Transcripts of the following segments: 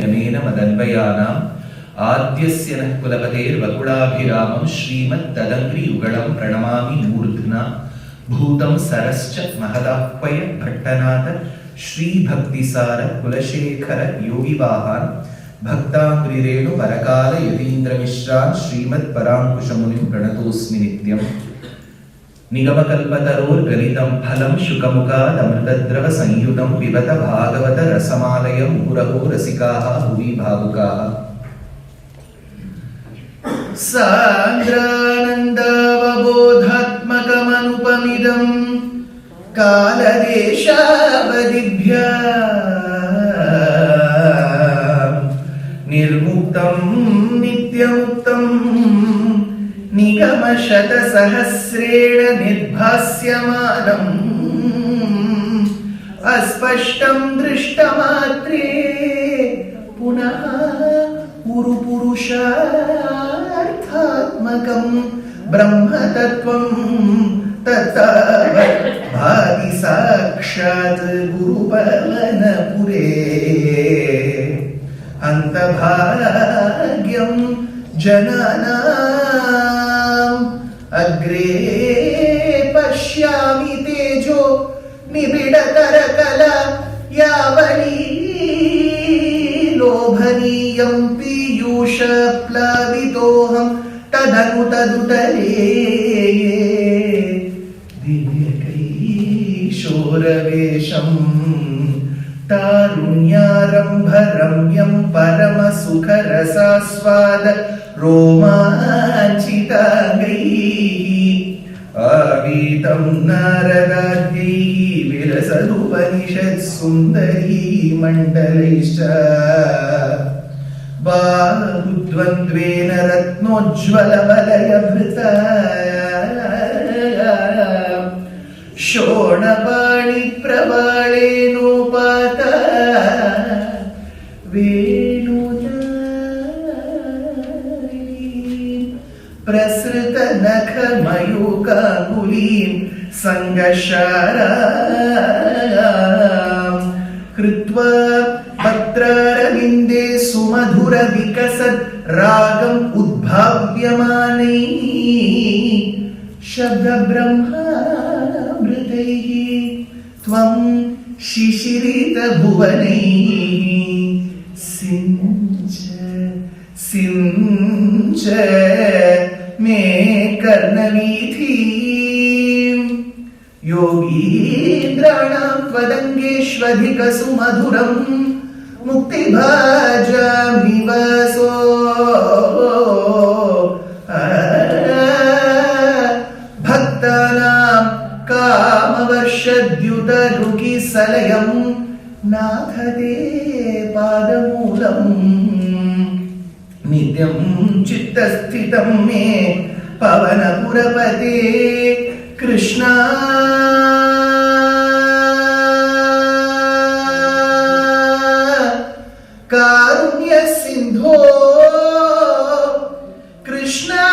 Yemen मदन्वयानाम् आद्यस्य नः कुलपतेर्वकुलाभिरामं श्रीमत्तदङ्घ्रियुगलं प्रणमामि मूर्ध्ना भूतं सरश्च महदाह्वय भट्टनाथ श्रीभक्तिसार कुलशेखर योगिवाहान् भक्ताङ्घ्रिरेणु परकाल यतीन्द्रमिश्रान् श्रीमत्पराङ्कुशमुनिं प्रणतोऽस्मि नित्यम्। निगमकल्पतरोर्गलितं फलं शुकमुखादमृतद्रव संयुतं पिबत भागवत रसमालयं मुहुरहो रसिकाः भुवि भावुकाः। सान्द्रानन्दावबोधात्मकमनुपमिदं कालदेशावधिभ्यां निर्मुक्तं नित्यमुक्तं निगमशतसहस्रेण निर्भास्यमानम् अस्पष्टं दृष्टमात्रे पुनः पुरुषार्थात्मकं ब्रह्मतत्त्वं तत्तावत् भाति साक्षात् गुरुपवनपुरे। अन्तभाग्यं जनानाम् अग्रे पश्यामि तेजो निबिडतरकला यावली लोभनीयं पीयूषप्लावितोऽहं तदनु तदुतरे दिव्यकैशोरवेशं तारुण्यारम्भरम्यं परमसुखरसास्वाद रोमाञ्चिताङ्गैः आवीतं नारदाद्यैः विलसदुपनिषत्सुन्दरी मण्डलैश्च बाहुद्वन्द्वेन रत्नोज्ज्वलवलयभृता शोणपाणिप्रवाळेनोपाता प्रसृतनखमयूकाङ्गुलीं सङ्गशारां कृत्वा पत्रारविन्दे सुमधुरविकसत् रागम् उद्भाव्यमानैः शब्दब्रह्मामृतैः त्वं शिशिरितभुवनैः सिञ्च मे कर्णवीथीं योगीन्द्राणां त्वदङ्गेष्वधिकसुमधुरं मुक्तिभाजामि वसो भक्तानां कामवर्षद्युतरुकिसलयं नाथ ते पादमूलम् नित्यं चित्तस्थितं मे पवनपुरपते कृष्णा कारुण्यसिन्धो कृष्णा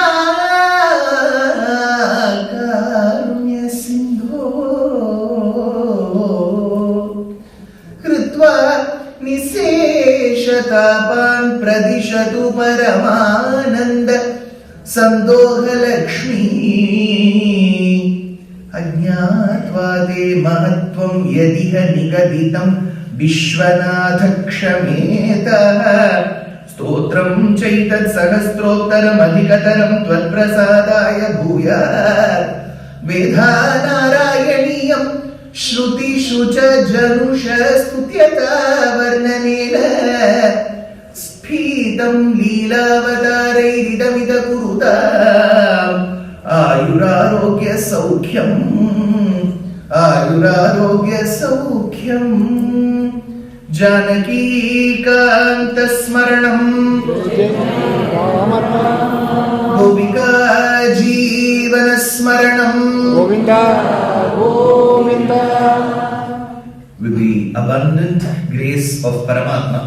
कारुण्यसिन्धो कृत्वा निशेषतापान् प्रदिशतु परमानन्द सन्दोहलक्ष्मी अज्ञात्वा ते महत्त्वं यदिह निगदितं विश्वनाथ क्षमेतः स्तोत्रं चैतत्सहस्रोत्तरमधिकतरं त्वत्प्रसादाय भूयात् वेदानारायणीयं श्रुतिषु च जनुष स्तुत्यता वर्णनेन स्फीतं लीलावतारैरिदमिद कुरुताम् आयुरारोग्यसौख्यम् जानकीकान्तस्मरणं गोपिका जीवनस्मरणं Govinda Govinda. With the abundant grace of Paramatma,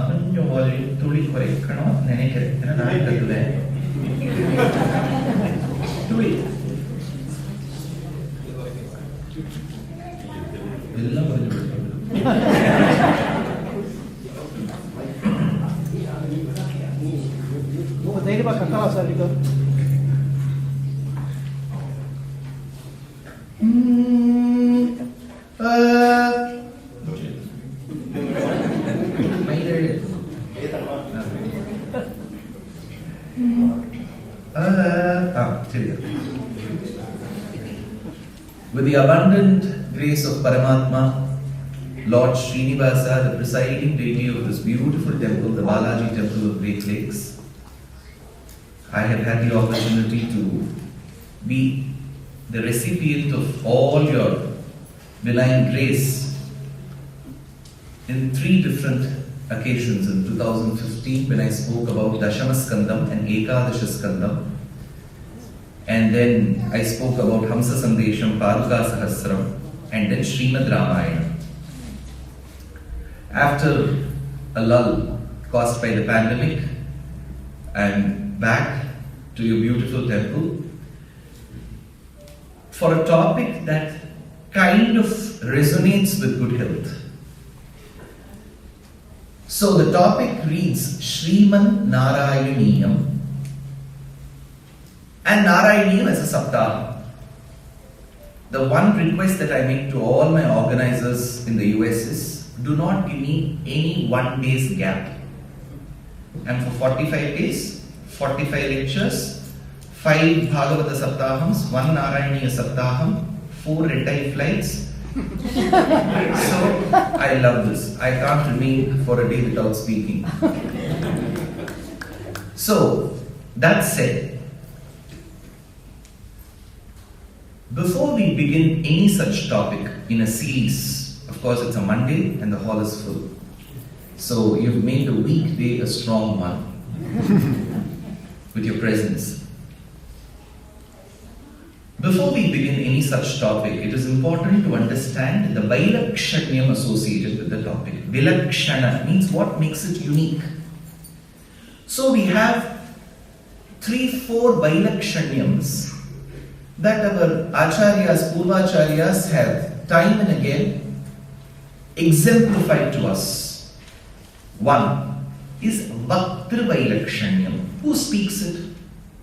தைரியமா கத்தலா சார் இது. With the abundant grace of Paramatma, Lord Srinivasa, the presiding deity of this beautiful temple, the Balaji Temple of Great Lakes, I have had the opportunity to be the recipient of all your benign grace in 3 different occasions. In 2015, when I spoke about Dashamaskandam and Ekadashaskandam, and then I spoke about Hamsa Sandesham, Paduka Sahasram, and then Srimad Ramayana. After a lull caused by the pandemic, I am back to your beautiful temple for a topic that kind of resonates with good health. So the topic reads Sriman Narayaneeyam, and Narayaneeyam as a Saptaham. The one request that I make to all my organizers in the US is, do not give me any 1 day's gap. And for 45 days, 45 lectures, 5 Bhagavata Saptahams, 1 Narayaneeya Saptaham, 4 red-eye flights. So, I love this. I can't remain for a day without speaking. So, that said, before we begin any such topic in a series, of course it's a Monday and the hall is full. So you've made the weekday a strong one with your presence. Before we begin any such topic, it is important to understand the Vailakshanyam associated with the topic. Vilakshana means what makes it unique. So we have 3-4 Vailakshanyams that our Acharyas, Purvacharyas have time and again exemplified to us. One is Bhaktri Vailakshanyam. Who speaks it?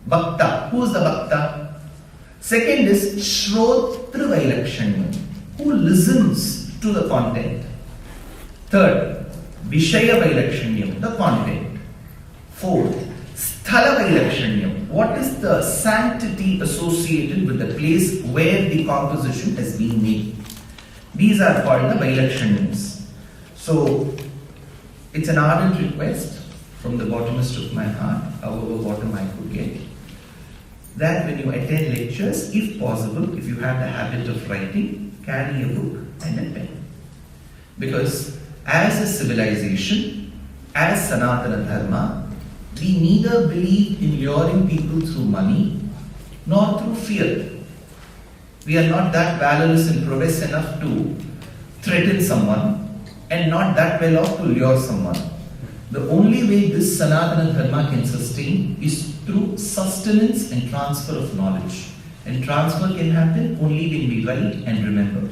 Bhakta. Who is the Bhakta? Second is Shrotri Vailakshanyam. Who listens to the content? Third, Vishaya Vailakshanyam, the content. Fourth, Sthala Vailakshanyam. What is the sanctity associated with the place where the composition has been made? These are called the Vailakshanyams. So, it's an ardent request from the bottomest of my heart, however bottom I could get, that when you attend lectures, if possible, if you have the habit of writing, carry a book and a pen. Because as a civilization, as Sanatana Dharma, we neither believe in luring people through money nor through fear. We are not that valorous and prowess enough to threaten someone and not that well off to lure someone. The only way this Sanatana Dharma can sustain is through sustenance and transfer of knowledge. And transfer can happen only when we write and remember.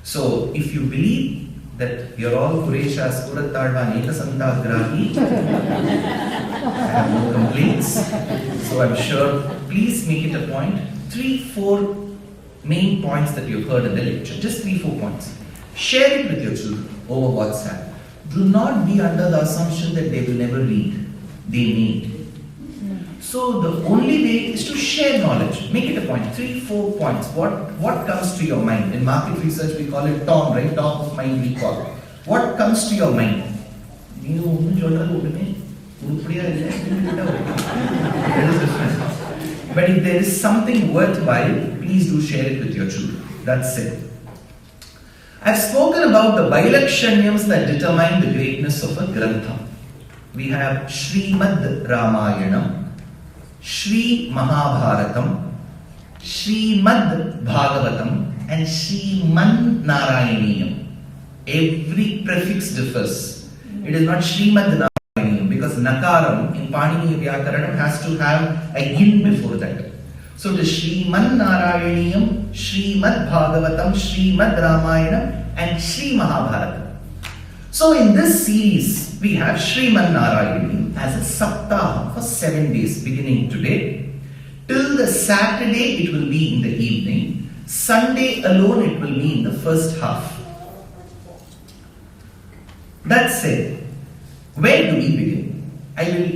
So if you believe that you're all Kureshas, Kurattarvan, Ekasantagrahi, I have no complaints. So I'm sure, please make it a point. 3-4 main points that you've heard in the lecture. Just 3-4 points. Share it with your children over WhatsApp. Do not be under the assumption that they will never read. They may. So the only way is to share knowledge. Make it a point. 3-4 points. What comes to your mind? In market research we call it TOM, right? Top of mind recall. What comes to your mind? That is different. But if there is something worthwhile, please do share it with your children. That's it. I've spoken about the Vailakshanyams that determine the greatness of a Grantha. We have Srimad Ramayanam, Sri Mahabharatam, Srimad Bhagavatam, and Sriman Narayaneeyam. Every prefix differs. It is not Srimad Narayaneeyam because Nakaram in Panini Vyakaranam has to have a yin before that. So the Sriman Narayaneeyam, Srimad Bhagavatam, Srimad Ramayanam, and Sri Mahabharatam. So in this series, we have Sriman Narayaneeyam as a Saptaham for 7 days, beginning today. Till the Saturday, it will be in the evening. Sunday alone, it will be in the first half. That said, where do we begin? I will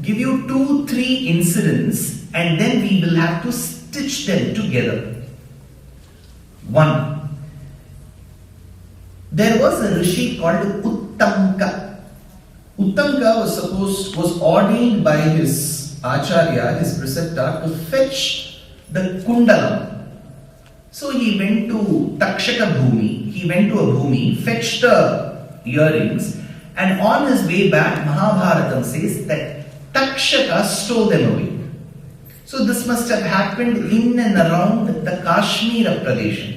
give you 2-3 incidents and then we will have to stitch them together. 1. There was a rishi called Uttamka. Uttamka was ordained by his acharya, his preceptor, to fetch the kundalam. So he went to Takshaka Bhumi, he went to a Bhumi, fetched the earrings, and on his way back, Mahabharatam says that Takshaka stole them away. So this must have happened in and around the Kashmir Pradesh.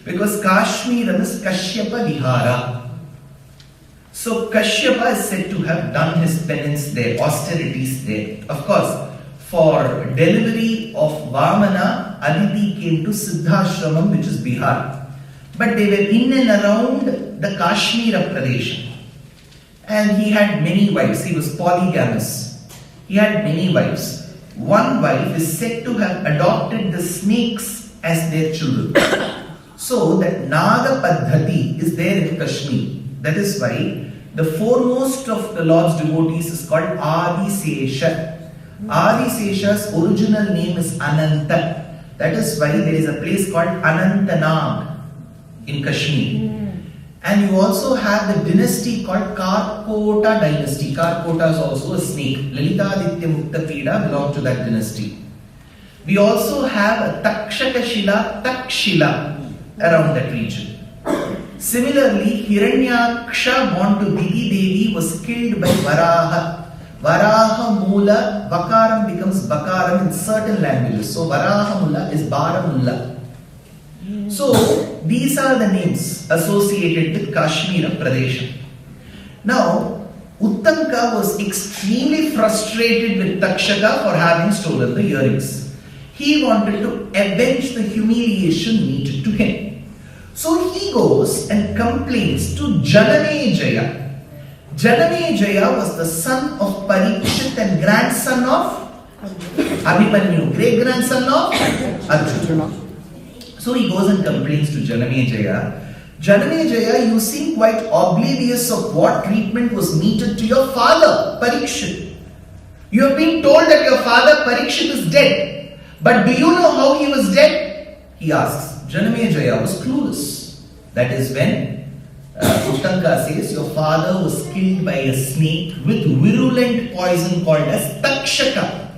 Because Kashmir is Kashyapa Vihara. So Kashyapa is said to have done his penance there, austerities there. Of course, for delivery of Vamana, Aditi came to Siddhashramam, which is Bihar. But they were in and around the Kashmir Pradesh. And he had many wives. He was polygamous. He had many wives. One wife is said to have adopted the snakes as their children. So that Naga Paddhati is there in Kashmir. That is why the foremost of the Lord's devotees is called Adi Sesha. Adi Sesha's original name is Ananta. That is why there is a place called Anantanag in Kashmir. And you also have the dynasty called Karkota dynasty. Karkota is also a snake. Lalitaditya Mukta Pida belonged to that dynasty. We also have a Takshaka Takshila around that region. Similarly, Hiranyaksha born to Didi Devi was killed by Varaha. Varaha Mula, Vakaram becomes Bakaram in certain languages. So Varaha Mula is Baramulla. So these are the names associated with Kashmir Pradesh. Now, Uttamka was extremely frustrated with Takshaka for having stolen the earrings. He wanted to avenge the humiliation meted to him. So he goes and complains to Janamejaya. Janamejaya was the son of Parikshit and grandson of Abhimanyu, great grandson of Arjuna. So he goes and complains to Janamejaya. Janamejaya, you seem quite oblivious of what treatment was meted to your father, Parikshit. You have been told that your father Parikshit is dead. But do you know how he was dead? He asks. Janamejaya was clueless. That is when Uttamka says your father was killed by a snake with virulent poison called as Takshaka.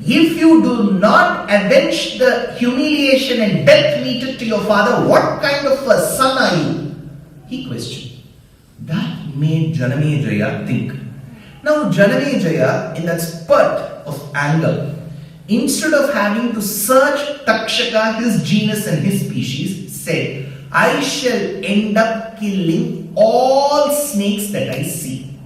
If you do not avenge the humiliation and death meted to your father, what kind of a son are you? He questioned. That made Janamejaya think. Now Janamejaya, in that spurt of anger, instead of having to search Takshaka, his genus and his species, said, I shall end up killing all snakes that I see.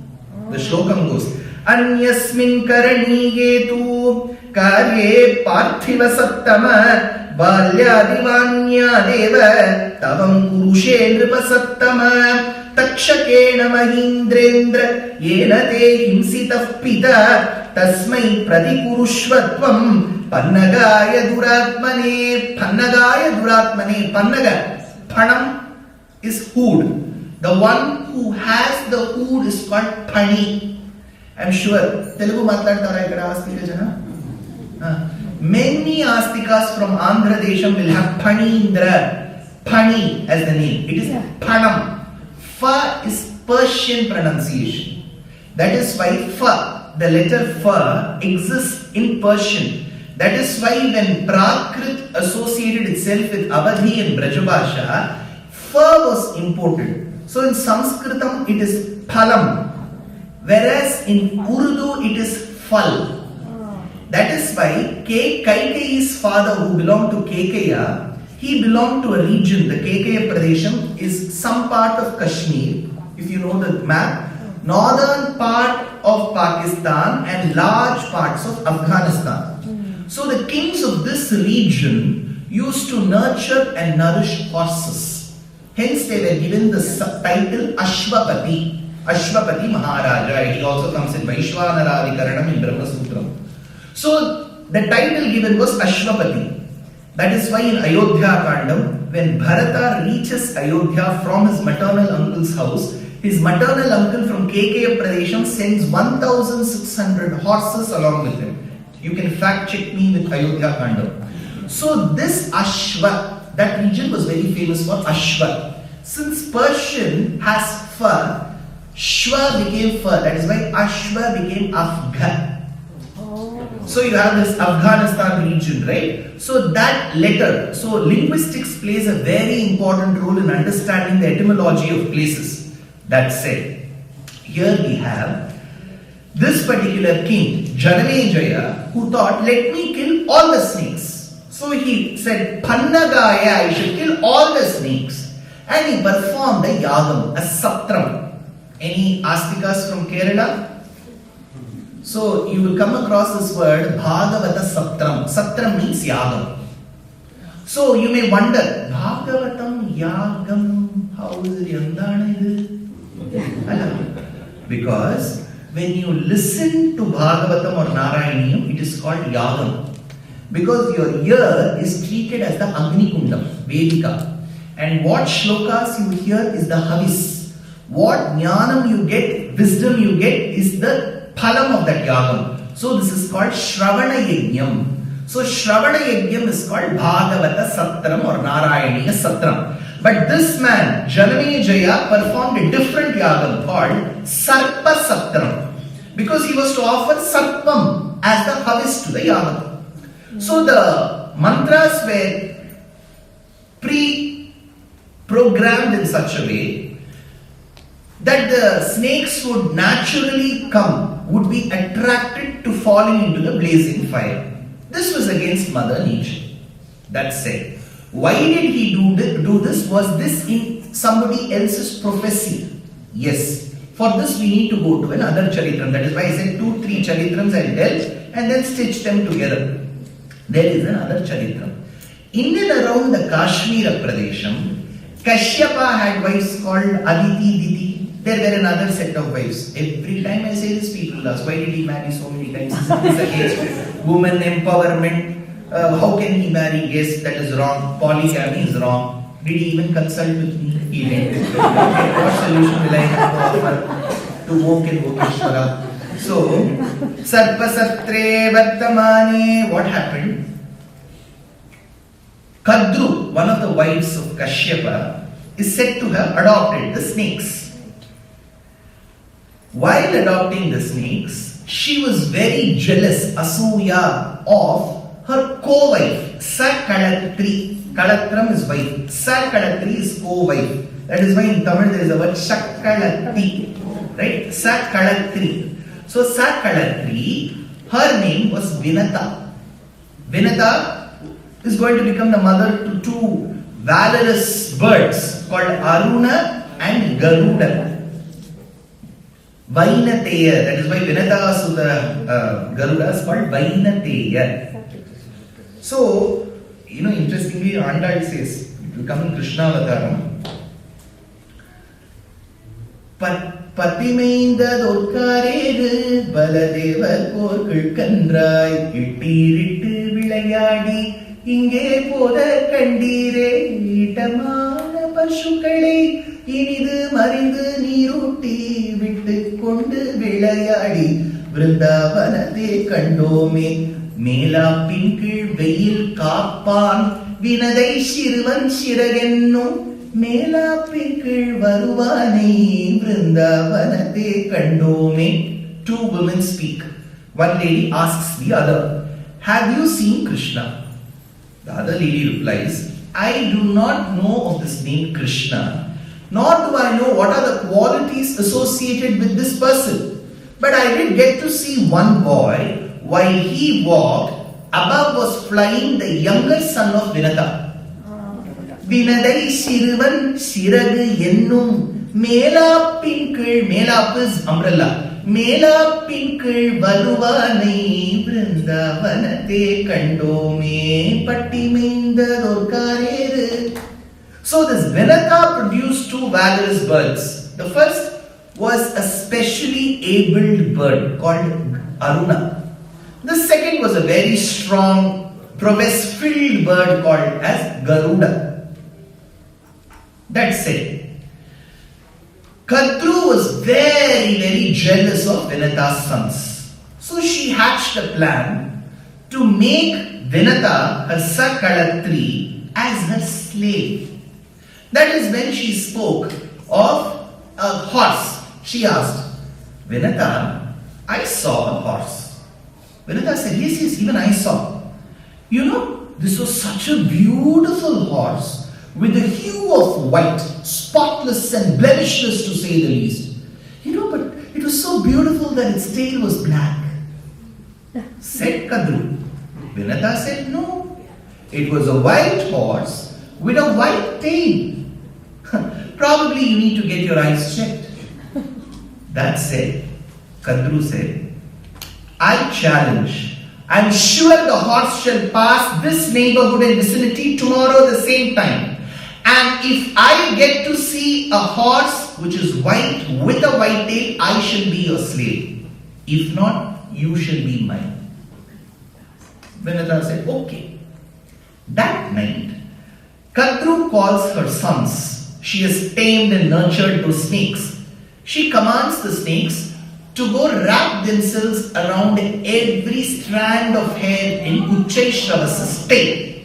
The shlokam goes, Anyasmin karaniye tu karye parthiva sattama balyadivanya deva tavam kurushe nripa sattama takshakena mahindrendra yena te himsitah pita tasmai pratikurushvatvam pannagaya duratmane. Pannaga, Panam is hood. The one who has the hood is called Pani. I am sure Telugu matladtara ikkada astika jana. Many astikas from Andhra Desham will have Panindra, Pani as the name. It is Panam. Fa is Persian pronunciation. That is why Fa, the letter Fa, exists in Persian. That is why when Prakrit associated itself with Avadhi and Brajabhasha, Fa was imported. So in Sanskritam it is Phalam, whereas in Urdu it is Phal. That is why Kaikeyi's father, who belonged to Kekeya, he belonged to a region. The Kekeya Pradesham is some part of Kashmir, if you know the map, northern part of Pakistan and large parts of Afghanistan. So the kings of this region used to nurture and nourish horses. Hence they were given the subtitle Ashwapati. Ashwapati Maharaja. He also comes in Vaishwanara in Brahma Sutram. So the title given was Ashwapati. That is why in Ayodhya Kandam, when Bharata reaches Ayodhya from his maternal uncle's house, his maternal uncle from KK Pradesham sends 1,600 horses along with him. You can fact check me with Ayodhya Kandam. So this Ashwa, that region was very famous for Ashwa. Since Persian has fur, Shwa became fur. That is why Ashwa became Afghan. So you have this Afghanistan region, right? So that letter, so linguistics plays a very important role in understanding the etymology of places. That said, here we have this particular king, Janamejaya, who thought, let me kill all the snakes. So he said, Pannagaya, I should kill all the snakes. And he performed a yagam, a saptram. Any astikas from Kerala? So you will come across this word Bhagavata Saptram. Saptram means Yagam. So you may wonder, Bhagavatam Yagam, how is it Yandana? Because when you listen to Bhagavatam or Narayaniyam, it is called Yagam. Because your ear is treated as the Agni Kundam, Vedika. And what shlokas you hear is the Havis. What jnanam you get, wisdom you get is the phalam of that yagam. So this is called Shravana Yajnam. So Shravana Yajnam is called Bhagavata Saptram or Narayaniya Saptram. But this man, Janamejaya, performed a different yagam called Sarpa Saptram. Because he was to offer Sarpam as the havis to the yagam. So the mantras were pre-programmed in such a way that the snakes would naturally come, would be attracted to falling into the blazing fire. This was against Mother Nature. That said, why did he do this? Was this in somebody else's prophecy? Yes. For this we need to go to another charitram. That is why I said 2-3 charitrams I dealt and then stitch them together. There is another charitram. In and around the Kashmir Pradesham, Kashyapa had wives called Aditi, Diti. There were another set of wives. Every time I say this, people ask, why did he marry so many times? Is this against women empowerment? How can he marry? Yes, that is wrong. Polygamy is wrong. Did he even consult with me? He didn't. What solution will I have to offer to Mok and Mokeshwara? So, Sarpa Satre Vartamane, what happened? Kadru, one of the wives of Kashyapa, is said to have adopted the snakes. While adopting the snakes, she was very jealous, Asuya, of her co-wife, Sakalatri. Kalatram is wife, Sakalatri is co-wife. That is why in Tamil there is a word Shakalatri, right? Sakalatri. So Sakalatri, her name was Vinata. Vinata is going to become the mother to two valorous birds called Aruna and Garuda. Vainateya, that is why Vinata Sudha Garuda is called Vainateya. So, interestingly, Andal says, it will come in Krishna Avataram. Patimainda Dorkaredu Baladeva Korkul Kandrai Kitiritu Vilayadi Inge Poda Kandire Itamana Pashukale Inidu Marindu Niruti Vittu Kondu Vilayadi Vrindavanate Kandome Mela Pinkil Veil Kapan Vinadai Shirvan Shiragennu Mela Pinkil Varuvane Vrindavanate Kandome. Two women speak. One lady asks the other, have you seen Krishna? The other lady replies, I do not know of this name Krishna, nor do I know what are the qualities associated with this person. But I did get to see one boy. While he walked, above was flying the younger son of Vinata. Vinadai Shirvan Shiragu Yennum Mela Pinkil, Mela is umbrella. Mela Pinkil Varuvane Vrindavanate Kandome Pattimainda Dorkareru. So this Vinata produced two valorous birds. The first was a specially abled bird called Aruna. The second was a very strong, prowess-filled bird called as Garuda. That's it. Kadru was very, very jealous of Vinata's sons. So she hatched a plan to make Vinata, her Sakalatri, as her slave. That is when she spoke of a horse. She asked, Vinata, I saw a horse. Vinata said, yes, even I saw. You know, this was such a beautiful horse with a hue of white, spotless and blemishless to say the least. You know, but it was so beautiful that its tail was black. Said Kadru. Vinata said, no, it was a white horse with a white tail. Probably you need to get your eyes checked. That said, Kadru said, I challenge. I'm sure the horse shall pass this neighborhood and vicinity tomorrow the same time. And if I get to see a horse which is white with a white tail, I shall be your slave. If not, you shall be mine. Vinata said, okay. That night, Kadru calls her sons. She has tamed and nurtured those snakes. She commands the snakes to go wrap themselves around every strand of hair in Uchchaishravas's tail.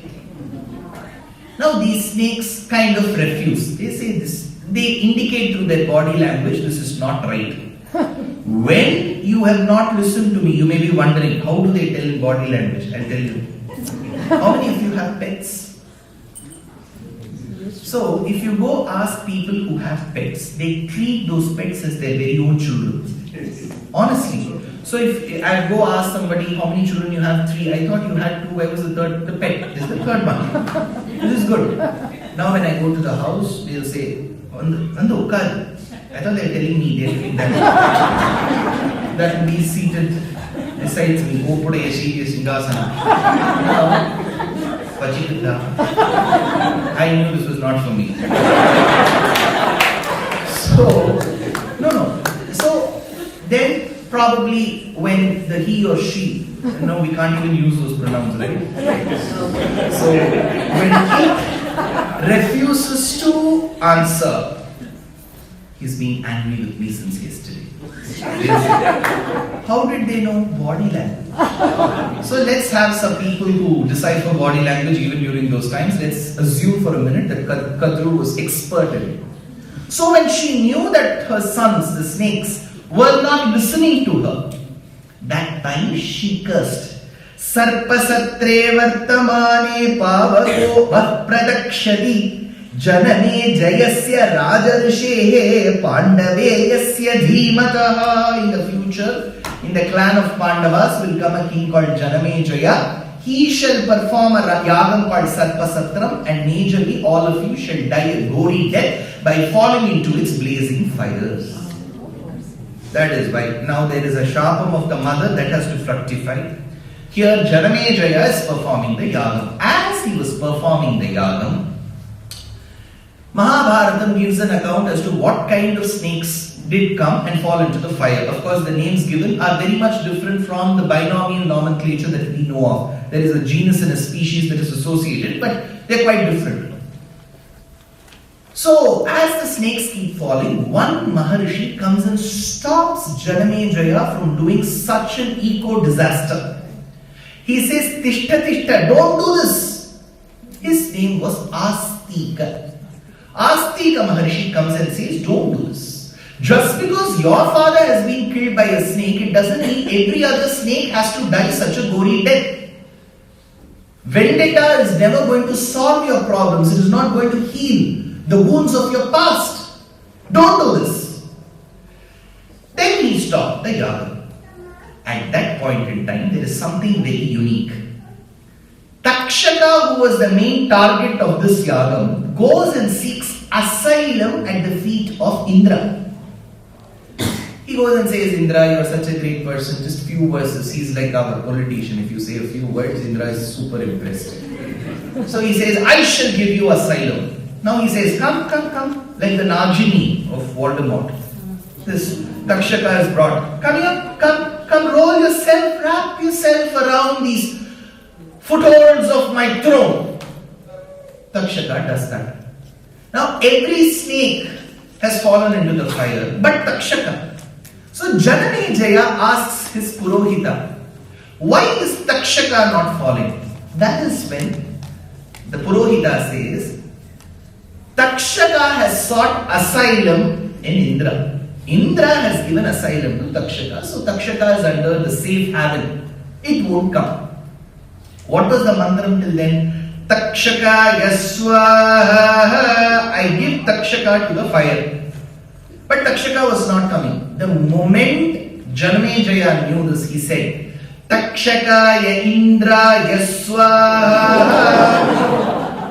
Now these snakes kind of refuse. They say this. They indicate through their body language, this is not right. When you have not listened to me, you may be wondering, how do they tell in body language? I'll tell you. How many of you have pets? So, if you go ask people who have pets, they treat those pets as their very own children. Honestly. So, if I go ask somebody, how many children you have? 3. I thought you had 2. Where was the third? The pet. This is the third one. This is good. Now, when I go to the house, they'll say, Ando, Kal. I thought they were telling me they're doing that. That me seated besides me. Oh, put a Singhasana. Now, I knew this was not for me. So, then probably when the he or she, no, we can't even use those pronouns, right? So, when he refuses to answer, he's been angry with me since yesterday. How did they know body language? So let's have some people who decipher body language even during those times. Let's assume for a minute that Kadru was expert in it. So when she knew that her sons, the snakes, were not listening to her, that time she cursed. Sarpasatre vartamane pavako vapradakshati janane jayasya rajarshehe pandaveyasya dhimataha. In the future, in the clan of Pandavas will come a king called Janame Jaya. He shall perform a yagam called Sarpasatram, and majorly all of you shall die a gory death by falling into its blazing fires. That is why now there is a sharpam of the mother that has to fructify. Here Janame Jaya is performing the yagam. As he was performing the yagam, Mahabharatam gives an account as to what kind of snakes did come and fall into the fire. Of course, the names given are very much different from the binomial nomenclature that we know of. There is a genus and a species that is associated, but they are quite different. So, as the snakes keep falling, one Maharishi comes and stops Janame Jaya from doing such an eco-disaster. He says, Tishta Tishta, don't do this. His name was Astika. Astika Maharishi comes and says, don't do this. Just because your father has been killed by a snake, it doesn't mean every other snake has to die such a gory death. Vendetta is never going to solve your problems. It is not going to heal the wounds of your past. Don't do this. Then he stopped the yagam. At that point in time, there is something very unique. Takshaka, who was the main target of this yagam, goes and seeks asylum at the feet of Indra. He goes and says, Indra, you are such a great person, just few verses. He's like our politician. If you say a few words, Indra is super impressed. So he says, I shall give you asylum. Now he says, come, come, come, like the Nagini of Voldemort. This Takshaka is brought. Come here, come, roll yourself, wrap yourself around these footholds of my throne. Takshaka does that. Now every snake has fallen into the fire, but Takshaka. So Janamejaya asks his Purohita, why is Takshaka not falling? That is when the Purohita says, Takshaka has sought asylum in Indra. Indra has given asylum to Takshaka, so Takshaka is under the safe haven. It won't come. What was the mantram till then? Takshaka yaswaha. I give Takshaka to the fire. But Takshaka was not coming. The moment Janamejaya knew this, he said, Takshaka ya Indra yaswaha.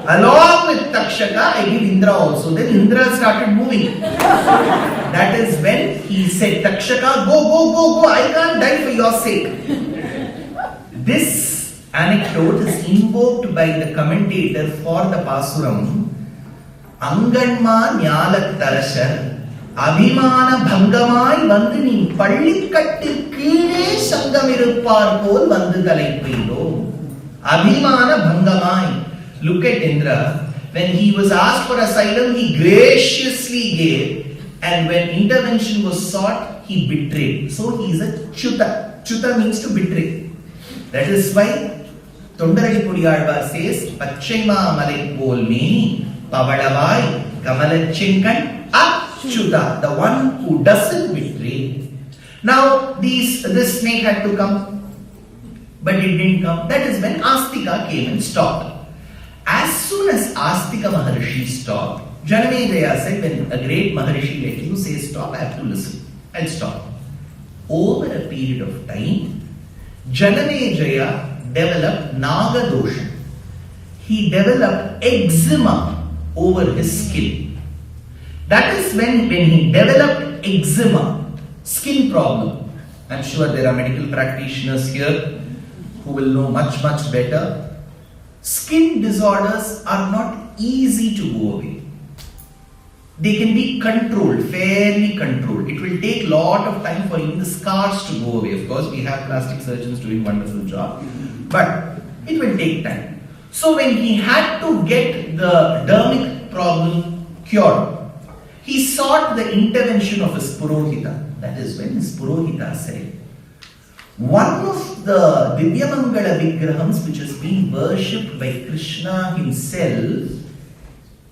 Along with Takshaka, I give Indra also. Then Indra started moving. That is when he said, Takshaka, go, I can't die for your sake. This anecdote is invoked by the commentator for the Pasuram. Anganma Nyala Tarashar Abhimana Bhangamai Vandini Pallikattil Kire Sangamiruppar Pol Vandu Talaippilo. Abhimana Bhangamai. Look at Indra. When he was asked for asylum, he graciously gave. And when intervention was sought, he betrayed. So he is a Chuta. Chuta means to betray. That is why Tondaradi Pudiyalvar says, Pachchaima Malai Pol Meni Pavalavai Kamalachinkan Achuta, the one who doesn't betray. Now this snake had to come, but it didn't come. That is when Astika came and stopped. As soon as Astika Maharshi stopped, Janamejaya said, when a great Maharshi like you says stop, I have to listen. I'll stop. Over a period of time, Janamejaya developed Nagadosha. He developed eczema over his skin. That is when he developed eczema, skin problem. I'm sure there are medical practitioners here who will know much better. Skin disorders are not easy to go away. They can be controlled, fairly controlled. It will take a lot of time for even the scars to go away. Of course, we have plastic surgeons doing wonderful job, but it will take time. So when he had to get the dermic problem cured, he sought the intervention of his Purohita. That is when his Purohita said, one of the Divyamangala Vigrahams which is being worshipped by Krishna himself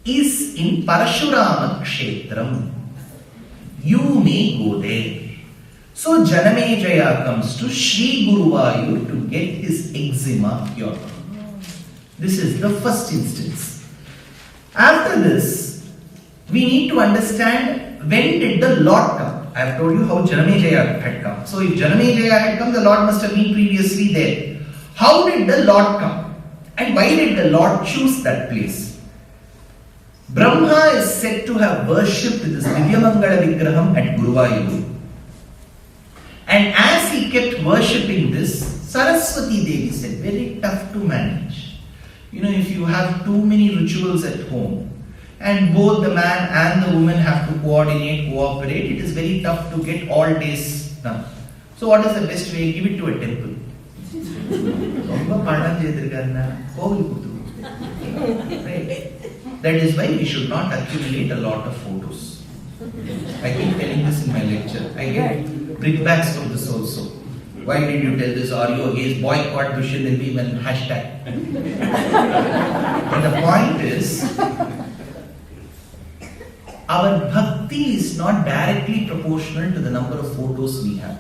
is in Parashurama Kshetram. You may go there. So Janamejaya comes to Sri Guruvayur to get his eczema cured. This is the first instance. After this, we need to understand when did the Lord come. I have told you how Janamejaya had come. So if Janamejaya had come, the Lord must have been previously there. How did the Lord come? And why did the Lord choose that place? Brahma is said to have worshipped this Divyamangala Vigraham at Guruvayur. And as he kept worshipping this, Saraswati Devi said, very tough to manage. You know, if you have too many rituals at home, and both the man and the woman have to coordinate, cooperate, it is very tough to get all days done. So what is the best way? Give it to a temple. Right? That is why we should not accumulate a lot of photos. I keep telling this in my lecture. I get brickbats for this also. Why did you tell this? Are you against boycott Dushyanth even hashtag? But the point is, our bhakti is not directly proportional to the number of photos we have.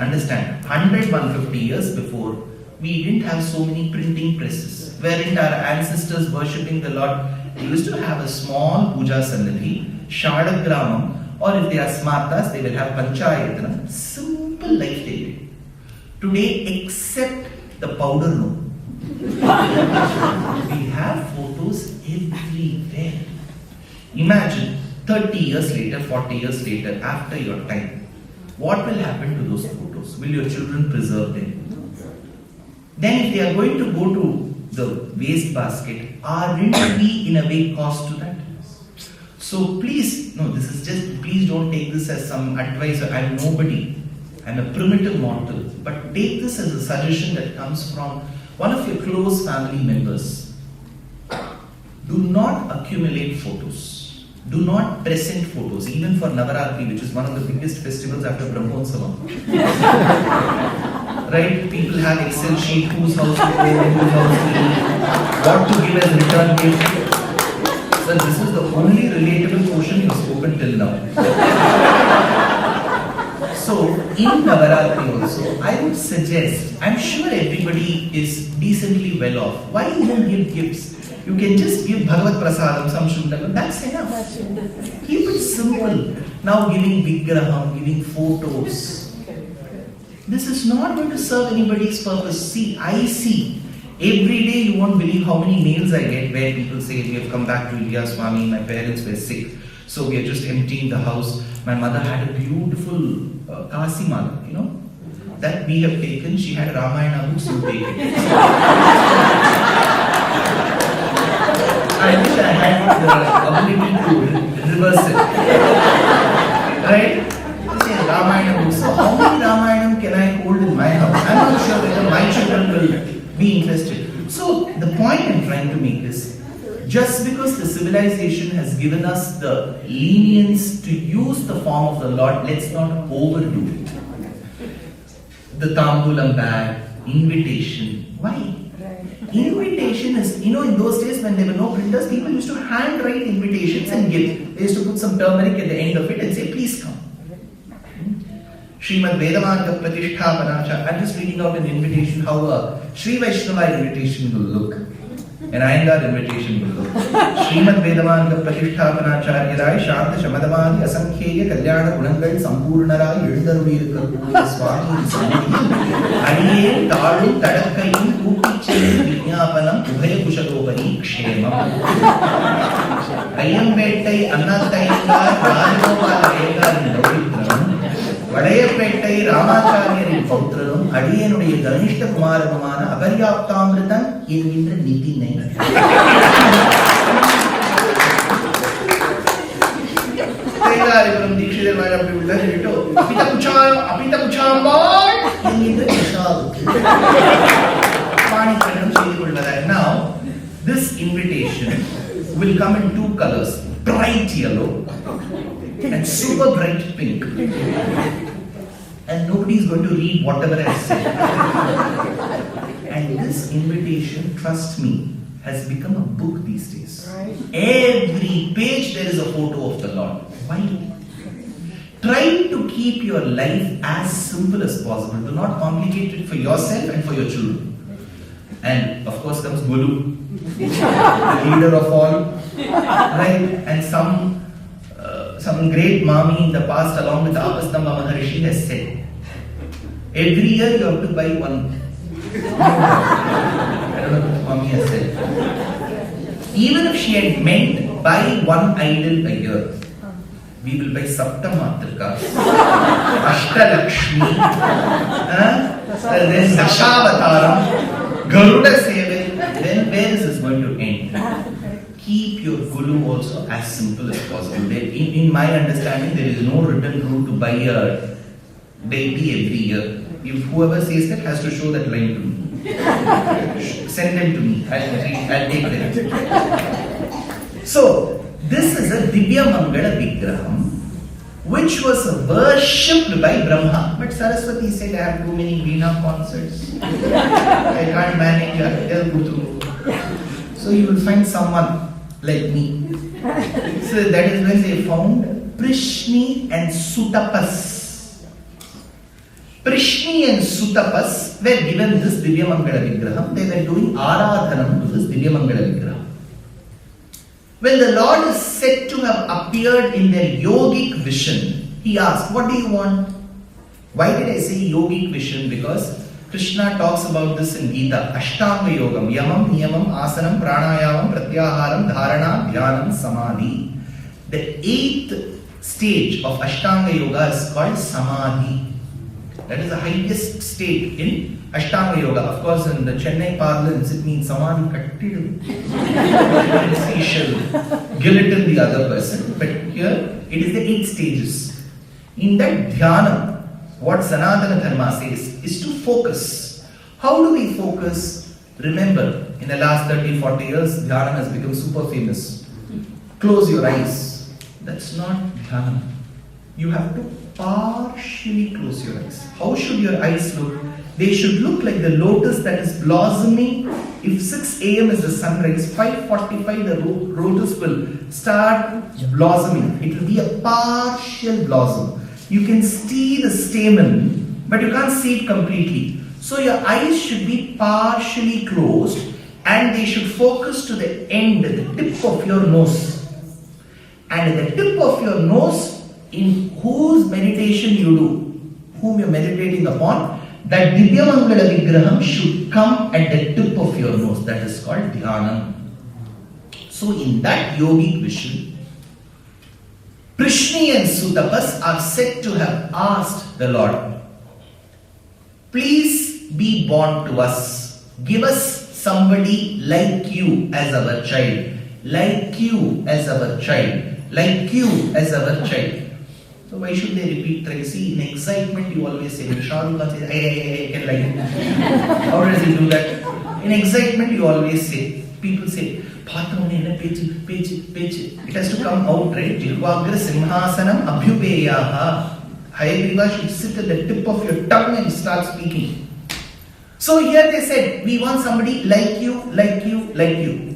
Understand? 100, 150 years before, we didn't have so many printing presses. Weren't our ancestors worshipping the Lord? They used to have a small puja sannidhi, shadagramam, or if they are smartas, they will have panchayatana. Simple life they did. Today, except the powder no. We have photos everywhere. Imagine 30 years later, 40 years later, after your time, what will happen to those photos? Will your children preserve them? Then if they are going to go to the waste basket, aren't we in a way caused to that? So please, no, this is just, please don't take this as some advice. I'm nobody. I'm a primitive mortal. But take this as a suggestion that comes from one of your close family members. Do not accumulate photos. Do not present photos, even for Navaratri, which is one of the biggest festivals after Brahmotsavam. Right? People have Excel sheet, whose house to go, whose house to eat, what to give as return gift. So this is the only relatable portion you've spoken till now. So in Navaratri also, I would suggest, I'm sure everybody is decently well off. Why even give gifts? You can just give Bhagavad Prasadam, some Shundakam, that's enough. Keep it simple. Now giving Vigraham, giving photos. This is not going to serve anybody's purpose. See, I see. Every day you won't believe how many mails I get where people say, we have come back to India, Swami, my parents were sick. So we are just emptying the house. My mother had a beautiful Kasi mala, that we have taken. She had Ramayana books, you take it. I wish I had the ability to reverse it. Right? Ramayana books. So how many Ramayana can I hold in my house? I'm not sure whether my children will be interested. So the point I'm trying to make is, just because the civilization has given us the lenience to use the form of the Lord, let's not overdo it. The tambulam bag, invitation. Why? Invitation is, in those days when there were no printers, people used to handwrite invitations and give. They used to put some turmeric at the end of it and say, please come. U.Ve.Dushyanth Sridhar. I'm just reading out an invitation, how a Sri Vaishnava invitation will look. An Iyengar invitation will look. U.Ve.Dushyanth Sridhar Shanta Shamadamani Asankheya Kalyana Gunangal Sampurnarai Ezhundarudiyirukkum Swami Adiye Taadu Tadakkayum Koopichil Vijnapanam Ubhaya Kushalopani Kshemam Ayyambettai Annathayyangar Rajagopala Ayyar Laurithram வடையப்பேட்டை ராமாச்சாரியரின் பௌத்திரனும் அடியனுடைய கனிஷ்ட குமாரனுமான அபர்யாப்தாமிருதன் என்கின்ற நிதினை. தீட்சிதர் அப்படி உள்ள சொல்லிட்டு அபித குச்சாம்பாள் என்கின்ற விஷாவுக்கு பாணிக்கரணம் செய்து கொள்வதால். Now this invitation will come in two colors, bright yellow and super bright pink, and nobody is going to read whatever I say. And this invitation, trust me, has become a book these days. Every page there is a photo of the Lord. Why? Try to keep your life as simple as possible. Do not complicate it for yourself and for your children. And of course comes Guru, the leader of all, right? And some great Mami in the past, along with Apastamba Maharishi, has said, every year you have to buy one. I don't know what Mami has said. Even if she had meant buy one idol a year, we will buy Saptamatrika, Ashtalakshmi, then Dashavataram, Garuda Sevil. Then where is this going to end? Keep your gulu also as simple as possible. In my understanding, there is no written rule to buy a deity every year. If whoever says that has to show that line to me. Send them to me. I'll take them. So, this is a Divya Mangala Vigraham, which was worshipped by Brahma. But Saraswati said, I have too many Veena concerts. I can't manage. I'll go through. So you will find someone like me. So that is when they found Prishni and Sutapas. Prishni and Sutapas were given this Divya Mangala Vigraham. They were doing Aradhanam to this Divya Mangala Vigraham. When the Lord is said to have appeared in their yogic vision, he asked, what do you want? Why did I say yogic vision? Because Krishna talks about this in Gita. Ashtanga Yogam, Yamam, Niyamam, Asanam, Pranayamam, Pratyaharam, Dharana, Dhyanam, Samadhi. The 8th stage of Ashtanga Yoga is called Samadhi. That is the highest state in Ashtanga Yoga. Of course, in the Chennai parlance, it means Samadhi Kattidu. He shall guillotine the other person. But here, it is the 8 stages. In that dhyana, what Sanatana Dharma says is to focus. How do we focus? Remember, in the last 30-40 years, dhyana has become super famous. Close your eyes. That's not dhyana. You have to partially close your eyes. How should your eyes look? They should look like the lotus that is blossoming. If 6 a.m. is the sunrise, 5:45 the lotus will start blossoming. It will be a partial blossom. You can see the stamen, but you can't see it completely. So your eyes should be partially closed and they should focus to the end, the tip of your nose. And at the tip of your nose, in whose meditation you do, whom you are meditating upon, that Divya Mangala Vigraham should come at the tip of your nose. That is called Dhyanam. So in that yogic vision, Prishni and Sutapas are said to have asked the Lord, please be born to us. Give us somebody like you as our child. Like you as our child. Like you as our child. So why should they repeat Tracy? In excitement you always say, Shah Rukh Khan says, I can like it. How does he do that? In excitement you always say, people say, it has to come out, right? Jilvagra Simhasanam Abhyupeyaha. Hayagriva should sit at the tip of your tongue and start speaking. So here they said, we want somebody like you, like you, like you.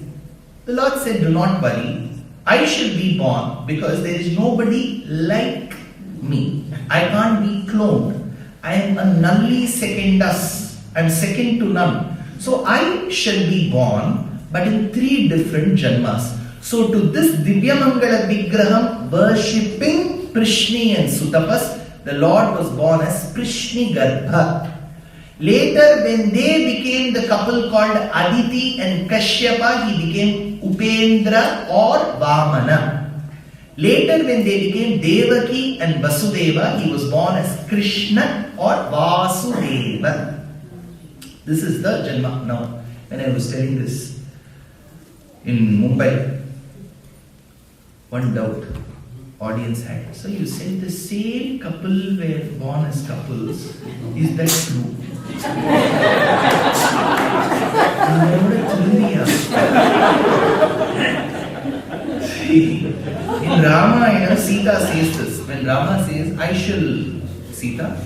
The Lord said, do not worry. I shall be born because there is nobody like me. I can't be cloned. I am a nulli secundus. I am second to none. So I shall be born, but in 3 different janmas. So to this Divya Mangala Vigraham worshipping Prishni and Sutapas, the Lord was born as Prishni Garbha. Later, when they became the couple called Aditi and Kashyapa, he became Upendra or Vamana. Later, when they became Devaki and Vasudeva, he was born as Krishna or Vasudeva. This is the Janma. Now, when I was telling this in Mumbai, one doubt audience had. So you said the same couple were born as couples. Is that true? In Ramayana, Sita says this. When Rama says, I shall, Sita,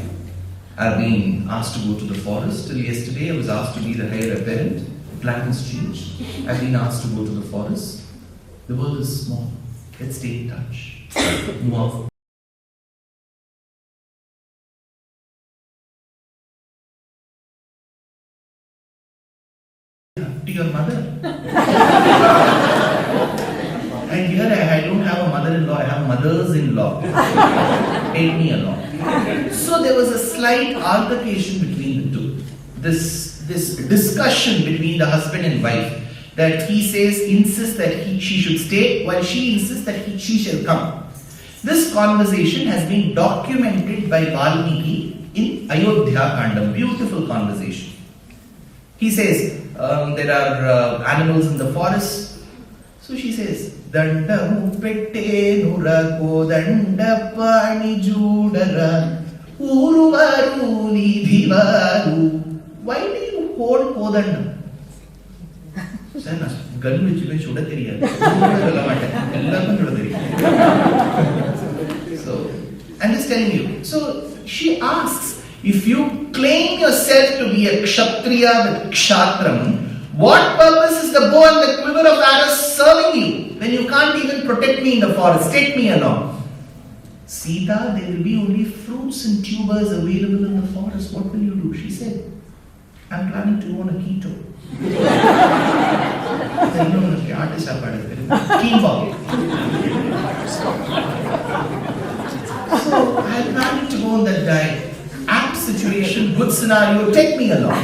I've been asked to go to the forest. Till yesterday I was asked to be the heir apparent. Plan has changed. I've been asked to go to the forest. The world is small. Let's stay in touch. Move on. To your mother. And here I don't have a mother-in-law, I have mothers-in-law. Take me along. So there was a slight altercation between the two. This discussion between the husband and wife, that he says, insists that she should stay, while she insists that she shall come. This conversation has been documented by Valmiki in Ayodhya Kandam. Beautiful conversation. He says, there are animals in the forest. So she says, Dandamu pette nurako danda pani judara uruvaru nidhivaru. Why do you hold kodanda? Gun which should So, I'm just telling you. So, she asks, if you claim yourself to be a Kshatriya with Kshatram, what purpose is the bow and the quiver of arrows serving you when you can't even protect me in the forest? Take me along. Sita, there will be only fruits and tubers available in the forest. What will you do? She said, I'm planning to go on a keto. So I'm planning to go on that diet. Apt situation, good scenario, take me along.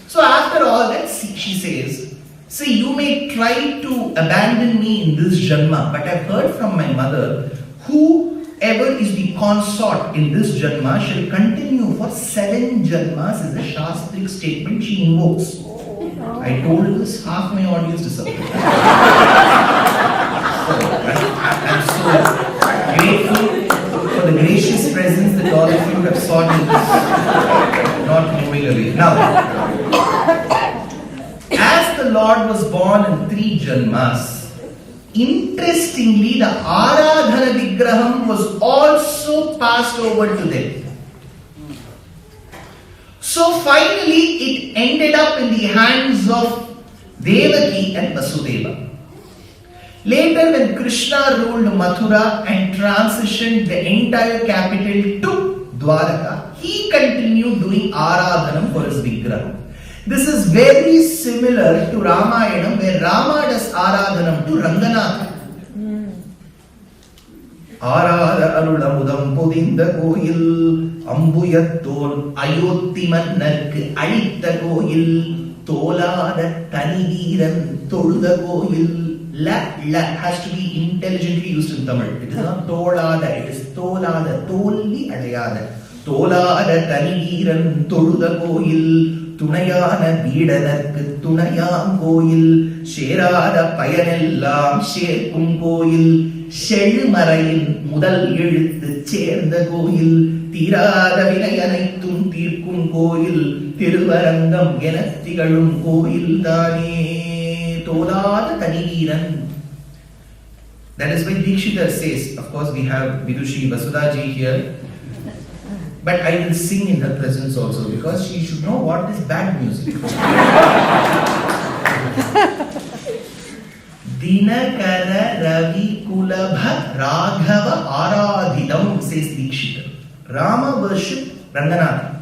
So after all that, she says, see, you may try to abandon me in this janma, but I've heard from my mother, who whoever is the consort in this Janma shall continue for 7 Janmas is a Shastric statement she invokes. I told this, half my audience disappeared. So, I'm so grateful for the gracious presence that all of you have sought in this, not moving away. Now, as the Lord was born in 3 Janmas, interestingly, the Aradhana Vigraham was also passed over to them. So finally, it ended up in the hands of Devaki and Vasudeva. Later, when Krishna ruled Mathura and transitioned the entire capital to Dwaraka, he continued doing Aradhanam for his Vigraham. This is very similar to Ramayana, where Rama does Aradhanam to Ranganatha. Arada arulamudam podinda koyil Ambuyathol Ayothi Mannarku Alitha koyil Tolada Taniveeran Toluda koyil. La has to be intelligently used in Tamil. It is not Tolada, it is Tolada, Tolli Adayada. Tolada Taniveeran Toluda koyil Tunayana Veedanarku Tunayam koyil Sherada Payanellam Sherkum koyil Shelmarayin Mudal Ezhuthu Cherndha koyil Tirada Vinayanaitum Tirkum koyil Thiruvarangam Enathigalum koyil Thane Tolada Taniveeran. That is why Dikshita says, of course we have Vidushi Vasudaji here, but I will sing in her presence also because she should know what is bad music. Dinakara Ravi Kulabha Raghava Aradhidam, says Dikshita. Rama worshipped Ranganatha.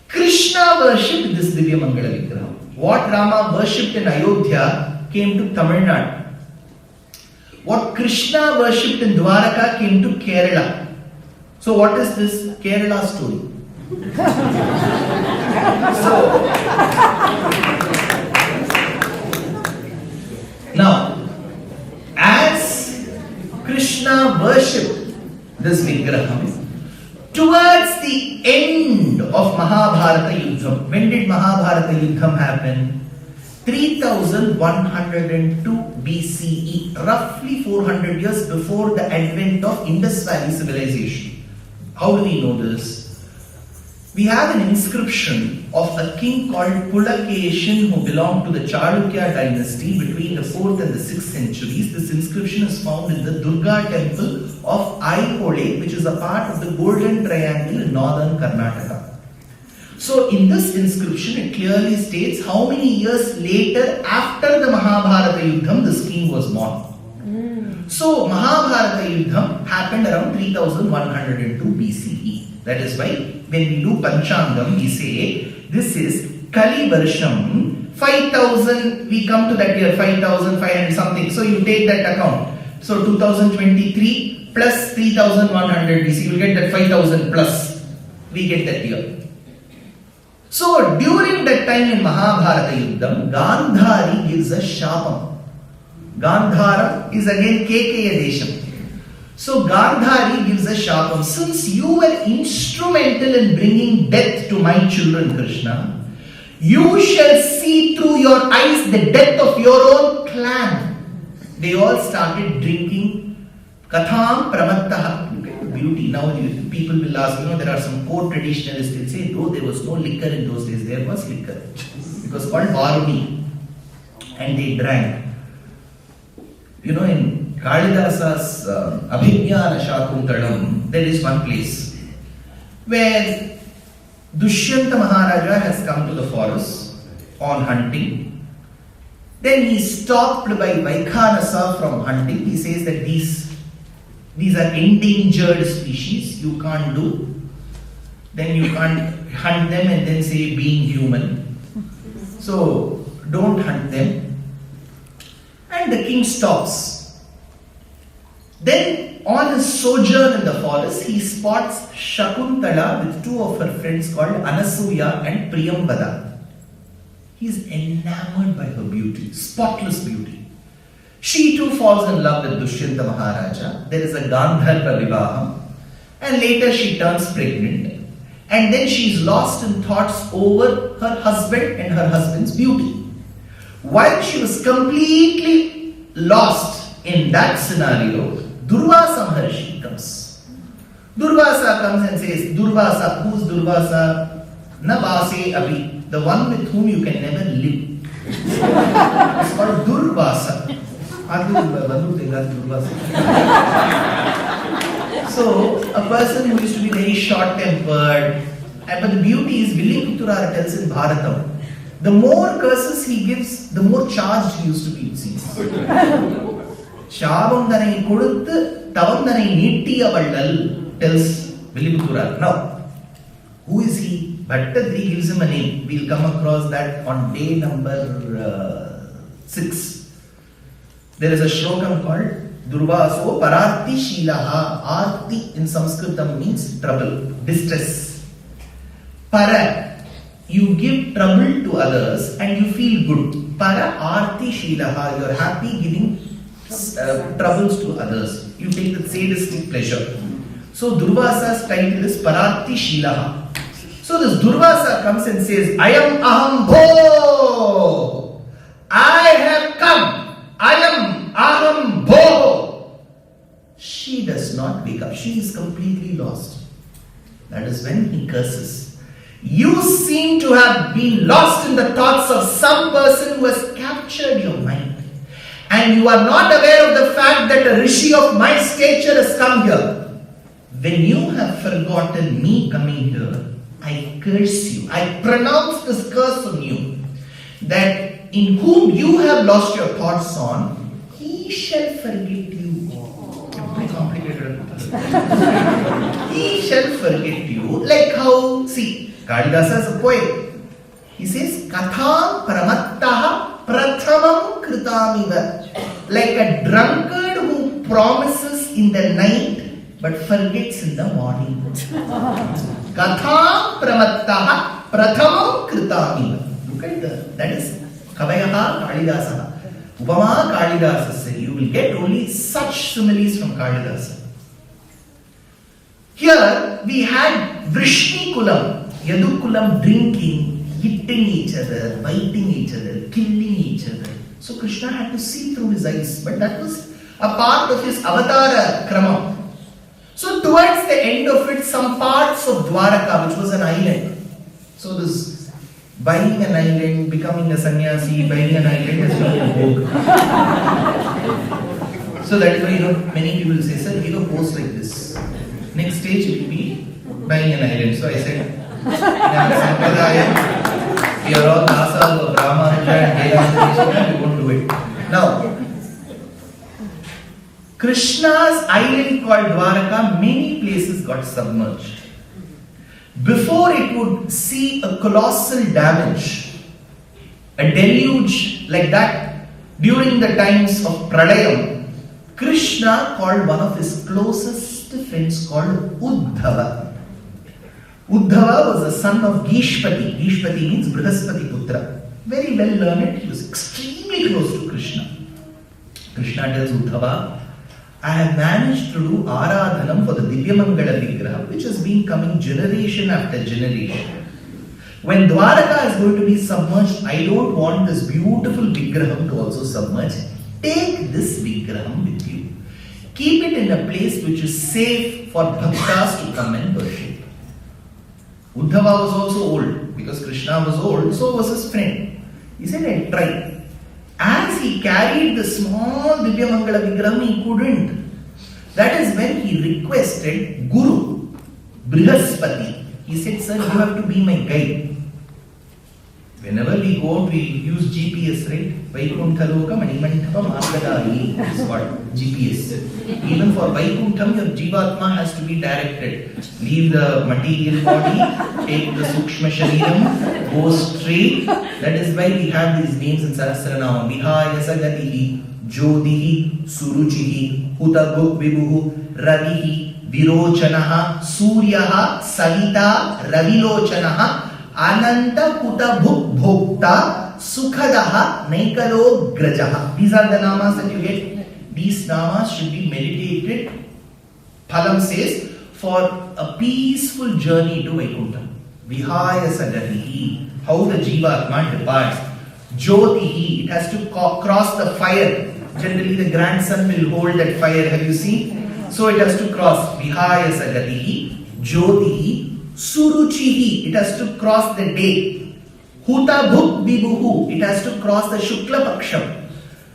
Krishna worshipped this Divya Mangala Vigraham. What Rama worshipped in Ayodhya came to Tamil Nadu. What Krishna worshipped in Dwaraka came to Kerala. So what is this Kerala story? Now, as Krishna worshipped this Vigraham, towards the end of Mahabharata Yuddham, when did Mahabharata Yuddham happen? 3102 BCE, roughly 400 years before the advent of Indus Valley civilization. How do we know this? We have an inscription of a king called Pulakeshin who belonged to the Chalukya dynasty between the 4th and the 6th centuries. This inscription is found in the Durga temple of Aihole, which is a part of the Golden Triangle in northern Karnataka. So in this inscription, it clearly states how many years later after the Mahabharata Yuddham this king was born. So Mahabharata Yuddham happened around 3102 BCE. That is why when we do Panchangam, we say this is Kali Varsham 5000. We come to that year 5500 something. So you take that account. So 2023 plus 3100 BC, you will get that 5000 plus. We get that year. So during that time in Mahabharata Yuddham, Gandhari gives a shapam. Gandhara is again Kekeya Desham. So Gandhari gives a shapam. Since you were instrumental in bringing death to my children, Krishna, you shall see through your eyes the death of your own clan. They all started drinking Katham Pramattaha. Beauty. Now people will ask, there are some court traditionalists will say, though there was no liquor in those days, there was liquor. It was called Varuni. And they drank. In Kalidasa's Abhignana Shakuntalam, there is one place where Dushyanta Maharaja has come to the forest on hunting. Then he is stopped by Vaikhanasa from hunting. He says that these are endangered species, you can't do. Then you can't hunt them and then say being human. So don't hunt them. And the king stops. Then on his sojourn in the forest, he spots Shakuntala with 2 of her friends called Anasuya and Priyambada. He is enamored by her beauty, spotless beauty. She too falls in love with Dushyanta Maharaja. There is a Gandharva Vivaham. And later she turns pregnant. And then she is lost in thoughts over her husband and her husband's beauty. While she was completely lost in that scenario, Durvasa Maharshi comes. Durvasa comes and says, Durvasa, who's Durvasa? Na Vase Abhi, the one with whom you can never live. It's called Durvasa. So, a person who used to be very short-tempered, but the beauty is, Villiputurara tells in Bharatam, the more curses he gives, the more charged he used to be, it seems. Shavamdanai koduthu, tavamdanai neettiya vallal, tells Villiputurara. Now, who is he? Bhattadri gives him a name. We'll come across that on day number 6. There is a shlokam called Durvaso Pararti Shilaha. Arti in Sanskritam means trouble, distress. Para, you give trouble to others and you feel good. Para Arti Shilaha, you are happy giving troubles to others. You take the sadistic pleasure. So Durvasa's title is Pararti Shilaha. So this Durvasa comes and says, I am Aham Bho. I have come. I am Aham Bho. She does not wake up. She is completely lost. That is when he curses. You seem to have been lost in the thoughts of some person who has captured your mind. And you are not aware of the fact that a rishi of my stature has come here. When you have forgotten me coming here, I curse you. I pronounce this curse on you. That in whom you have lost your thoughts on, he shall forget you. Very complicated. He shall forget you. Like how, see, Kalidasa is a poet. He says, Katham pramattaha prathamam kritamiva. Like a drunkard who promises in the night but forgets in the morning. Katham pramattaha prathamam kritamiva. Look at that is Kavayaha Kalidasa. Upama Kalidasa. You will get only such similes from Kalidasa. Here we had Vrishni Kulam, Yadu Kulam drinking, hitting each other, biting each other, killing each other. So Krishna had to see through his eyes, but that was a part of his avatara krama. So towards the end of it, some parts of Dwaraka, which was an island. So this buying an island, becoming a sannyasi, buying an island has been a vogue. So that is why many people say, sir, give a post like this. Next stage it will be buying an island. So I said, in our Sampradaya, we are all Asas of Ramanuja and Vedanta, we won't do it. Now, Krishna's island called Dwaraka, many places got submerged. Before it would see a colossal damage, a deluge like that, during the times of Pralayam, Krishna called one of his closest friends called U.Ve.Dushyanth. U.Ve.Dushyanth was the son of Gishpati. Gishpati means Brihaspati Putra. Very well learned, he was extremely close to Krishna. Krishna tells U.Ve.Dushyanth, I have managed to do Aradhanam for the Divyamangala Vigraha, which has been coming generation after generation. When Dwaraka is going to be submerged, I don't want this beautiful Vigraham to also submerge. Take this Vigraham with you. Keep it in a place which is safe for bhaktas to come and worship. U.Ve.Dushyanth was also old, because Krishna was old, so was his friend. He said, I'll try. As he carried the small Divyamangala Vigraham, he couldn't. That is when he requested Guru, Brihaspati. He said, sir, you have to be my guide. Whenever we go, we use GPS, right? Vaikuntha Manimantapa Margadari is what? GPS. Even for Vaikuntham, your Jivatma has to be directed. Leave the material body, take the Sukshma Shariram, go straight. That is why we have these names in Sahasranama. Vihaya Sagatihi, Jodihi, Suruchihi, Hutaguk Vibhuhu, Ravihi, Virochanaha, Suryaha, Savita, Ravilochanaha, Ananta Kuta Bhuk Bhokta Sukhadaha Naikalo Grajaha. These are the namas that you get. These namas should be meditated, Phalam says, for a peaceful journey to Vaikuntha. Vihaya Sagatihi, how the Jivatma departs. Jyotihi, it has to cross the fire. Generally the grandson will hold that fire, have you seen? So it has to cross Vihaya Sagatihi, Jyotihi, Suruchihi, it has to cross the day. Huta Bhuk Bibuhu, it has to cross the Shukla Paksham.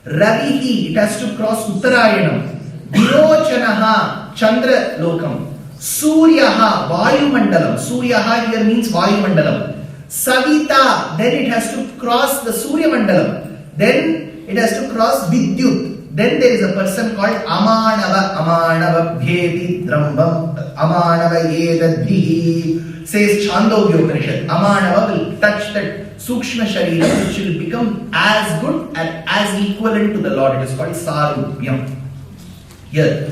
Ravihi, it has to cross Uttarayanam. Virochanaha, Chandra Lokam. Suryaha, Vayu Mandalam. Suryaha here means Vayu Mandalam. Savita, then it has to cross the Surya Mandalam. Then it has to cross Vidyut. Then there is a person called Amanava Bhedi Drambam Amanava Yedadhihi, says Chandogya Upanishad. Amanava will touch that Sukshma Sharira, which will become as good and as equivalent to the Lord. It is called Sarupyam. Here,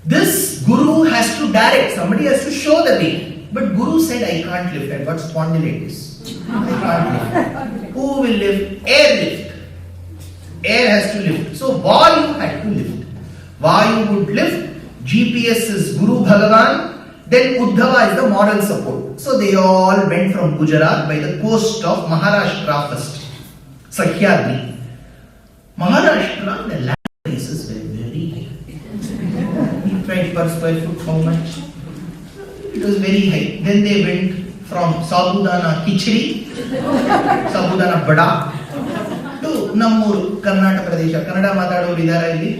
this Guru has to direct, somebody has to show the way. But Guru said, I can't lift. I've got spondylitis. I can't lift. Who will lift? Air lift. Air has to lift. So Vayu had to lift. Vayu would lift. GPS is Guru Bhagavan. Then Uddhava is the moral support. So they all went from Gujarat by the coast of Maharashtra first. Sahyadri. Maharashtra, the land prices were very high. 20 per square foot, how much? It was very high. Then they went from Sabudana Kichri, Sabudana Bada, to Nammur, Karnataka Pradesh. Kannada matadavaru idara illi.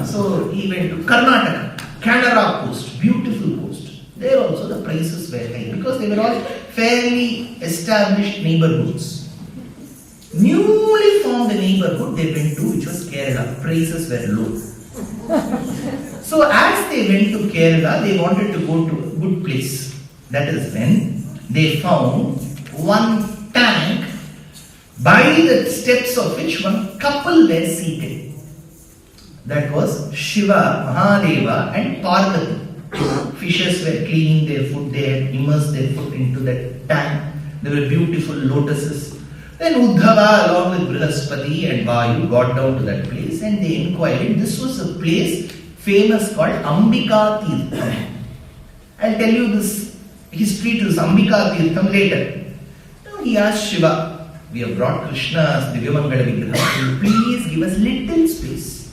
So he went to Karnataka, Canara coast, beautiful coast. There also the prices were high because they were all fairly established neighborhoods. Newly formed neighborhood they went to, which was Kerala. Prices were low. So as they went to Kerala, they wanted to go to a good place. That is when they found one tank by the steps of which one couple were seated. That was Shiva, Mahadeva and Parvati. Fishes were cleaning their food, they had immersed their foot into that tank. There were beautiful lotuses. Then Uddhava along with Brihaspati and Vayu got down to that place and they inquired. This was a place famous called Ambika Tirtham. I'll tell you this history to this Ambika Tirtham later. Now he asked Shiva, we have brought Krishna's Divyamangala Vigraha. Please give us little space.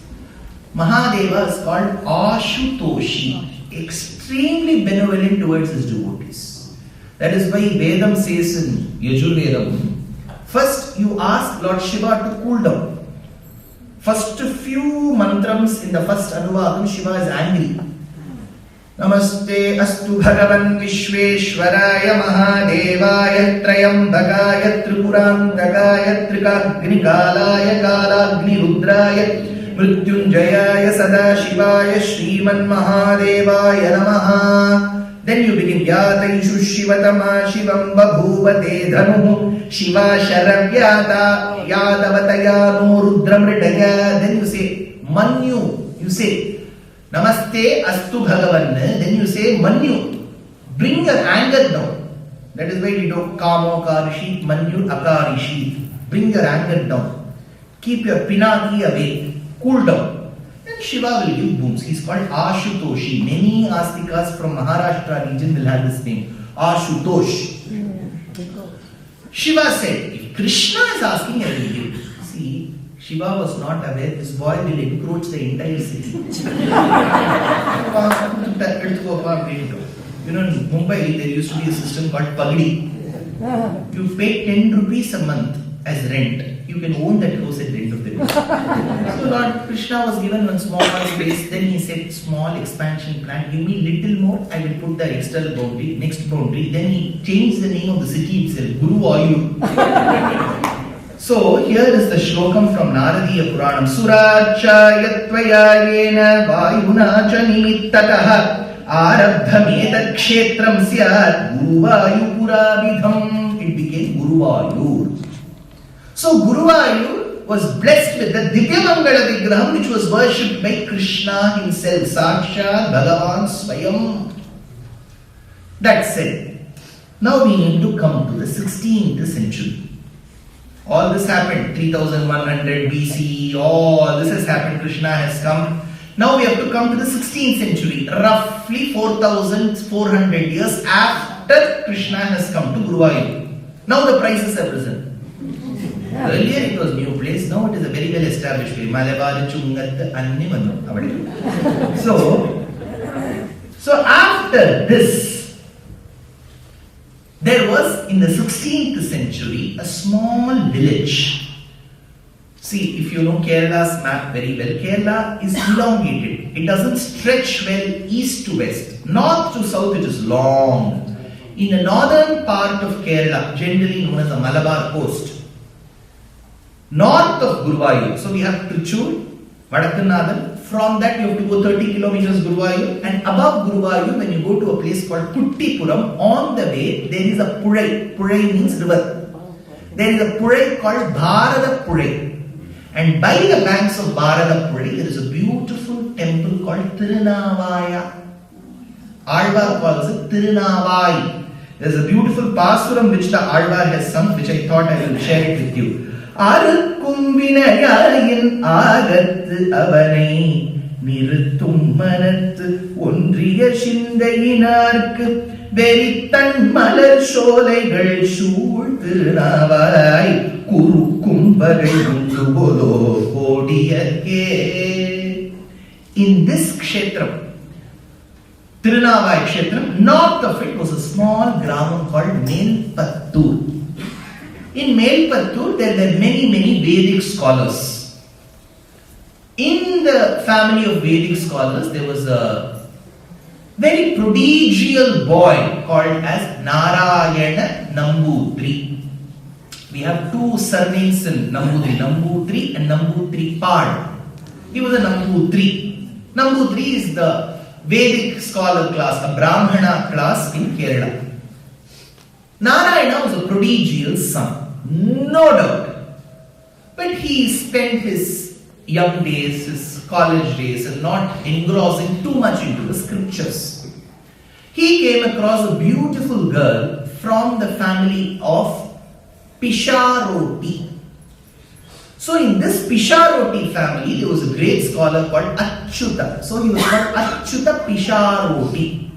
Mahadeva is called Ashutoshi, extremely benevolent towards his devotees. That is why Vedam says in Yajurvedam, first you ask Lord Shiva to cool down. First few mantrams in the first Anuvadam, Shiva is angry. Namaste astu bhagavan vishveshwaraya mahadevaya trayambakaya tripurantagaya trikagnikalaya kalagni rudraya mrityunjayaya sadashivaya Sriman Mahadevaya namaha. Then you begin Yataishu Shivatama Shivam Babhuvate Dhanuhu Shiva Sharavyata Yadavataya no Rudramridaya. Then you say Manyu. You say Namaste Astu Bhagavan. Then you say Manyu. Bring your anger down. That is why we do Kamo Karishi Manyu Akarishi. Bring your anger down. Keep your pinaki away. Cool down. Shiva will give booms. He is called Ashutoshi. Many Astikas from Maharashtra region will have this name. Ashutosh. Shiva said, if Krishna is asking, I will give. See, Shiva was not aware this boy will encroach the entire city. You know, in Mumbai there used to be a system called Pagdi. You pay 10 rupees a month as rent. You can own that house at the end of the day. So Lord Krishna was given one small space. Then he said, small expansion plan. Give me little more. I will put the external boundary, next boundary. Then he changed the name of the city itself. Guru Vayu. So here is the shlokam from Naradiya Puranam. Suracha yatvaya yena vayuna cha nimittataha arabdham etat kshetram syat Guru Vayu purabidham. It became Guru Vayu. So Guru Vayu was blessed with the Divyamangala Vigraham which was worshipped by Krishna himself, Sakshat Bhagavan Swayam. That said, Now we need to come to the 16th century. All this happened 3100 BC, all this has happened, Krishna has come. Now we have to come to the 16th century, roughly 4400 years after Krishna has come to Guruvayur. Now the prices have risen. Earlier it was new place, now it is a very well established place. So after this, there was in the 16th century a small village. See, if you know Kerala's map very well, Kerala is elongated. It doesn't stretch well east to west. North to south it is long. In the northern part of Kerala, generally known as the Malabar coast, north of Guruvayur, so we have Trichur, Vadakkunnathan. From that you have to go 30 kilometers Guruvayur, and above Guruvayur, when you go to a place called Kuttipuram, on the way there is a Puzhai. Puzhai means river. There is a Puzhai called Bharata Puzhai. And by the banks of Bharata Puzhai, there is a beautiful temple called Tirunavaya. Alvar calls it Tirunavai. There is a beautiful pasuram which the Alvar has sung, which I thought I will share it with you. Arukkum vinayayin agathu avanai niruttum manathu ondriya shindayinarkku verittan malar sholaygal sool Tirunavai kurukkum vagai undu bodo kodiyarke. In this kshetram, Tirunavai kshetram, north of it was a small gramam called Melpattur. In Melpattur, there were many Vedic scholars. In the family of Vedic scholars, there was a very prodigious boy called as Narayana Nambutri. We have two surnames in Nambutri, Nambutri and Nambutri Pad. He was a Nambutri. Nambutri is the Vedic scholar class, a Brahmana class in Kerala. Narayana was a prodigious son, no doubt. But he spent his young days, his college days, and not engrossing too much into the scriptures. He came across a beautiful girl from the family of Pisharoti. So in this Pisharoti family, there was a great scholar called Achyuta. So he was called Achyuta Pisharoti.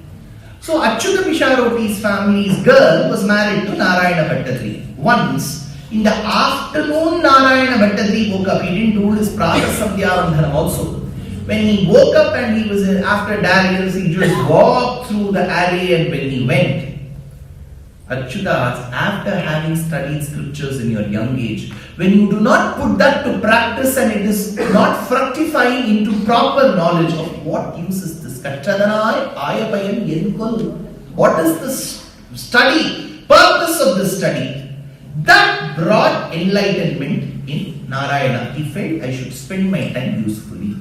So Achyuta Pisharoti's family's girl was married to Narayana Bhattadri. Once, in the afternoon, Narayana Bhattadri woke up. He didn't do his Prata Sandhyavandhanam also. When he woke up and he was after dalliance, he just walked through the alley, and when he went, Achyuta asked, after having studied scriptures in your young age, when you do not put that to practice and it is not fructifying into proper knowledge, of what use is this? What is the study, purpose of this study? That brought enlightenment in Narayana. He felt, I should spend my time usefully.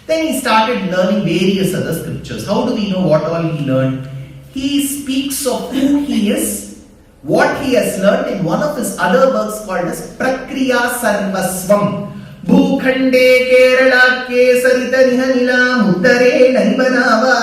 Then he started learning various other scriptures. How do we know what all he learned? He speaks of who he is, what he has learned in one of his other works called as Prakriya Sarvasvam. Bhukhande Keralake Sarita Nihanila Muttare Naivanava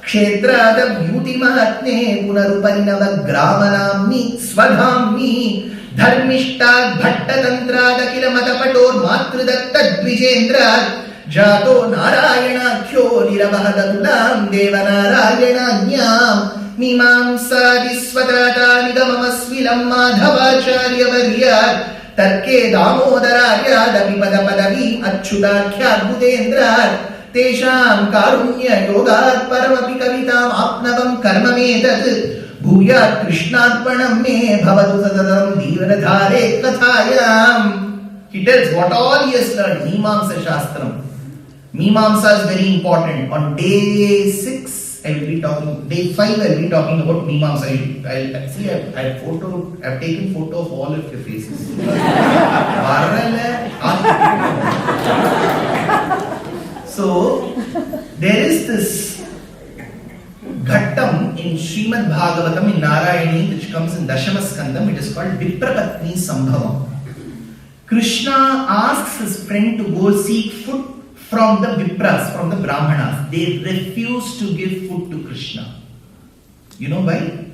Kshetrada Beauty Mahatne Punaruparinava Gramanamni Swadhamni Dharmishta Bhatta Tantra Dakila Matapator Matrudatta Dvijendra Jato Narayana Kyo Nirabahadatulam Deva Narayana Nyam Mimamsa Disvatata Nigamamasvilam Madhavacharya Varyat Tarke Damodararya Davipada Padavi Achyutakya Bhutendra Tesham Karunya Yogat Paramapi Kavitam Apnavam Karmametat Bhuyat Krishnatpanam Me Bhavatu Sadatam Divanadhare Kathayam. He tells what all he has learned, Mimamsa Shastram. Mimamsa is very important. On day 6, I will be talking, day 5 I will be talking about Mimamsa. I've taken photo of all of your faces. So, there is this Ghattam in Srimad Bhagavatam in Narayani, which comes in Dashama Skandam. It is called Viprapatni Sambhavam. Krishna asks his friend to go seek food from the Vipras, from the Brahmanas. They refuse to give food to Krishna. You know why?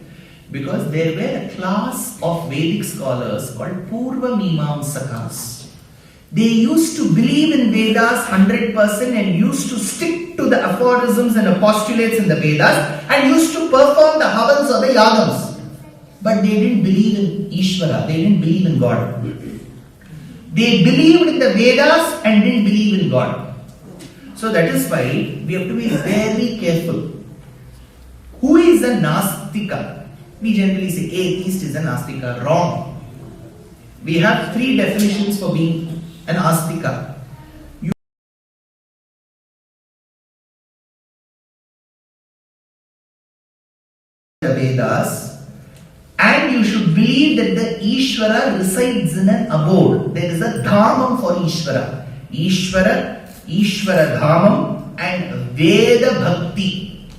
Because there were a class of Vedic scholars called Purva Mimamsakas. They used to believe in Vedas 100% and used to stick to the aphorisms and the postulates in the Vedas and used to perform the havans or the yagams. But they didn't believe in Ishvara, they didn't believe in God. They believed in the Vedas and didn't believe in God. So that is why we have to be very careful. Who is a Nastika? We generally say atheist is an Astika. Wrong. We have 3 definitions for being an Astika. The Vedas, and you should believe that the Ishvara resides in an abode. There is a Dhamam for Ishvara. Ishvara Dhamam and Veda Bhakti.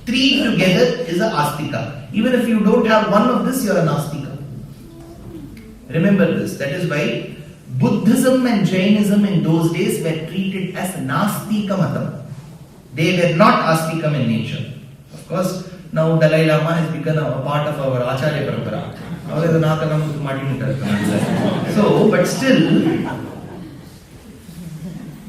3 together is a Astika. Even if you don't have one of this, you are an Astika. Remember this. That is why Buddhism and Jainism in those days were treated as Nastika Matam. They were not Astikam in nature. Of course, now Dalai Lama has become a part of our Acharya Parampara. So, but still,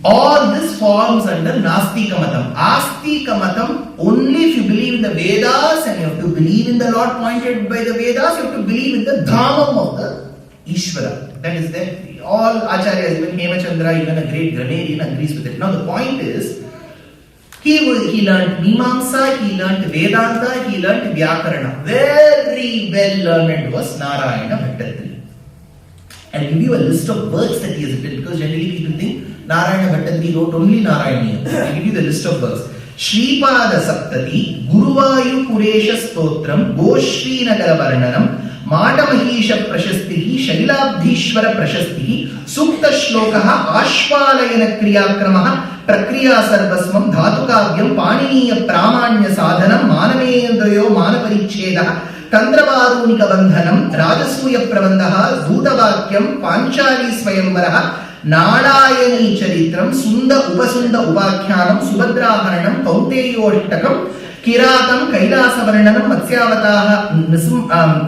all this forms under Nastika Matam. Astika Matam, only if you believe in the Vedas and you have to believe in the Lord pointed by the Vedas, you have to believe in the Dhamam of the Ishvara. That is there. All Acharyas, even Hemachandra, even a great grammarian agrees with it. Now the point is, he learned Mimamsa, he learned Vedanta, he learned Vyakarana. Very well learned was Narayana Bhattacharya. I'll give you a list of works that he has written, because generally people think Narayana Bhattacharya wrote only Narayaniyam. I'll give you the list of works. Shripada Saptati, Guruvayu Puresha Stotram, Goshri Nagara Varnanam, Madamahisha Prashastihi, Shailabdhishwara Prashastihi, Sukta Shlokaha, Ashwalayana Kriyakramaha, Prakriya Sarvasmam, Dhatukavyam, Paniniya Pramanya Sadhanam, Manameyandrayo Manaparichedaha, Tandravarunika Bandhanam, Rajasuya Prabandaha, Dutavakyam, Panchali Swayamvaraha, Narayani Charitram, Sunda Upasunda Upakhyanam, Subhadraharanam, Kauteyoshtakam, Kiratam, Kailasavarnanam,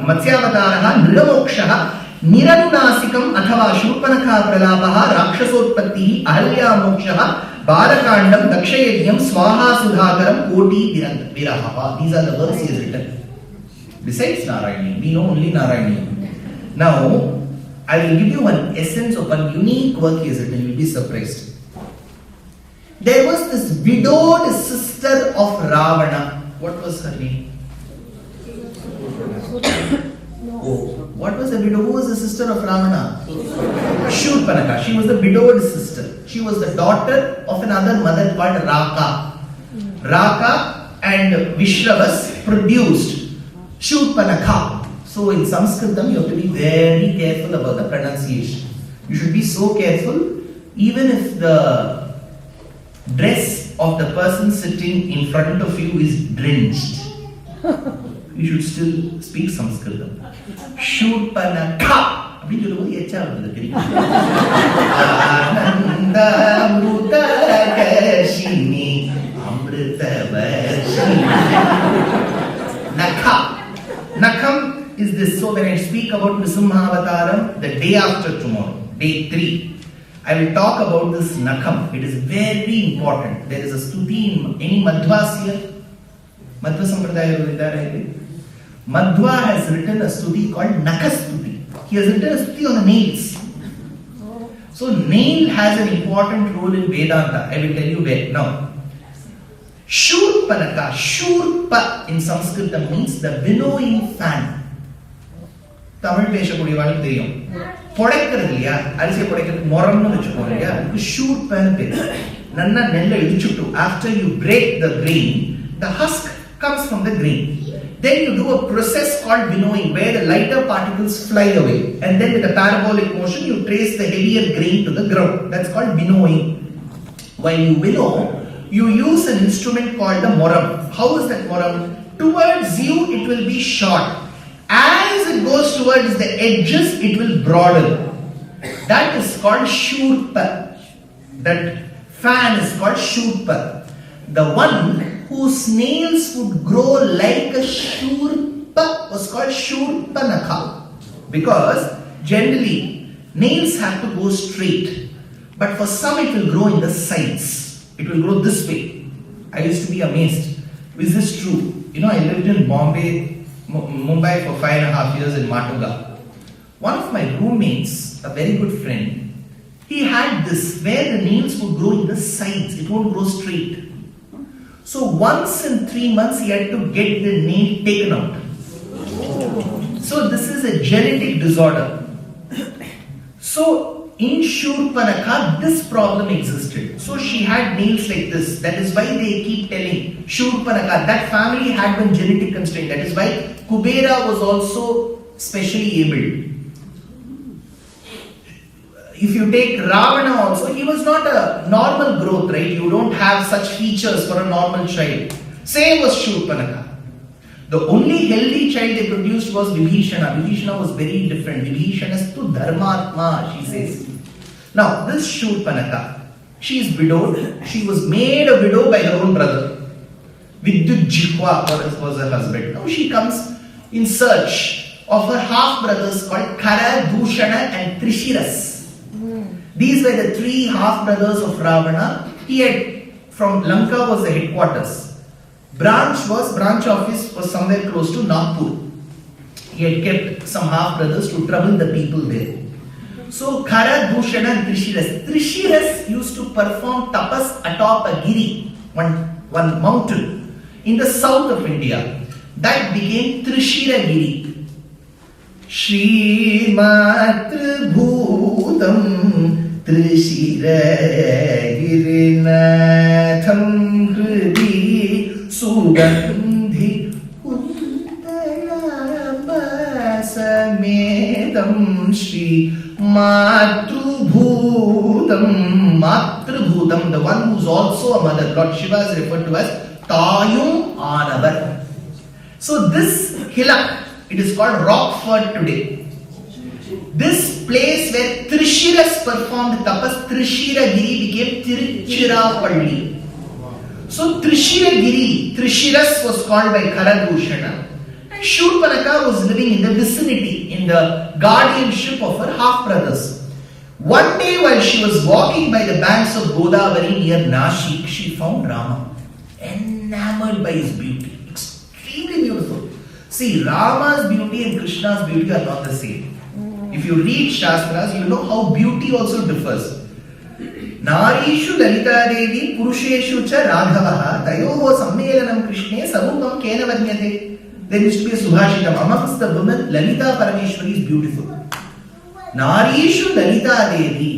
Matsyavataraha, Niramokshaha, Nirannasikam, Athava Shurpanakha Pralapaha, Rakshasotpattihi, Ahalya Mokshaha, Balakandam, Dakshayajnam, Swaha Sudhakaram, Koti Viraha. These are the words he has written. Besides Narayani, we know only Narayani. Now, I will give you one essence of one unique work he has written. You will be surprised. There was this widowed sister of Ravana. What was her name? Oh, what was the widow? Who was the sister of Ravana? Shurpanakha. She was the widowed sister. She was the daughter of another mother called Raka. Raka and Vishravas produced Shurpanakha. So in Sanskritam, you have to be very careful about the pronunciation. You should be so careful, even if the dress of the person sitting in front of you is drenched. You should still speak Sanskritam. Shurpanakha. அப்படின்னு சொல்லும்போது எச்சா வருது தெரியும். ஆனந்த அமிர்தகர்ஷினி Amritavarshini. Nakha. Nakham is this. So when I speak about Nrisimhavataram, the day after tomorrow, day 3, I will talk about this Nakham. It is very important. There is a stuti in any Madhvas here. Madhva Sampradaya Vidara. Madhva has written a stuti called Nakastuti. He has written a stuti on the nails. So nail has an important role in Vedanta. I will tell you where. Now, Shurpanakha. Shurpa in Sanskrit means the winnowing fan. Tamil பேசக்கூடியவாளுக்கு தெரியும். புடைக்கிறது இல்லையா, அரிசியை புடைக்கிறது முரம்னு வச்சுக்கோங்க இல்லையா, அதுக்கு ஷூர்பன்னு பேரு. நல்லா நெல்லை இடிச்சுட்டு after you break the grain, the husk comes from the grain. Then you do a process called winnowing, where the lighter particles fly away, and then with a parabolic motion you trace the heavier grain to the ground. That's called winnowing. While you winnow, you use an instrument called the moram. How is that moram? Towards you it will be short. As it goes towards the edges, it will broaden. That is called shurpa. That fan is called shurpa. The one whose nails would grow like a shurpa Shurpa was called Shurpanakha because generally nails have to go straight, but for some it will grow in the sides. It will grow this way. I used to be amazed. Is this true? I lived in Mumbai for 5.5 years in Matuga. One of my roommates, a very good friend, he had this where the nails would grow in the sides. It won't grow straight. So once in 3 months he had to get the nail taken out. So this is a genetic disorder. So in Shurpanakha, this problem existed. So she had nails like this. That is why they keep telling Shurpanakha. That family had one genetic constraint. That is why Kubera was also specially abled. If you take Ravana also, he was not a normal growth, right? You don't have such features for a normal child. Same was Shurpanakha. The only healthy child they produced was Vibhishana. Vibhishana was very different. Vibhishanastu dharmatma, she says. Now, this Shurpanakha, she is widowed. She was made a widow by her own brother. U.Ve.Dushyanth was her husband. Now she comes in search of her half-brothers called Kara-Dushana and Trishiras. These were the 3 half-brothers of Ravana. He had, from Lanka was the headquarters. Branch office was somewhere close to Nagpur. He had kept some half-brothers to trouble the people there. So Kara, Dushana and Trishiras. Trishiras used to perform tapas atop a giri, one mountain in the south of India. That became Trishira Giri. Shri Matru Bhutam Trishira Girinatham Hridi Sugandhi Uttarabasamedam Shri Matrubhutam, the one who is also a mother. Lord Shiva is referred to as Tayum Anavar. So this hillock, it is called Rockford today. This place where Trishiras performed tapas, Trishira Giri became Tiruchirappalli. So Trishira Giri, Trishiras was called by Kara-Dushana. And Shurpanakha was living in the vicinity, in the guardianship of her half-brothers. One day while she was walking by the banks of Godavari near Nashik, she found Rama, enamored by his beauty, extremely beautiful. See, Rama's beauty and Krishna's beauty are not the same. If you read Shastras, you know how beauty also differs. Narishu Lalita Devi Purusheshu cha Raghavaha Tayoho Sammelanam Krishne Sarupam Kena Vanyate. There used to be a Subhashitam. Amongst the women, Lalita Parameshwari is beautiful. Narishu Lalita Devi.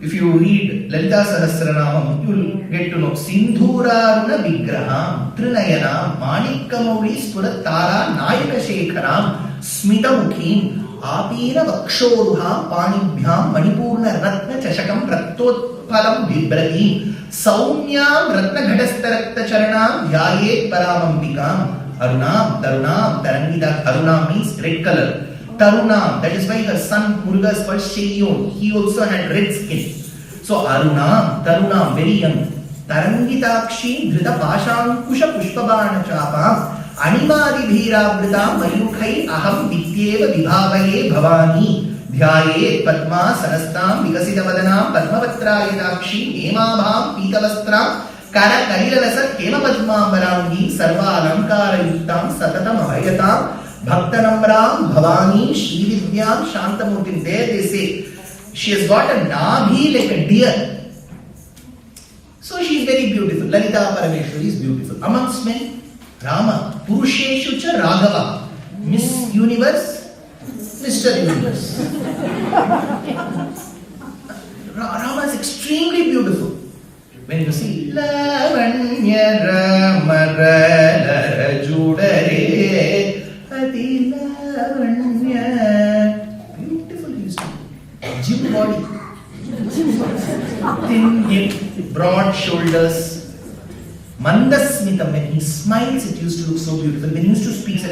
If you read Lalita Sahasranamam, you will get to know Sindhuraruna Vigraham, Trinayanam, Manikkamauri Spuratara, Nayaka Shekharam, Smita Mukhim, Apira Vakshoruham, Panibhyam, Manipurna Ratna Chashakam, Prattotpalam Vibratim, Saumyam Ratna Ghadastarakta Charanam, Yayet Paramambikam, Arunam, Tarunam, Tarangita, Arunam means red color. Tarunam, that is why her son Muruga is called Sheyon. He also had red skin. So Arunam, Tarunam, very young. Tarangitakshi, Dhrita Pashankusha Pushpabana Chapam, Animadi Bhirabritam, Mayukhai, Aham Vityeva Vibhavaye Bhavani, Dhyaye, Padma, Sarastam, Vikasita Vadanam, Padmavatra Yadakshi, Hemabham, Pitavastram, Kara Karilavasat, Hema Padma Barangi, Sarva Alankara Yuttam, Satatam Abhayatam, Bhaktanamram, Bhavani, Shri Vidyam, Shantamurtim. There they say, she has got a nabhi like a deer. So she is very beautiful. Lalita Parameshwari is beautiful. Amongst men, Rama, Purusheshu cha Raghava, Miss Universe, Mr. Universe. Rama is extremely beautiful. When you see Lavanya Ramara Judare, beautiful he used to be. Gym body, thin hip, broad shoulders, Mandasmitam. When he smiles, it used to look so beautiful. When he used to speak, he used to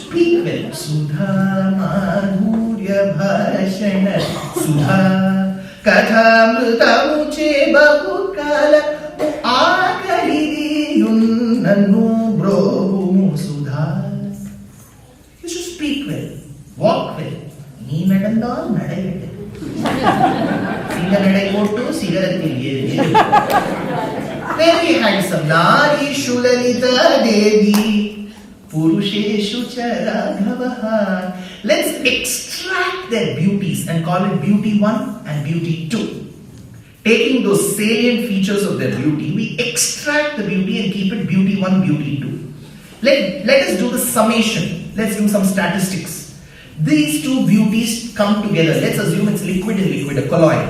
speak well. Sudha Madhurya Bhashana Sudha ಕಥಾಮೃತಮುಚೆ ಬಹುಕಾಲ ಆಕಲಿದೆಯುನ್ನನ್ನು ಬ್ರೋಗುಮು Sudha. You should speak well, walk well. நீ நடந்தால் நடையட்டு, சிங்கநடை போட்டு சிகரத்தில் ஏறி. Very handsome. Narishu Lalita Devi Purusheshu Charagavaha. Let's extract their beauties and call it beauty 1 and beauty 2. Taking those salient features of their beauty, we extract the beauty and keep it beauty 1, beauty 2. Let us do the summation. Let's do some statistics. These two beauties come together. Let's assume it's liquid and liquid, a colloid.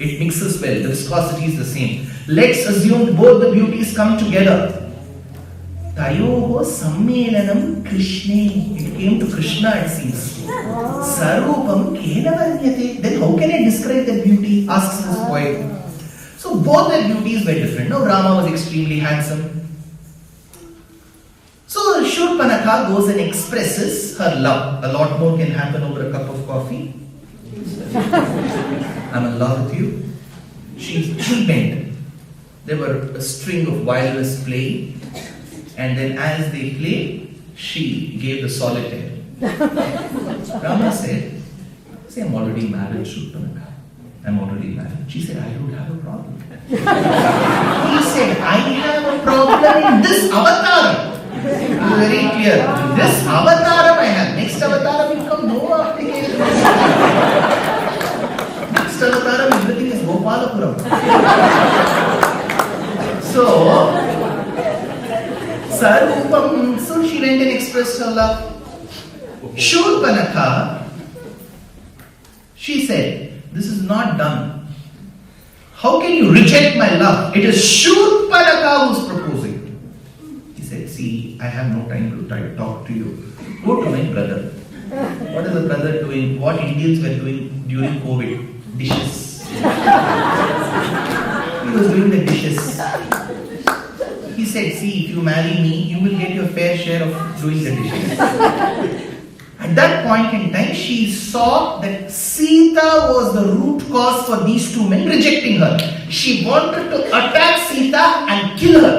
It mixes well, the viscosity is the same. Let's assume both the beauties come together. Tayoho sammelanam Krishne. It came to Krishna, it seems. Sarupam kena varnyate. Then how can I describe that beauty? Asks this poet. So both their beauties were different. Now Rama was extremely handsome. So Shurpanakha goes and expresses her love. A lot more can happen over a cup of coffee. I'm in love with you. She bent. There were a string of violins playing, and then as they played, she gave the solitaire. Rama said, I'm already married, Shurpanakha. I'm already married. She said, I don't have a problem. He said, I have a problem in this avatar. Very clear. This avataram I have. Next avataram will come, no application. Next avataram, everything is Gopalapuram. So, Sarupam, so she went and expressed her love. Shurpanakha, she said, this is not done. How can you reject my love? It is Shurpanakha who's proposing. He said, see, I have no time to talk to you. Go to my brother. What is the brother doing? What Indians were doing during COVID? Dishes. He was doing the dishes. He said, see, if you marry me, you will get your fair share of doing the dishes. At that point in time, she saw that Sita was the root cause for these two men rejecting her. She wanted to attack Sita and kill her.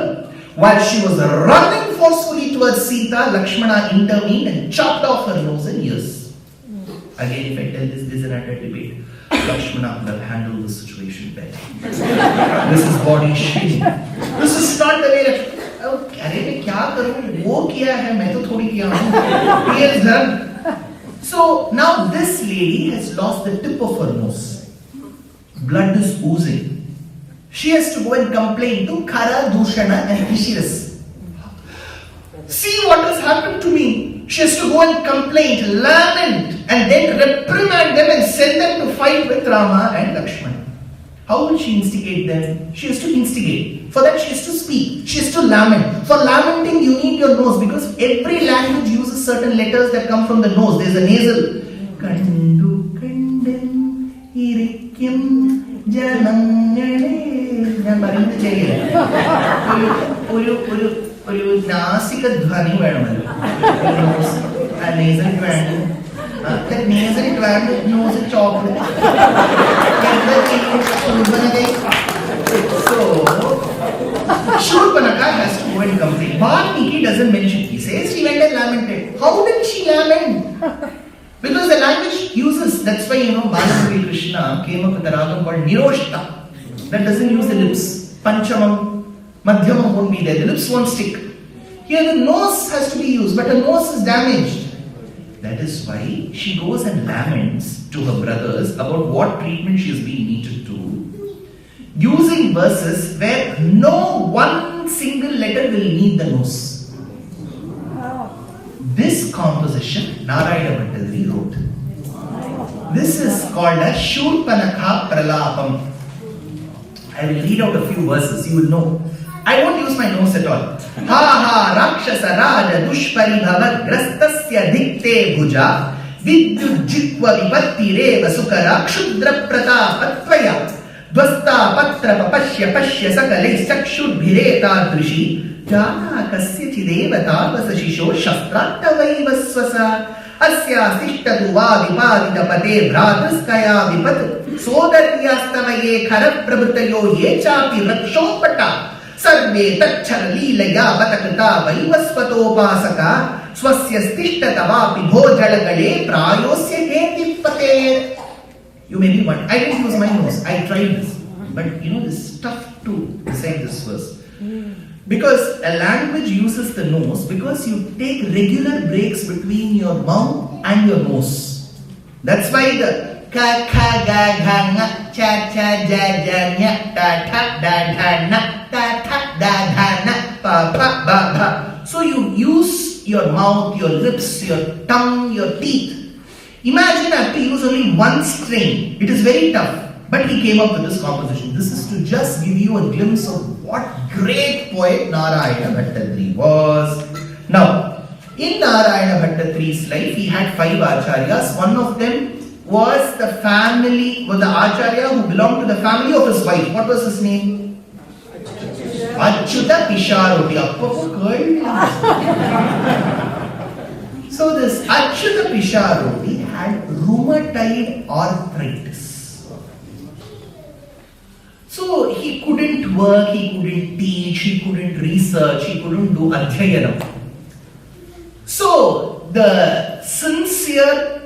While she was running forcefully towards Sita, Lakshmana intervened and chopped off her nose and ears. Again, if I tell this, there's another debate. Lakshmana would have handled the situation better. This is body shaming. This is not the way that. अरे मैं क्या करूं? वो किया है, मैं तो थोड़ी किया हूं. He has done. So now this lady has lost the tip of her nose. Blood is oozing. She has to go and complain to Khara, Dushana and Ishiras. See what has happened to me. She has to go and complain, lament, and then reprimand them and send them to fight with Rama and Lakshmana. How will she instigate them? She has to instigate. For that she has to speak. She has to lament. For lamenting you need your nose, because every language uses certain letters that come from the nose. There is a nasal. Kandu kandam irikyam janangale. ഞാൻ പറയുന്നത് ശരിയല്ല. ഒരു നാസിക ധ്വനി വേണമല്ലോ. nasal gland. That nasal gland knows a chocolate. So Shurpanakha has to go and complain. Valmiki doesn't mention. He says she went and lamented. How did she lament? Because the language uses. That's why Baladevi Krishna came up with a ragam called Niroshta. That doesn't use the lips. Panchamam, Madhyamam won't be there. The lips won't stick. Here the nose has to be used, but her nose is damaged. That is why she goes and laments to her brothers about what treatment she is being needed to, using verses where no one single letter will need the nose. This composition Narayana Bhattadri wrote. This is called as Shurpanakha Pralapam. I will read out a few verses, you will know. I won't use my nose at all. Ha ha Rakshasa Raja Dushparibhava Grastasya Dikte Bhuja Vidyujjitva Vipatti Reva Sukara Kshudra Pratapatvaya Dvasta Patra Papashya Pashya Sakalai Sakshudbhireta Drishi Jana Kasyachideva Tavasa Shisho Shastrattavaiva Swasa Asya sishtatu va vipadita pate bhrataskaya vipat sodaryastamaye khara prabhutayo yechapi rakshopata sarve tachara leelaya vatakata vaivasvatopasaka swasya stishtata vapi bhojalagale prayosya hetipate. You may be wondering, I didn't use my nose, I tried this. But you know, this is tough to recite this verse. Because a language uses the nose because you take regular breaks between your mouth and your nose. That's why the ka kha ga gha nga cha cha ja ja nya ta tha da dha na ta tha da dha na pa pa ba ba. So you use your mouth, your lips, your tongue, your teeth. Imagine I have to use only one string. It is very tough. But he came up with this composition. This is to just give you a glimpse of what great poet Narayana Bhattatri was. Now, in Narayana Bhattatri's life, he had 5 acharyas. One of them was the acharya who belonged to the family of his wife. What was his name? Achyuta Pisharoti. So this Achyuta Pisharoti had rheumatoid arthritis. So he couldn't work, he couldn't teach, he couldn't research, he couldn't do adhyayanam. So the sincere,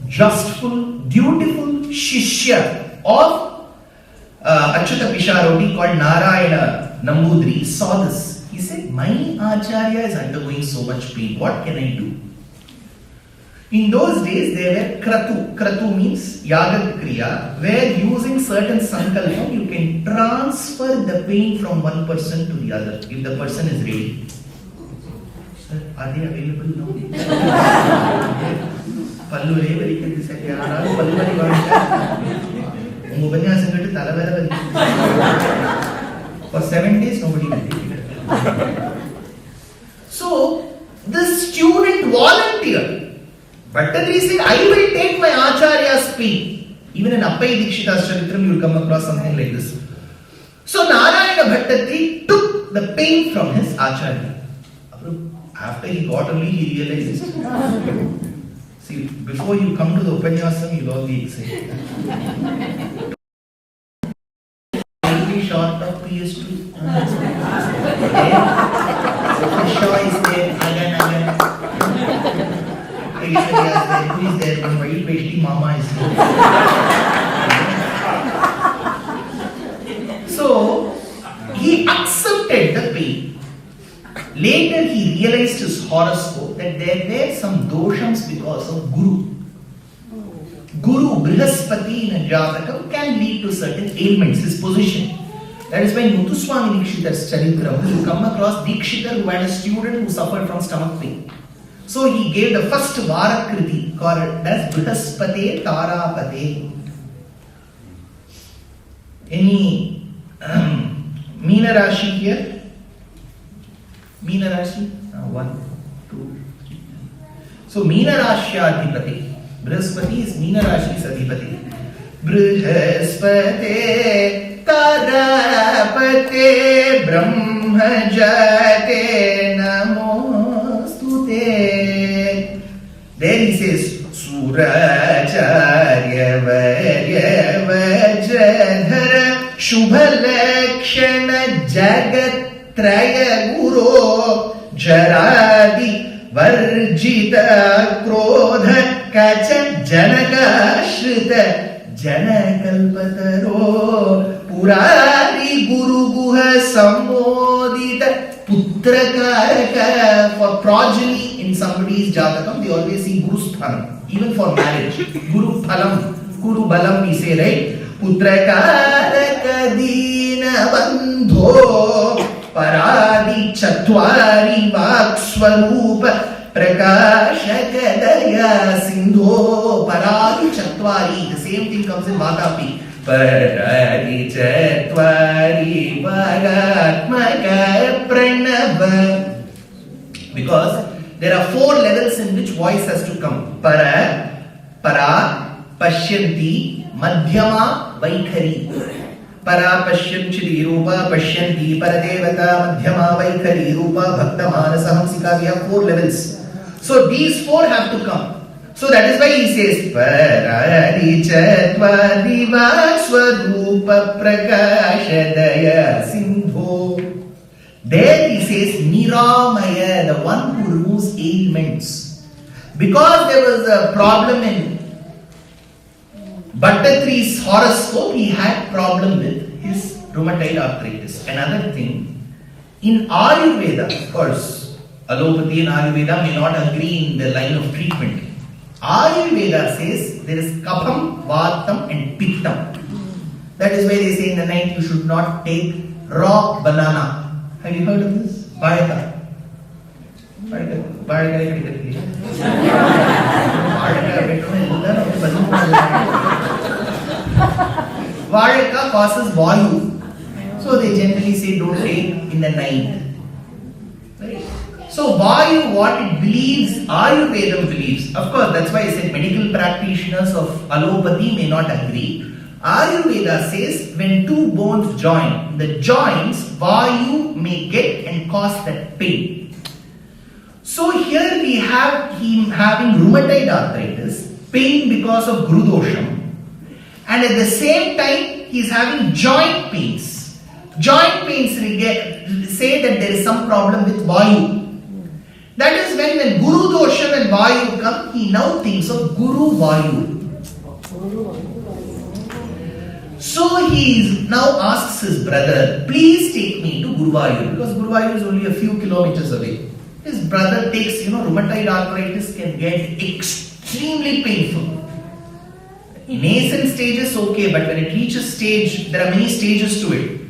justful, dutiful Shishya of Achyuta Pisharoti called Narayana Nambudri saw this. He said, my acharya is undergoing so much pain, what can I do? In those days, there were kratu. Kratu means yagat kriya, where using certain sankalpam, you can transfer the pain from one person to the other, if the person is ready. Sir, are they available now? Pallu re varikku sir, yaararu pallu vari vaanga. Unga upanyasam kettu thala vera varikku. For 7 days, nobody will take it. So, this student volunteered. Bhattatri said, I will take my acharya's pain. Even in Appai Dikshita's Charitram, you will come across something like this. So Narayana Bhattatri took the pain from his acharya. After he got only, he realized. See, before you come to the Upanyasam, you will all be excited. Slightly short of PS2. Shaw is there, again. Who is there? One white pasty mama is there. So he accepted the pain. Later he realized his horoscope that there were some doshams because of Guru. Guru, Brihaspati in a Jatakam can lead to certain ailments, his position. That is why Muthuswami Dikshitar's Charitram, you come across Dikshitar who had a student who suffered from stomach pain. So he gave the first Varakriti called as Brihaspate Tarapate. Any Meena Rashi here? Meena Rashi? 1, 2, 3. So Meena Rashya Adhipati. Brihaspati is Meena Rashi's Adhipati. Brihaspate Tarapate Brahmajate Namostute. Then he says, Suracharya Varya Vajradhara Shubhalakshana Jagatraya Guru Jaradi Varjita Krodha Kacha Janaka Shrita Janakalpataro Purari Guru Guha Samodita Putrakaraka. For progeny in somebody's Jatakam, they always see Guru Sthanam. Even for marriage, Guru Phalam, Guru Balam we say, right? Putrakaraka Dina Bandho Paradi Chatwari Vakswarupa Prakashakadaya Sindho Paradi Chatwari. The same thing comes in Vatapi. Paradi Chatwari Vagatmaka Pranava. Because there are 4 levels in which voice has to come. Para, Pashyanti, Madhyama, Vaikhari. Para Pashyanti Rupa, Pashyanti, Paradevata, Madhyama, Vaikhari, Rupa, Bhakta, Manasa, Hamsika. We have 4 levels. So these 4 have to come. So that is why he says Pararichatva Divaswarupa Prakashadaya Sindho. There he says Niramaya, the one who removes ailments. Because there was a problem in Bhattatri's horoscope, he had problem with his rheumatoid arthritis. Another thing, in Ayurveda, of course, allopathy and Ayurveda may not agree in the line of treatment. Ayurveda says there is Kapham, Vatam and Pittam. That is why they say in the night you should not take raw banana. Have you heard of this? Vazhaka. Vazhaka causes vayu. So they generally say don't take in the night. Right? So vayu, what it believes, Ayurveda believes. Of course, that's why I said medical practitioners of allopathy may not agree. Ayurveda says when two bones join, the joints, vayu may get and cause that pain. So here we have him having rheumatoid arthritis, pain because of Guru dosham, and at the same time he is having joint pains. Joint pains say that there is some problem with vayu. That is when Guru dosham and vayu come, he now thinks of Guru vayu. So he now asks his brother, please take me to Guruvayur, because Guruvayur is only a few kilometers away. His brother takes, rheumatoid arthritis can get extremely painful. In nascent stages, okay, but when it reaches stage, there are many stages to it.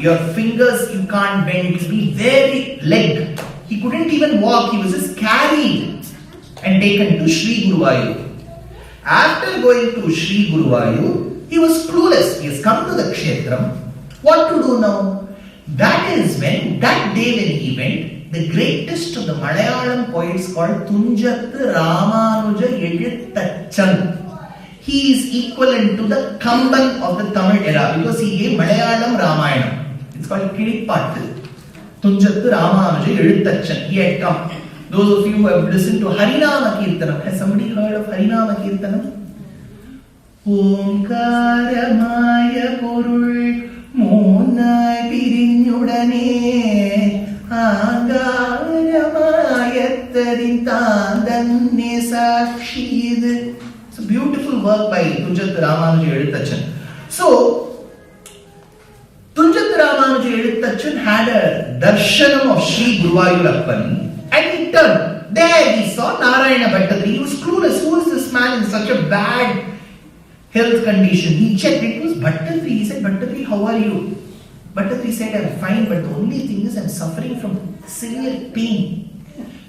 Your fingers you can't bend, it will be very leg. He couldn't even walk, he was just carried and taken to Sri Guruvayur. After going to Sri Guruvayur, he was clueless. He has come to the Kshetram. What to do now? That is when, that day when he went, the greatest of the Malayalam poets called Tunjathu Ramanuja Edutachan. He is equivalent to the Kamban of the Tamil era because he gave Malayalam Ramayana. It's called Kiripattu. Tunjathu Ramanuja Edutachan. He had come. Those of you who have listened to Harinama Kirtanam, has somebody heard of Harinama Kirtanam? Omkaramaya Porul Monai Pirinyudane Angaramaya Tarintandanne Sakshid. It's a beautiful work by Tunjathu Ramanuja Edutachan. So, Tunjathu Ramanuja Edutachan had a darshanam of Sri Guruvayurappan and he turned. There he saw Narayana Bhattatri. He was clueless. Who is this man in such a bad health condition? He checked, it was Bhattatri. He said, Bhattatri, how are you? Bhattatri said, I'm fine, but the only thing is I'm suffering from severe pain.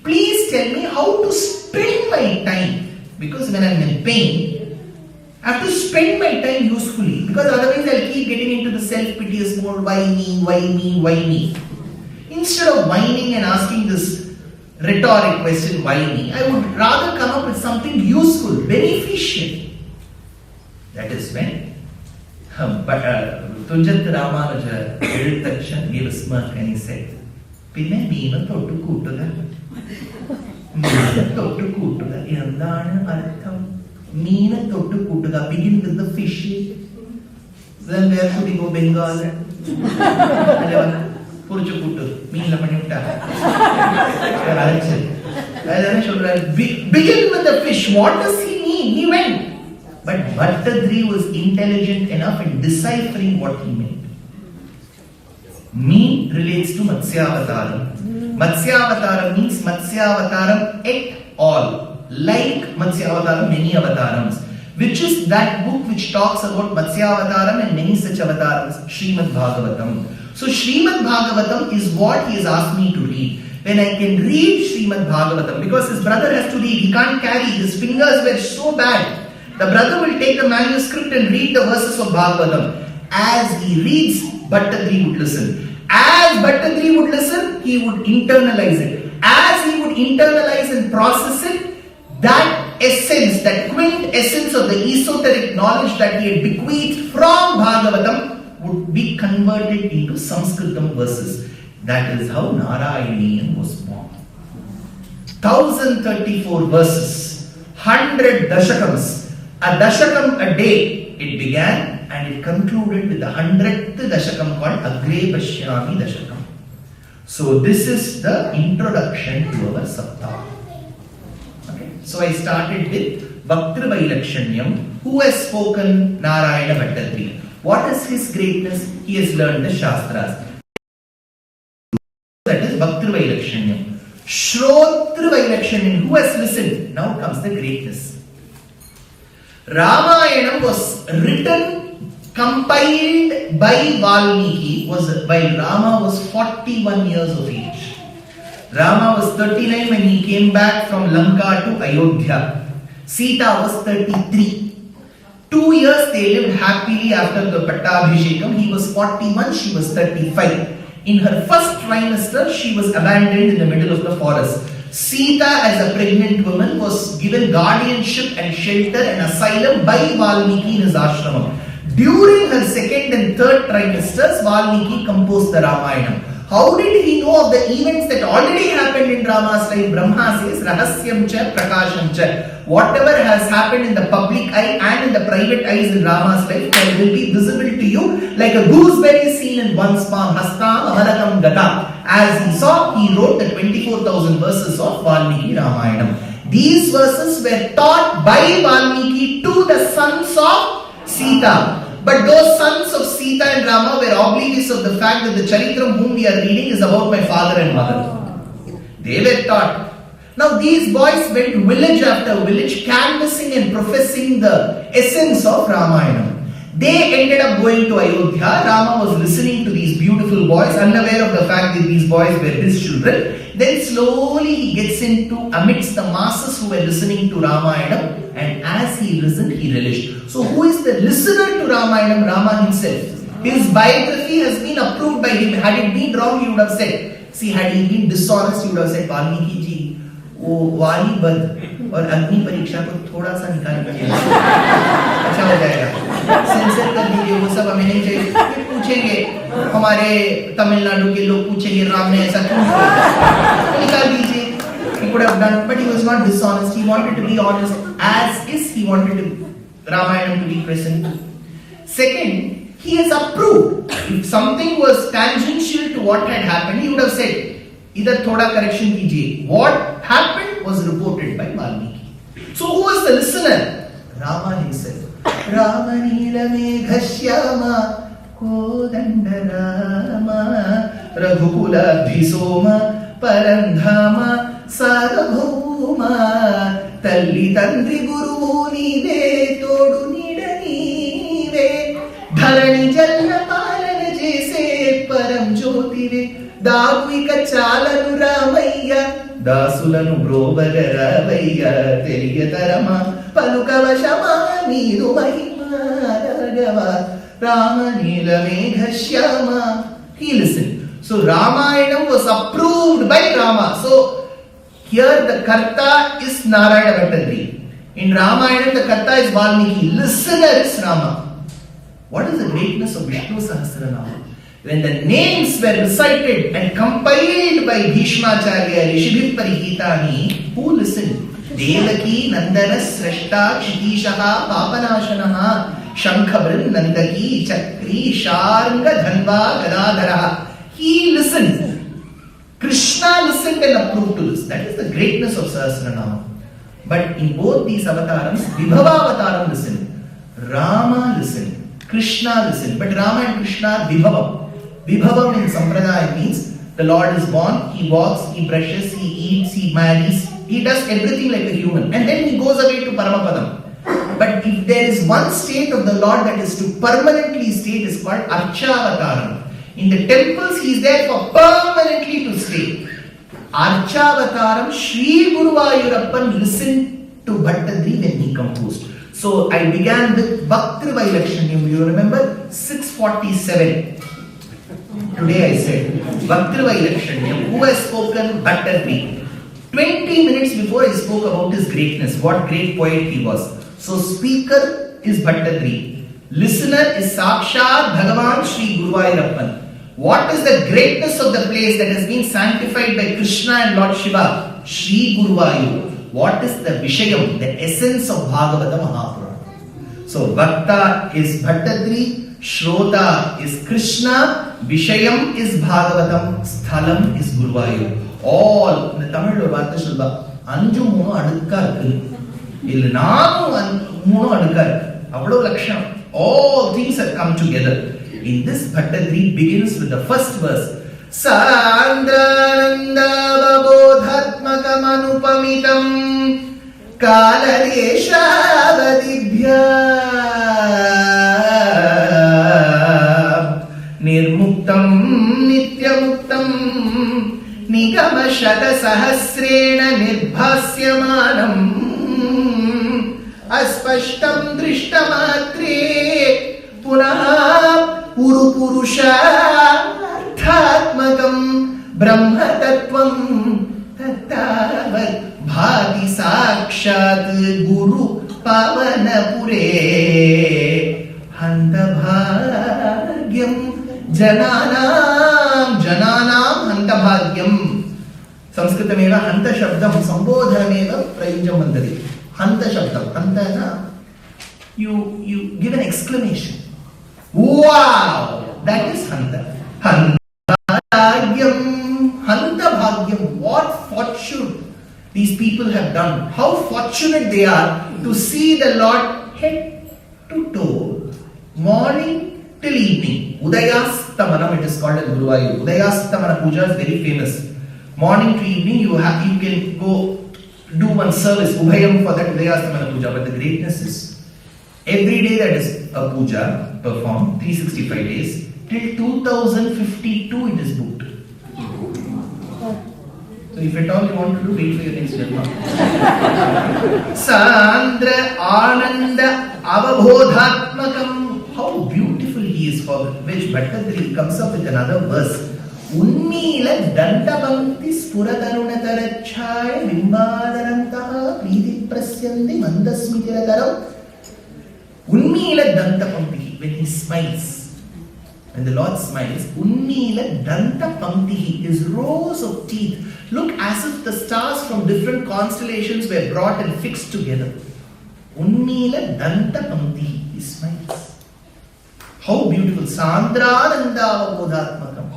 Please tell me how to spend my time. Because when I'm in pain, I have to spend my time usefully. Because otherwise I'll keep getting into the self-piteous mode. Why me? Why me? Why me? Instead of whining and asking this rhetoric question, why me? I would rather come up with something useful, beneficial. That is when Tunjathu Ramanuja Edutachan gave a smirk and he said, Pinne meena thottu kootuga. Meena thottu kootuga. Endana artham? Meena thottu kootuga. Begin with the fish. Then where should he go? Bengal. Purichu kootu. Meena panutta. Begin with the fish. What does he mean? He went. But Bhattadri was intelligent enough in deciphering what he meant. Me relates to Matsyavataram. Matsyavataram means Matsyavataram et al. Like Matsyavataram, many avatarams. Which is that book which talks about Matsyavataram and many such avatars, Srimad Bhagavatam. So Srimad Bhagavatam is what he has asked me to read. When I can read Srimad Bhagavatam, because his brother has to read, he can't carry, his fingers were so bad. The brother will take the manuscript and read the verses of Bhagavatam. As he reads, Bhattadri would listen. As Bhattadri would listen, he would internalize it. As he would internalize and process it, that essence, that quintessence of the esoteric knowledge that he had bequeathed from Bhagavatam would be converted into Sanskritam verses. That is how Narayaneeyam was born. 1034 verses. 100 dashakams. A dashakam a day it began and it concluded with the 100th dashakam called Agre Pashyami Dashakam. So this is the introduction to our Saptaham. Okay. So I started with Bhaktri Vailakshanyam. Who has spoken? Narayana Bhattadri. What is his greatness? He has learned the Shastras. That is Bhaktri Vailakshanyam. Shrotri Vailakshanyam. Who has listened? Now comes the greatness. Ramayana was written, compiled by Valmiki while Rama was 41 years of age. Rama was 39 when he came back from Lanka to Ayodhya. Sita was 33. 2 years they lived happily after the Pattabhishekam. He was 41, she was 35. In her first trimester, she was abandoned in the middle of the forest. Sita, as a pregnant woman, was given guardianship and shelter and asylum by Valmiki in his ashramam. During her second and third trimesters, Valmiki composed the Ramayana. How did he know of the events that already happened in Rama's life? Brahma says, Rahasyam cha Prakasham cha. Whatever has happened in the public eye and in the private eyes in Rama's life, that will be visible to you like a gooseberry seen in one's palm. Hastam amalakam gata. As he saw, he wrote the 24,000 verses of Valmiki Ramayana. These verses were taught by Valmiki to the sons of Sita. But those sons of Sita and Rama were oblivious of the fact that the Charitram whom we are reading is about my father and mother. They were taught. Now these boys went village after village canvassing and professing the essence of Ramayana. They ended up going to Ayodhya. Rama was listening to these beautiful boys, unaware of the fact that these boys were his children. Then slowly he gets into amidst the masses who were listening to Ramayana, and as he listened, he relished. So who is the listener to Ramayana? Rama himself. His biography has been approved by him. Had it been wrong, he would have said. See, had he been dishonest, he would have said, Valmiki ji, वो वाली बंद और अग्नि परीक्षा को थोड़ा सा निकाल दीजिए, अच्छा हो जाएगा, सेंसर कर दीजिए, वो सब हमें नहीं चाहिए. फिर पूछेंगे हमारे तमिलनाडु के लोग पूछेंगे राम ने ऐसा क्यों किया, निकाल दीजिए. He could have done, but he was not dishonest. He wanted to be honest, as is he wanted to Ramayana to be present. Second, he has approved. If something was tangential to what had happened, he would have said, इधर थोड़ा correction कीजिए. What happened was reported by Valmiki. So who was the listener? Rama himself. Rama Nila Meghashyama Kodanda Rama Raghukula Bhisoma Parandhama Sarabhuma Talli Tandri Guru Nive Todu Nida Nive Dharani Jalna Palana Jese Param Jyotive దాగుయిక చాలను Ramayya దాసులను బ్రోబగ రావయ్య తెలియతరమ పలుకవశమా నీరు మహిమ రాఘవ రామ నీల మేఘ Shyama. He listened. So Ramayana was approved by Rama. So here the Karta is Narayana Bhattadri. In Ramayana the Karta is Valmiki. Listener is Rama. What is the greatness of Vishnu Sahasranama? When the names were recited and compiled by Bhishmacharya, Rishibhip Parihitani, who listened? Devaki, Nandana, Srashta, Kshitishah, Papanashanaha, Shankhabrin, Nandaki, Chakri, Sharanga, Dhanva, Gadadhara. He listened. Krishna listened and approved to this. That is the greatness of Sahasranama. But in both these avatars, Vibhava avataram listened. Rama listened. Krishna listened. But Rama and Krishna are Vibhava. Vibhavam in Sampradaya means the Lord is born, he walks, he brushes, he eats, he marries, he does everything like a human, and then he goes away to Paramapadam. But if there is one state of the Lord that is to permanently stay, it is called Archavataram. In the temples he is there for permanently to stay. Archavataram, Sri Guruvayurappan listened to Bhattadri when he composed. So I began with Bhaktri Vailakshanyam. You remember 647. Today I said Bhaktri Vailakshanyam. Who has spoken? Bhattadri. 20 minutes before I spoke about his greatness, what great poet he was. So speaker is Bhattadri. Listener is Sakshat Bhagavan Sri Guruvayurappan. What is the greatness of the place that has been sanctified by Krishna and Lord Shiva? Sri Guruvayur. what is the Vishayam, the essence of Bhagavata Mahapurana. So Bhakta is Bhattadri, Shrota is Krishna, Vishayam is Bhagavatam, Sthalam is Guruvayur. All, in the Tamil Vartha Shulba, Anju Mono Adukka Il Namu Mono Adukka Avado Lakshana. All things have come together. In this, Bhattadri begins with the first verse. Sandrananda Babodhatmakam Anupamitam Kaladeshavadibhya Nirmuktam Nityamuktam Nigama Shata Sahasrena Nirbhasyamanam Aspashtam Drishtamatre Punaha Urupurusha Tatmakam Brahma Tattvam Tattavat Bhati Sakshat Guru Pavanapure Hanta Bhagyam Jananam Hanta Bhagyam Sanskritameva Hanta Shabdam Sambodhameva Prayujam Vandari Hanta Shabdam Hanta na you give an exclamation. Wow! That is Hanta. Hanta Bhagyam. What fortune these people have done. How fortunate they are to see the Lord head to toe, morning till evening. Udayastamanam, it is called as Guruvayur. Udayastamana puja is very famous. Morning to evening, you can go do one service, Ubhayam, for that Udayastamana puja. But the greatness is, every day that is a puja performed, 365 days, till 2052 it is booked. So if at all you want to do, wait for your next Janma. Sandra Ananda Avabodhatmakam. How beautiful he is, for which Bhattadri comes up with another verse. Unmila Dantabamti Spuratarunatharachaya Bimbadarantaha Priti Prasyandi Mandasmitirataram. Unmila Dantabamti, when he smiles. When the Lord smiles, Unmila Danta Panktihi, his rows of teeth look as if the stars from different constellations were brought and fixed together. Unmila Danta Panktihi, he smiles. How beautiful! Sandrananda Bodhatmakam.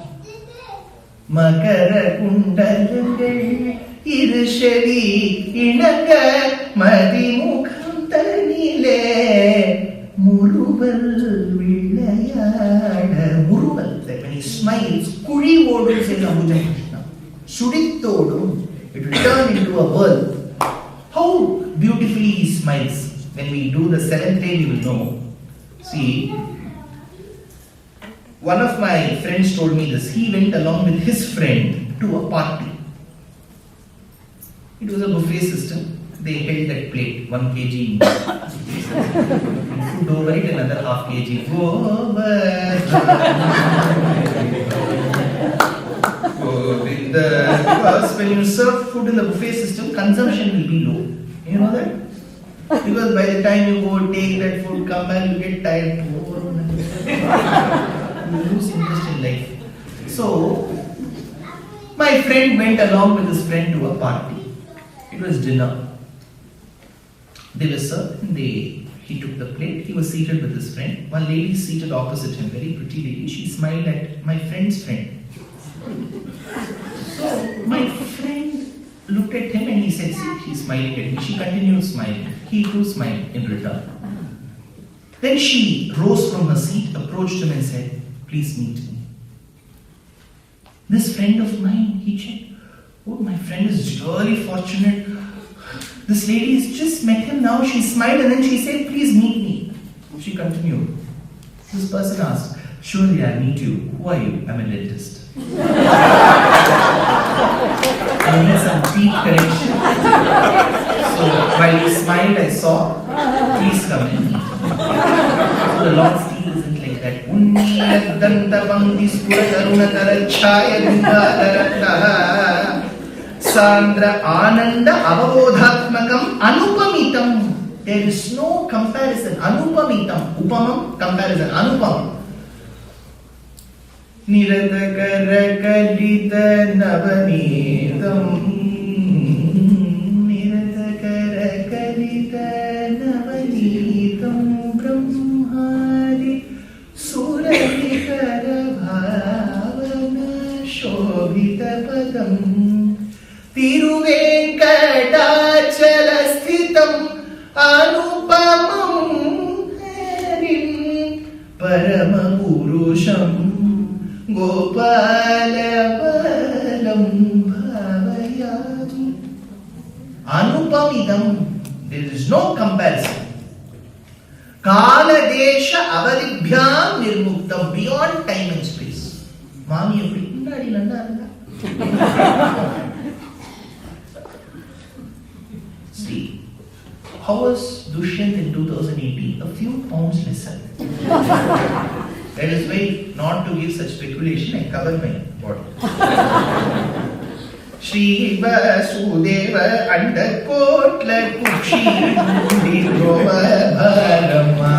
Makara Kundalangal Irshadi Inanga Madimukam Tanile Muruval Vilayada. Muruval, that when he smiles, Kuri Vodu says Ambuja Krishna. Suditodum, it will turn into a whirl. How beautifully he smiles. When we do the seventh day, we will know. See, one of my friends told me this. He went along with his friend to a party. It was a buffet system. They held that plate, 1 kg. Food over it, another half kg. Because when you serve food in the buffet system, consumption will be low. You know that? Because by the time you go take that food, come back, you get tired. You lose interest in life. So, my friend went along with his friend to a party. It was dinner. They were served and he took the plate. He was seated with his friend. One lady seated opposite him, very pretty lady. She smiled at my friend's friend. So my friend looked at him and he said, see, she's smiling at me. She continued smiling. He too smiled in return. Then she rose from her seat, approached him and said, please meet me. This friend of mine, he checked. Oh, my friend is really fortunate. This lady has just met him now. She smiled and then she said, please meet me. She continued. This person asked, surely I'll meet you. Who are you? I'm a dentist. I need some teeth correction. So while you smiled, I saw, please come in. So the Lord's teeth isn't like that. Sandra Ananda Avabodhatmakam Anupamitam. There is no comparison. Anupamitam. Upamam, comparison. Anupam. Niradakarakalita Navanitam. तिरुवेङ्कटाचलस्थितम् अनुपमं हरिं परमपुरुषं गोपालवलं भावयामि. Anupamidam, there is no comparison. Kaladesha avadibhyam nirmuktam, beyond time and space. Mami eppadi munnadi nalla irundha. See, how was Dushyanth in 2018? A few pounds lesser. That is why, not to give such speculation, I cover my body. Shri Vasudeva Andakotla Kukshi Gova Bharama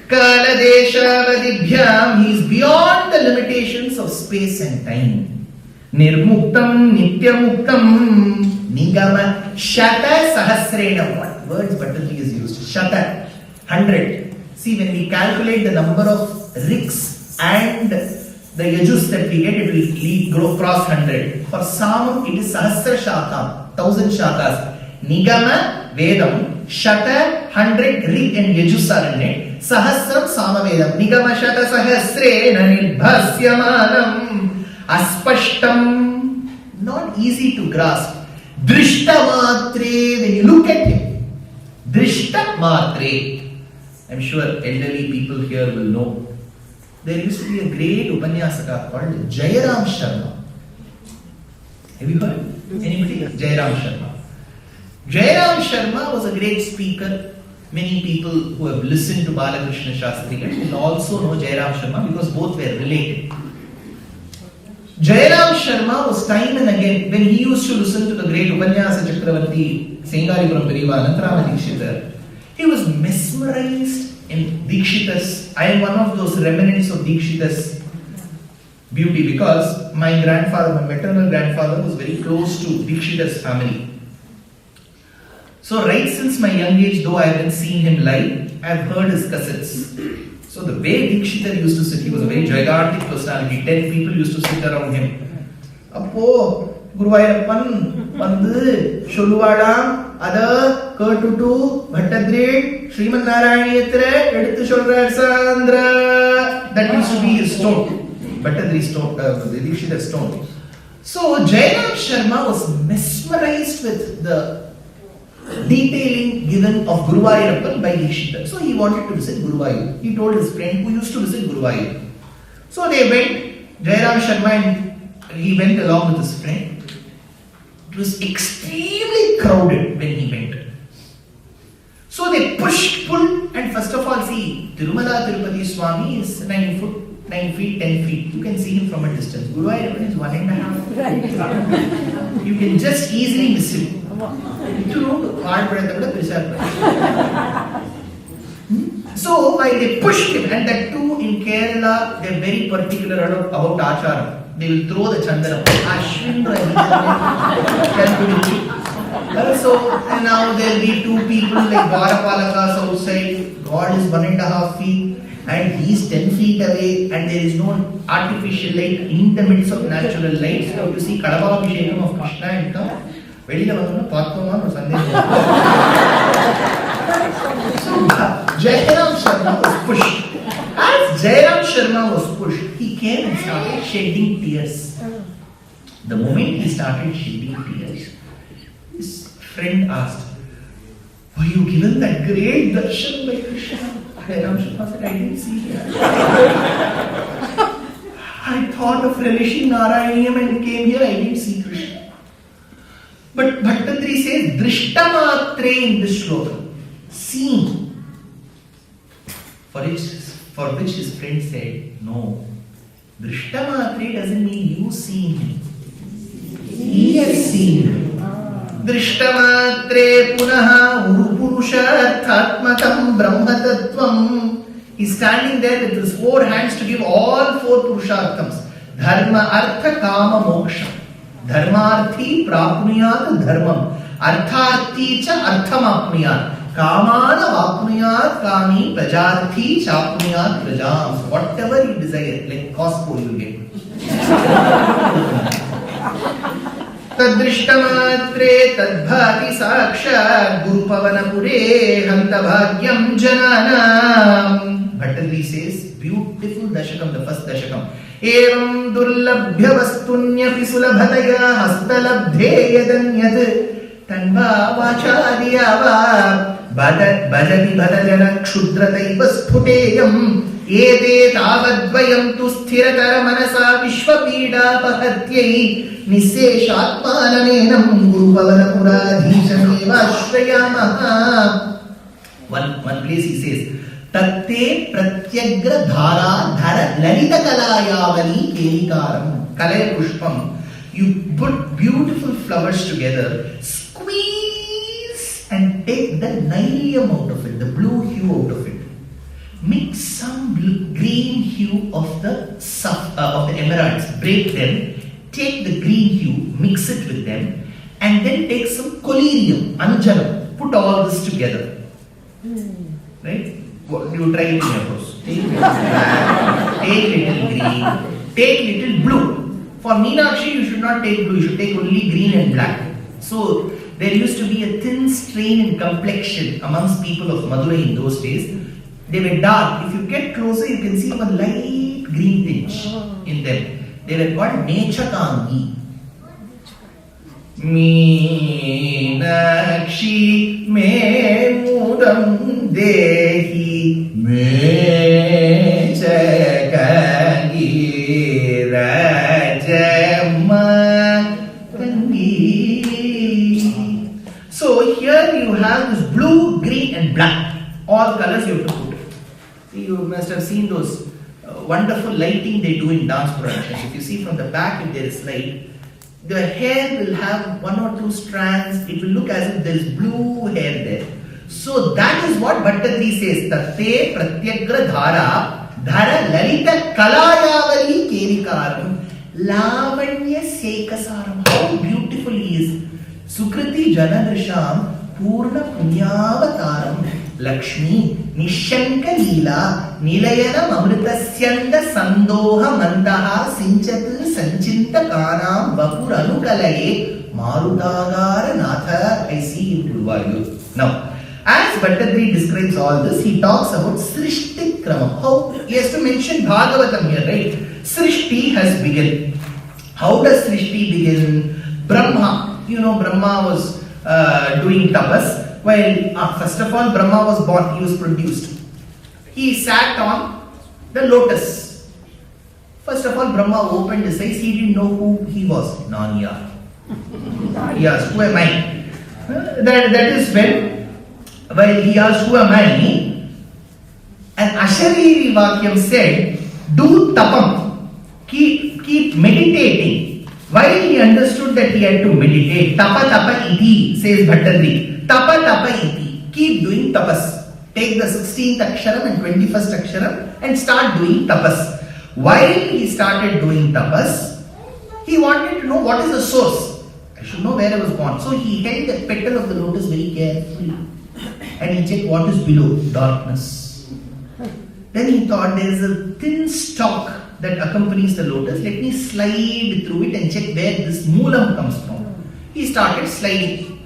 Kaladesha Vadibhyam, he is beyond the limitations of space and time. Nirmuktam Nityamuktam Nigama Shata Sahasrena. What words Bhattarji is used? Shata, 100. See, when we calculate the number of riks and the yajus that we get, it will grow cross 100. For Samam, it is Sahasra Shakam, 1000 Shakas. Nigama, Vedam, Shata, 100 rik and yajus are in it. Sahasram, Samavedam. Nigama Shata Sahasrena Nidbhasyamanam Aspashtam. Not easy to grasp. Drishta Matre, when you look at him. Drishta Matre. I'm sure elderly people here will know. There used to be a great Upanyasaka called Jairam Sharma. Have you heard? Anybody? Jairam Sharma. Jairam Sharma was a great speaker. Many people who have listened to Balakrishna Shastri will also know Jairam Sharma because both were related. Jairam Sharma was time and again, when he used to listen to the great Upanyasa Chakravarti, Sengaripuram Periva, Anantarama Dikshitar, he was mesmerized in Dikshita's. I am one of those remnants of Dikshita's beauty because my grandfather, my maternal grandfather, was very close to Dikshita's family. So right since my young age, though I haven't seen him live, I have heard his cassettes. So the way Dikshita used to sit, he was a very gigantic personality. 10 people used to sit around him. Appo Guruvayappan vandu solluvaadam ada ketutu Bhattadri Sriman Narayaneeyam eduthu solrar Sandra. That used to be his stone, Bhattadri stone, the Dikshita stone. So Jairam Sharma was mesmerized with the detailing given of Guruvayappan by Dikshita. So he wanted to visit Guruvayur. He told his friend who used to visit Guruvayur. So they went, Jairam Sharma, and he went along with his friend. It was extremely crowded when he went. So they pushed, pulled, and first of all, see, Tirumala Tirupati Swami is 9 feet, 10 feet. You can see him from a distance. Guruvayappan is 1.5. Right. You can just easily miss him. So while they pushed him, and that too in Kerala, they are very particular about Acharam. They will throw the Chandana. So and now there will be 2 people like Dwarapalakas outside. God is 1.5 feet and he is 10 feet away, and there is no artificial light in the midst of natural light. So you see Kadababhishekam of Krishna and come. வெளியில வந்தோம்னா பார்த்தோமான்னு ஒரு சந்தேகம். So Jairam Sharma was pushed. As Jairam Sharma was pushed, he came and started shedding tears. The moment he started shedding tears, his friend asked, "Were you given that great darshan by Krishna?" Jairam Sharma said, "I didn't see that. I thought of relishing Narayaneeyam and came here, I didn't see Krishna." But Bhattadri says, Drishtamatre in this shloka, seeing. For which his friend said, no. Drishtamatre doesn't mean you seeing him. He has seen him. Drishtamatre punaha urupurusharthatmakam brahmatattvam. He's standing there with his 4 hands to give all 4 purusharthams. Dharma, artha, kama, moksha. Dharmarthi prapnuyat dharmam. Artharthi cha artham apnuyat. Kamana vapnuyat kami prajarthi chapnuyat prajam. So whatever you desire, like Costco you will get. तदृष्टमात्रे तद्भाति साक्षात् गुरुपवनपुरे हन्तभाग्यं जनानाम्. Bhattadri says, beautiful dashakam, the first dashakam. Evam durlabhya vastunyaphi sulabhataya hastalabdhe yadanyat tanva vachadiyava bhajati bhajana kshudrataiva sphuteyam ete tavadvayam tu sthiratara manasa vishwapīdāpahatyai niseshatmanamenam gurupavanapuradhishameva ashrayamaha. One place he says, तत्ते प्रत्यग्र धारा धर Lalit कलायावली केलिकारम. Kalaya pushpam. You put beautiful flowers together, squeeze and take the nylium out of it, the blue hue out of it. Mix some green hue of the emeralds, break them, take the green hue, mix it with them, and then take some collyrium, anjalam, put all this together. Right? You try it in your house. Take little green, take little blue. For Meenakshi, you should not take blue, you should take only green and black. So, there used to be a thin strain in complexion amongst people of Madurai in those days. They were dark. If you get closer, you can see a light green tinge in them. They were called Nechakangi. Meenakshi me mudam dehi me chakangi rajama kangi. So here you have this blue, green and black. All colors you have to put. You must have seen those wonderful lighting they do in dance productions. If you see from the back, if there is light, the hair will have one or two strands. It will look as if there is blue hair there. So that is what Bhattadri says. Tatte pratyagra dhara dhara lalita kalayavali kerikaram lavanya sekasaram. How beautiful he is. Sukriti janadrisham purna punyavataram Lakshmi Nishanka Leela Nilayanam Amritasyanda Sandoha Mandaha Sinchatu Sanchinta Kanam Vapuranukalaya Marutagara Natha. I see in Guruvayur. Now, as Bhattadri describes all this, he talks about Srishti Krama. How he has to mention Bhagavatam here, right? Srishti has begun. How does Srishti begin? Brahma. You know, Brahma was doing tapas. Well, first of all, Brahma was born, he was produced. He sat on the lotus. First of all, Brahma opened his eyes, he didn't know who he was. Nanya. He asked, who am I? That is when he asked, who am I? And Ashariri Vakyam said, do tapam, keep meditating. While he understood that he had to meditate, tapa tapa iti, says Bhattadri. Tapa tapa iti. Keep doing tapas. Take the 16th aksharam and 21st aksharam and start doing tapas. While he started doing tapas, he wanted to know what is the source. I should know where I was born. So he held the petal of the lotus very carefully and he checked what is below, darkness. Then he thought there is a thin stalk that accompanies the lotus. Let me slide through it and check where this moolam comes from. He started sliding.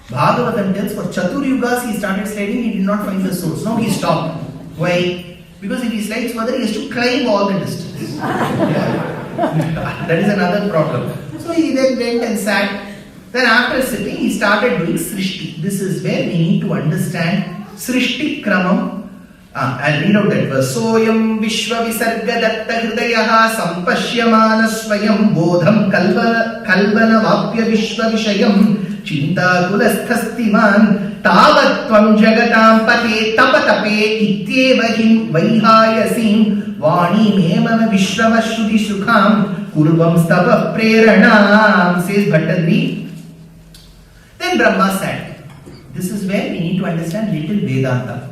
Bhagavatam tells for Chatur Yugas he started sliding, he did not find the source. Now he stopped. Why? Because if he slides further, he has to climb all the distance. That is another problem. So he then went and sat. Then after sitting, he started doing Srishti. This is where we need to understand Srishti Kramam. I'll read out that verse. Soyam Vishwa Visarga Datta Hridayaha Sampashyamana Swayam Bodham Kalvana Vapya Vishwa Vishayam Chinta Kulasthasstiman Tavatvam Jagatam Pate Tapatape Ityevahim Vaihayasim Vani Memama Vishrava Shruti Sukham Kurvam Stava Preranam, says Bhattadri. Then Brahma said, this is where we need to understand little Vedanta.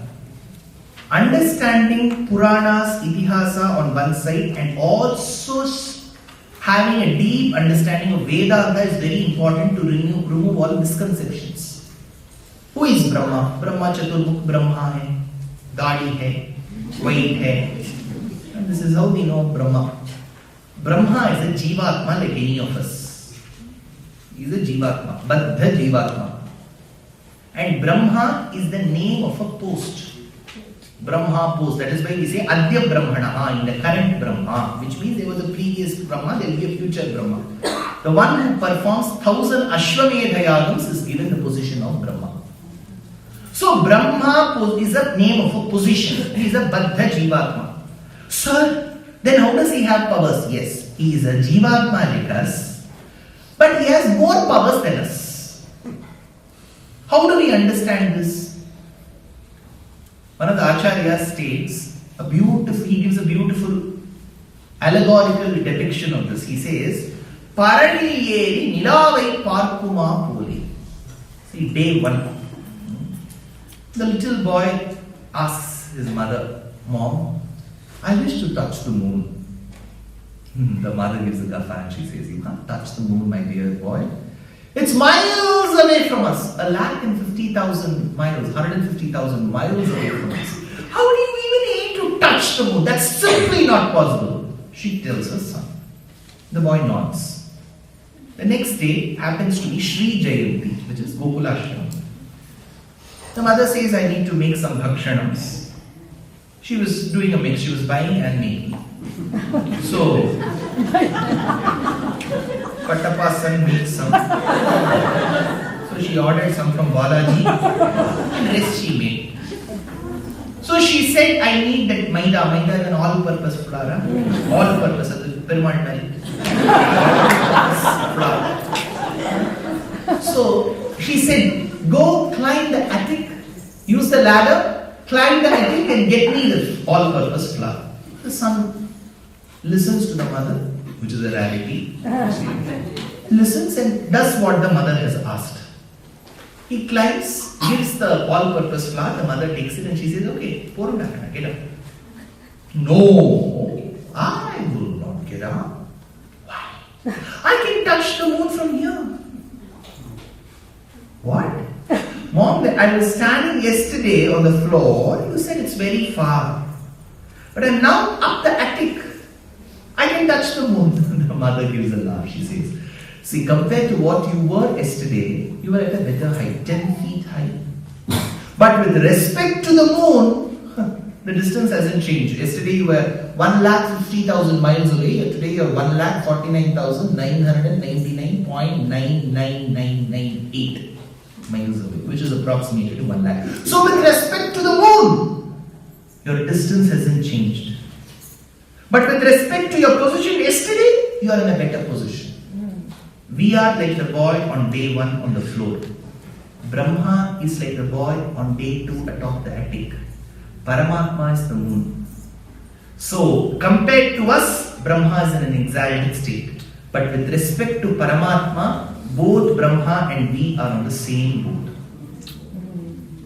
Understanding Puranas, Itihasa on one side and also having a deep understanding of Vedanta is very important to remove all misconceptions. Who is Brahma? Brahma Chaturmukh Brahma hai, Gadi hai, white hai. And this is how we know Brahma. Brahma is a Jivatma like any of us. He is a Jivatma, Baddha Jivatma. And Brahma is the name of a post. Brahma post. That is why we say Adya Brahmanaha, in the current Brahma, which means there was a previous Brahma, there will be a future Brahma. The one who performs 1,000 Ashwamedha Yagams is given the position of Brahma. So Brahma is a name of a position. He is a Baddha Jivatma. Sir, then how does he have powers? Yes, he is a Jivatma like us, but he has more powers than us. How do we understand this? One of the Acharyas states, he gives a beautiful allegorical depiction of this. He says, Paraniyeri nilavai parkuma poli. See, day 1. The little boy asks his mother, Mom, I wish to touch the moon. The mother gives a guffaw and she says, You can't touch the moon, my dear boy. It's miles away from us. 150,000 miles, 150,000 miles away from us. How do you even aim to touch the moon? That's simply not possible. She tells her son. The boy nods. The next day happens to be Sri Jayanti, which is Gokulashram. The mother says, I need to make some bhakshanams. She was doing a mix. She was buying and making. So, Kattappa's son made some. So she ordered some from Balaji and the rest she made. So she said, I need that Maida. Maida is an all-purpose flour. All-purpose. Perumal married. Flour. So she said, go climb the attic, use the ladder, climb the attic and get me the all-purpose flour. The son listens to the mother, which is a rarity. Listens and does what the mother has asked. He climbs, gives the all-purpose flour, the mother takes it and she says, okay, pour it back, get up. No, I will not get up. Why? I can touch the moon from here. What? Mom, I was standing yesterday on the floor, you said it's very far. But I'm now up the attic. I can touch the moon. The mother gives a laugh. She says, see, compared to what you were yesterday, you were at a better height, 10 feet high. But with respect to the moon, the distance hasn't changed. Yesterday you were 150,000 miles away. Today you are 1,49,999.99998 miles away, which is approximately to 1 lakh. So with respect to the moon, your distance hasn't changed. But with respect to your position yesterday, you are in a better position. We are like the boy on day 1 on the floor. Brahma is like the boy on day 2 atop the attic. Paramatma is the moon. So, compared to us, Brahma is in an exalted state. But with respect to Paramatma, both Brahma and we are on the same boat.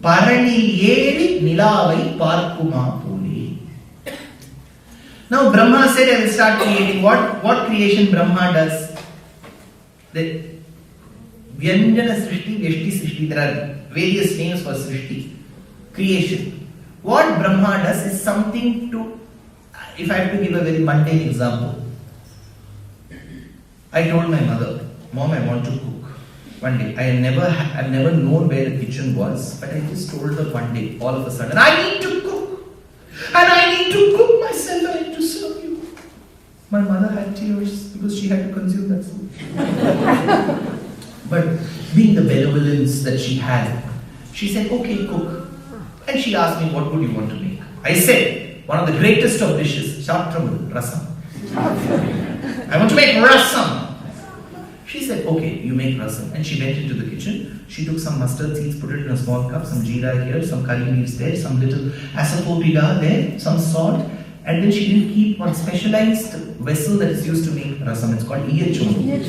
Paraniyeri nilavai parkuma poli. Now Brahma said, I will start creating. What creation Brahma does? The Vyanjana Srishti, Vyashti Srishti. There are various names for Srishti. Creation. What Brahma does is something to, if I have to give a very mundane example. I told my mother, Mom, I want to cook. One day, I've never known where the kitchen was, but I just told her one day, all of a sudden, I need to cook. And I need to cook myself, I need to serve you. My mother had tears because she had to consume that food. But being the benevolence that she had, she said, okay, cook. And she asked me, what would you want to make? I said, one of the greatest of dishes, Saptaham, rasam. I want to make rasam. She said, okay, you make rasam. And she went into the kitchen. She took some mustard seeds, put it in a small cup, some jeera here, some curry leaves there, some little asafoetida there, some salt. And then she didn't keep one specialized vessel that is used to make rasam. It's called Iyachombu.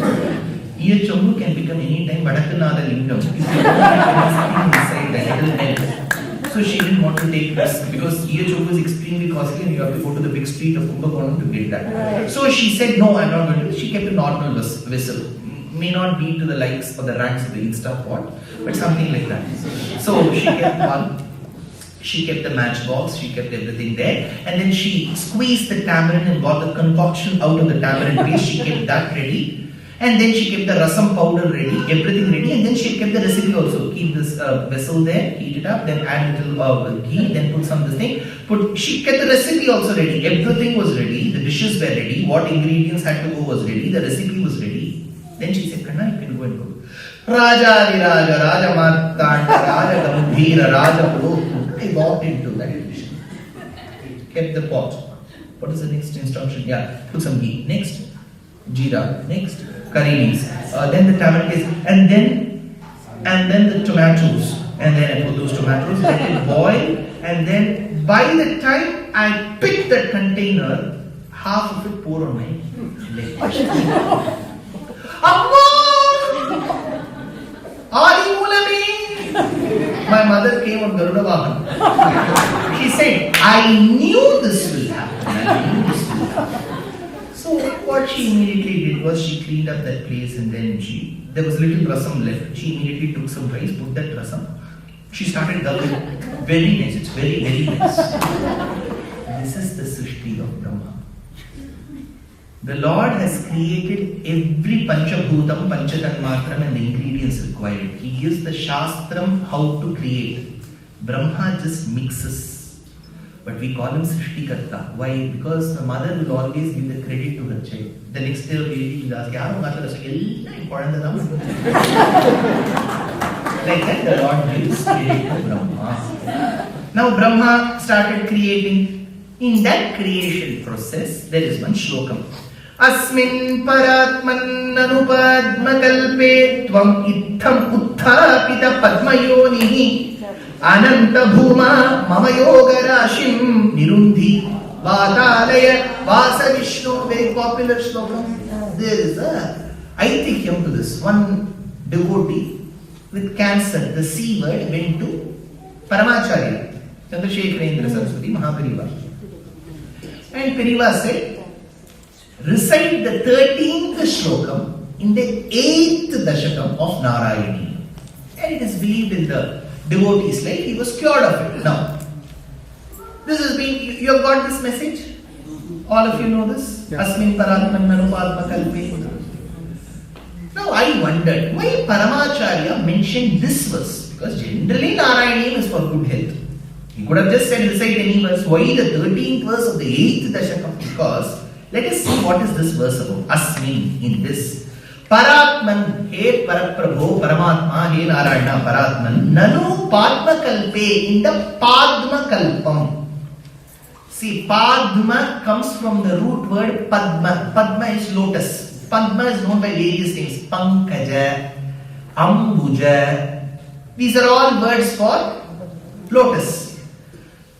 Iyachombu can become any time Vadakanada lingam. If you don't have anything inside that, it will melt. So she didn't want to take risk because Iyachombu is extremely costly and you have to go to the big street of Kumbakonam to get that. Right. So she said, no, I'm not going to. She kept a normal vessel. May not be to the likes or the ranks of the Insta pot, but something like that. So she kept one. She kept the matchbox, she kept everything there, and then she squeezed the tamarind and got the concoction out of the tamarind paste. She kept that ready, And then she kept the rasam powder ready, everything ready, and then she kept the recipe also. Keep this vessel there, heat it up, then add little ghee, then put some this thing. She kept the recipe also ready. Everything was ready. The dishes were ready. What ingredients had to go was ready. The recipe was ready. Then she said, Kanna, you can go and cook. Raja Viraja, Raja Martanda, Raja Gambhira, Raja Purohitu. I walked into that dish. Kept the pot. What is the next instruction? Yeah, put some ghee. Next, jeera. Next, curry leaves. Then the tamarind paste. And then the tomatoes. And then I put those tomatoes, let it boil. And then by the time I pick that container, half of it pour on my leg. Amma! Adi Mulami! My mother came on Garuda Vahan. She said, I knew this will happen. So what she immediately did was she cleaned up that place, and then there was little rasam left. She immediately took some rice, put that rasam. She started gulping. Very nice. It's very, very nice. This is the Srishti of Brahma. The Lord has created every Panchabhutam, Panchatanmatram and the ingredients required. He gives the Shastram how to create. Brahma just mixes. But we call him Srishtikarta. Why? Because the mother will always give the credit to her child. The next day, baby will ask, like that, the Lord gives credit to Brahma. Now Brahma started creating. In that creation process, there is one shlokam. Asmin paratman anupadma kalpe tvam itham uthapita padmayonihi ananta bhuma mama yoga rashim nirundi vatalaya vasa vishnu. Very popular shlokam. There is a aithikyam to this. One devotee with cancer, the C word went to Paramacharya, Chandrasekharendra Saraswati Mahapariva. And Pariva said, recite the 13th shlokam in the 8th dashakam of Narayani. And it is believed in the devotee's life, he was cured of it. Now, this has been, you have got this message? All of you know this? Yes. Asmin paratman anupadma kalpe. Now I wondered why Paramacharya mentioned this verse, because generally Narayaniyam is for good health. He could have just said recite any verse. Why the 13th verse of the 8th dashakam? Because let us see what is this verse about. Asmin, in this. Paratman, he Paraprabho, Paramatma, he Narayana, Paratman, Nanu Padma Kalpe, in the Padma Kalpam. See, Padma comes from the root word Padma. Padma is lotus. Padma is known by various names. Pankaja, Ambuja. These are all words for lotus.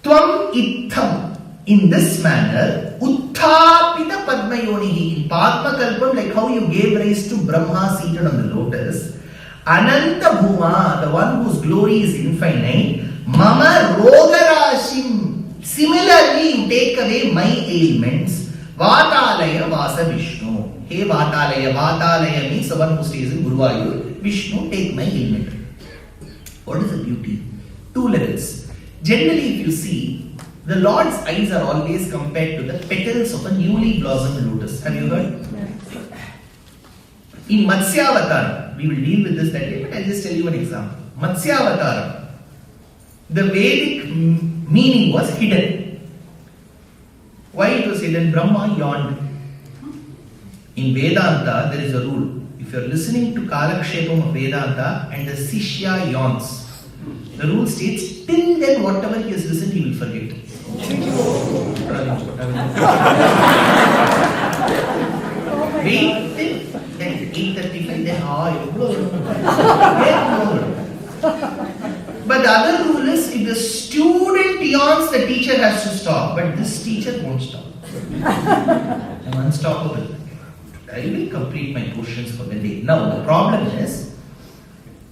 Tvam itham. In this manner, Uthapita Padmayonihi. In Padma Kalpam, like how you gave rise to Brahma seated on the lotus. Ananta Bhuma, the one whose glory is infinite. Mama Rogarashim. Similarly, you take away my ailments. Vatalaya Vasa Vishnu. Hey Vatalaya. Vatalaya means the one who stays in Guruvayur. Vishnu, take my ailment. What is the beauty? Two levels. Generally, if you see, the Lord's eyes are always compared to the petals of a newly blossomed lotus. Have you heard? In Matsyavataram, we will deal with this that day, but I'll just tell you an example. Matsyavataram, the Vedic meaning was hidden. Why it was hidden? Brahma yawned. In Vedanta, there is a rule. If you are listening to Kalakshepam of Vedanta and the Sishya yawns, the rule states, till then whatever he has listened, he will forget. Wait till then 8:35, then But the other rule is, if the student yawns, the teacher has to stop. But this teacher won't stop. I'm unstoppable. I will complete my portions for the day. Now the problem is,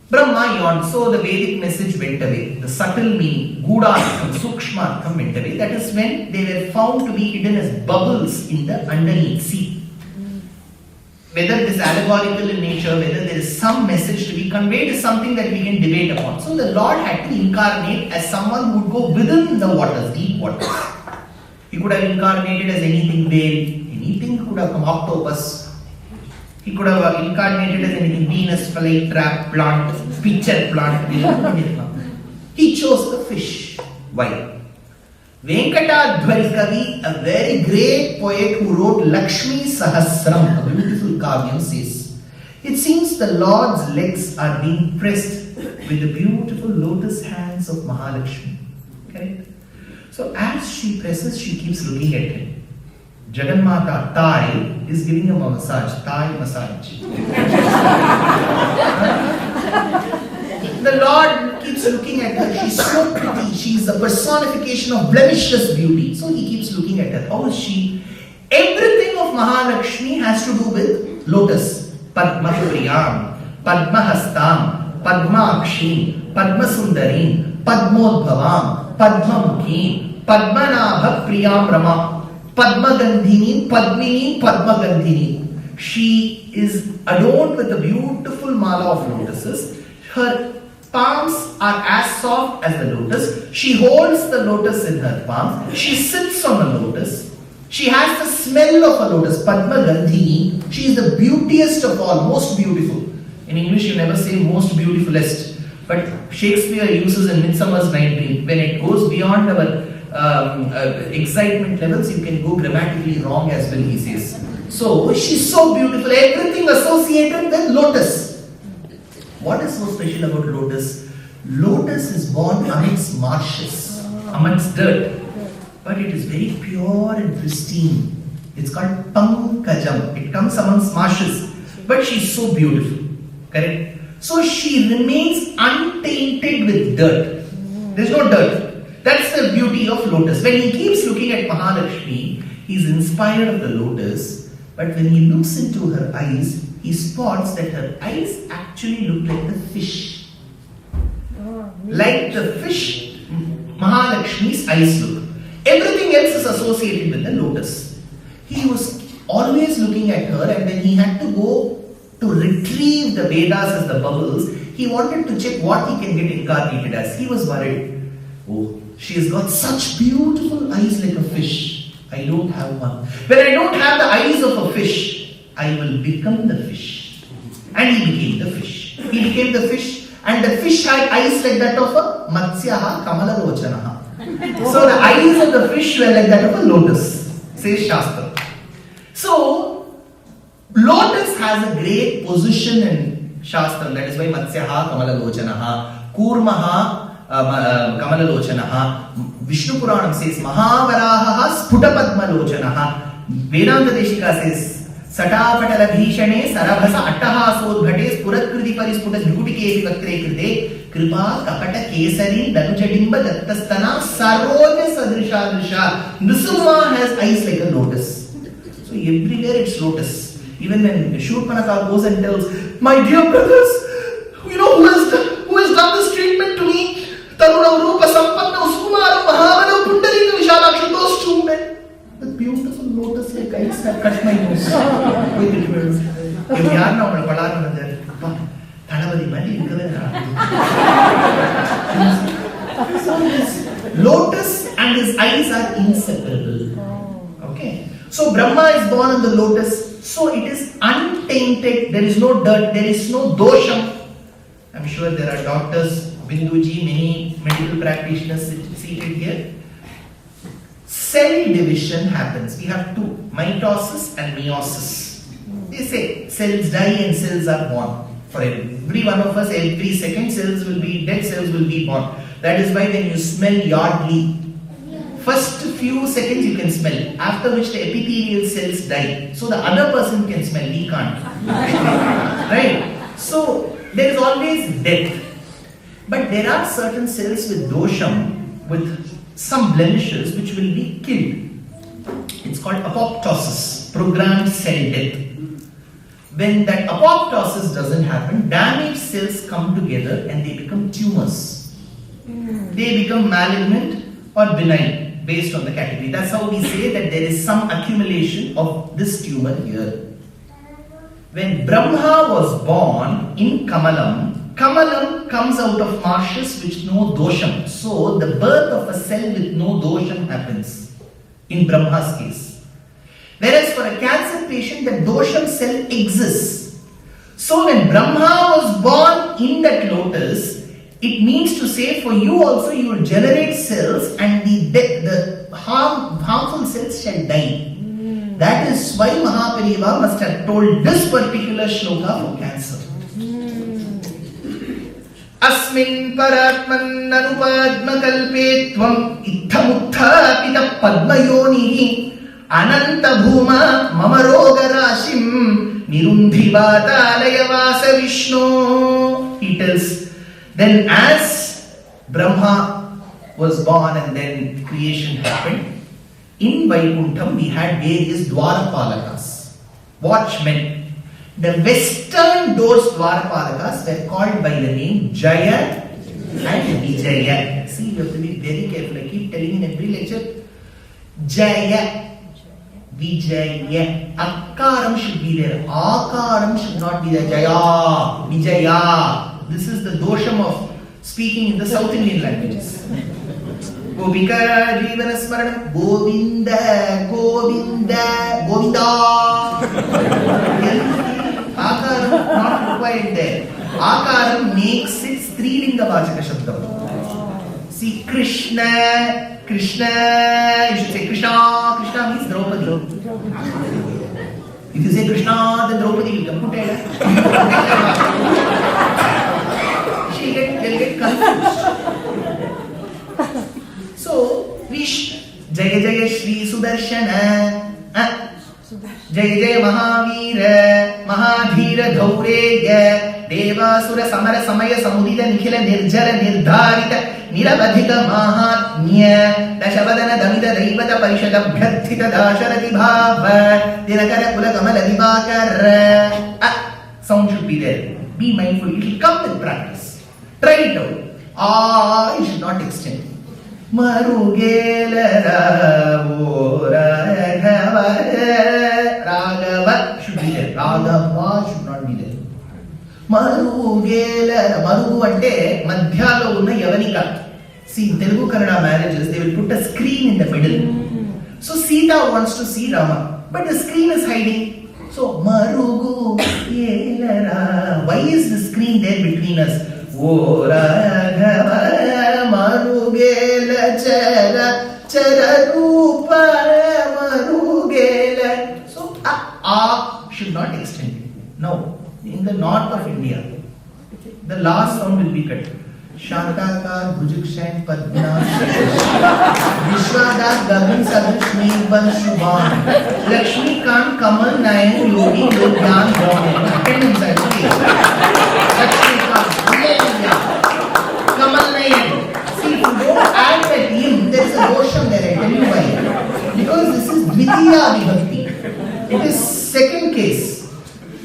Brahma yawned, so the Vedic message went away. The subtle meaning, Gudhartham, Sukshmartham went away. That is when they were found to be hidden as bubbles in the underneath sea. Whether it is allegorical in nature, whether there is some message to be conveyed is something that we can debate upon. So the Lord had to incarnate as someone who would go within the waters, deep waters. He could have incarnated as anything whale, anything could have come, octopus. He could have incarnated as anything, Venus, flytrap, plant, pitcher plant. He chose the fish. Why? Venkatadhwari Kavi, a very great poet who wrote Lakshmi Sahasram, a beautiful kavyam, says, it seems the Lord's legs are being pressed with the beautiful lotus hands of Mahalakshmi. Correct? So as she presses, she keeps looking at him. Jagannatha, Thai, is giving him a massage. Thai massage. The Lord keeps looking at her. She's so pretty. She's the personification of blemishless beauty. So he keeps looking at her. How is she? Everything of Mahalakshmi has to do with lotus. Padma Priyam, Padma Hastam, Padma Akshim, Padma Sundarim, Padmodbhavam, Padma Mukhim, Padma Nabha Priyam Rama, Padma Gandhini, Padmini, Padma Gandhini. She is adorned with a beautiful mala of lotuses. Her palms are as soft as the lotus. She holds the lotus in her palm. She sits on a lotus. She has the smell of a lotus, Padma Gandhini. She is the beautiest of all, most beautiful. In English, you never say most beautifulest. But Shakespeare uses in Midsummer's Night Dream. When it goes beyond our excitement levels, you can go grammatically wrong as well, he says. So, she's so beautiful. Everything associated with lotus. What is so special about lotus? Lotus is born amidst marshes, amidst dirt. But it is very pure and pristine. It's called Pankajam. It comes amongst marshes. But she's so beautiful. Correct? So she remains untainted with dirt. There's no dirt. That's the beauty of lotus. When he keeps looking at Mahalakshmi, he's inspired of the lotus. But when he looks into her eyes, he spots that her eyes actually look like the fish. Like the fish, Mahalakshmi's eyes look. Everything else is associated with the lotus. He was always looking at her, and when he had to go to retrieve the Vedas as the bubbles, he wanted to check what he can get incarnated as. He was worried. Oh, she has got such beautiful eyes like a fish. I don't have one. When I don't have the eyes of a fish, I will become the fish. And he became the fish. He became the fish, and the fish had eyes like that of a Matsyaha Kamalalochanaha. So the eyes of the fish were like that of a lotus, says Shastra. So, lotus has a great position in Shastra. That is why Matsyaha Kamalalochanaha, Kurmaha Kamalalochanaha, Vishnu Puranam says Mahavaraha Sputapadmalochanaha, Vedanta Deshika says Satapatala Bhishane Sarabhasa Attahasodghate Spurakriti Parisputa Jugutike Vakre Krite Kripa Kapata Kesari Danujadimba Dattastana Saroja Sadrisha Drisha. Nusuma has eyes like a lotus. So everywhere it's lotus. Even when Shurpanaka goes and tells, my dear brothers, you know who has done this treatment to me? Taruna Rupa Sampanna Uskumara Mahavana Pundarika Vishalakshi, those two men with beautiful lotus like eyes have cut my nose. Wait a minute. If you are now a Palarana there, Tanavadi Mali, so this lotus and his eyes are inseparable. Okay. So Brahma is born in the lotus. So it is untainted. There is no dirt. There is no dosham. I'm sure there are doctors, Binduji, many medical practitioners seated here. Cell division happens. We have two, mitosis and meiosis. They say cells die and cells are born. For every one of us, every second cells will be, dead cells will be born. That is why when you smell yardley, first few seconds you can smell, after which the epithelial cells die. So the other person can smell, we can't. Right? So there is always death. But there are certain cells with dosham, with some blemishes, which will be killed. It's called apoptosis, programmed cell death. When that apoptosis doesn't happen, damaged cells come together and they become tumors. They become malignant or benign based on the category. That's how we say that there is some accumulation of this tumor here. When Brahma was born in Kamalam, Kamalam comes out of marshes with no dosham. So the birth of a cell with no dosham happens in Brahma's case. Whereas for a cancer patient, the dosham cell exists. So when Brahma was born in that lotus, it means to say for you also you will generate cells and the harmful cells shall die. That is why Mahaperiyava must have told this particular shloka for cancer. Asmin paratman anupadma kalpe tvam itthamutha pita padmayonihi ananta bhuma mama roga rashim nirundhivata vasa vishnu. He tells, then as Brahma was born and then creation happened, in Vaikuntham we had various Dwarapalakas, watchmen. The western doors Dwarapalakas were called by the name Jaya and Vijaya. See, you have to be very careful. I keep telling in every lecture, Jaya, Vijaya. Akaram should be there. Akaram should not be there. Jaya, Vijaya. This is the dosham of speaking in the South Indian languages. Gopika Jivana Smaranam Govinda, Govinda, Govinda. Akaram not required there. Akaram makes it Strilinga Vachaka Shabdam. See, Krishna, Krishna, you should say Krishna, Krishna means Draupadi. If you say Krishna, then Draupadi will come. They'll get confused. So, Vish, Jaya Jaya Shri Sudarshana, Jaya Jaya Mahavira, Mahadhira Dhaureya, Devasura Samara Samaya Samudita Nikhila Nirjara Nirdharita, Nirabadhika Mahatmya, Dashavadana Damita Daivata Parishada Bhyathita Dasharati Bhava, Dinakara Kula Kamala Divakara. Sound should be there. Be mindful, it will come with practice. Try it out. You should not extend. Marugela Raghava should be there. Raghava should not be there. Marugela Marugu ante Madhyalo unna Yavanika. See, in Telugu Kannada marriages, they will put a screen in the middle. So Sita wants to see Rama, but the screen is hiding. So Marugu Yelara. Why is the screen there between us? O Raghava Marugela Chara Chara Rupa Marugela. So A should not extend. No. In the north of India, the last sound will be cut. Shantakar Bhujukshan Padma Vishwada Gagan Sadashmi Van Shubhan Lakshmi Kant Kamal Nayan Yogi Yogyan Bhavan. Attendance, Lakshmi Kant Kamal Nayan. See, if you don't add that him, there is a dosham there. I tell you why. Because this is Dvitiya Vibhakti. It is second case.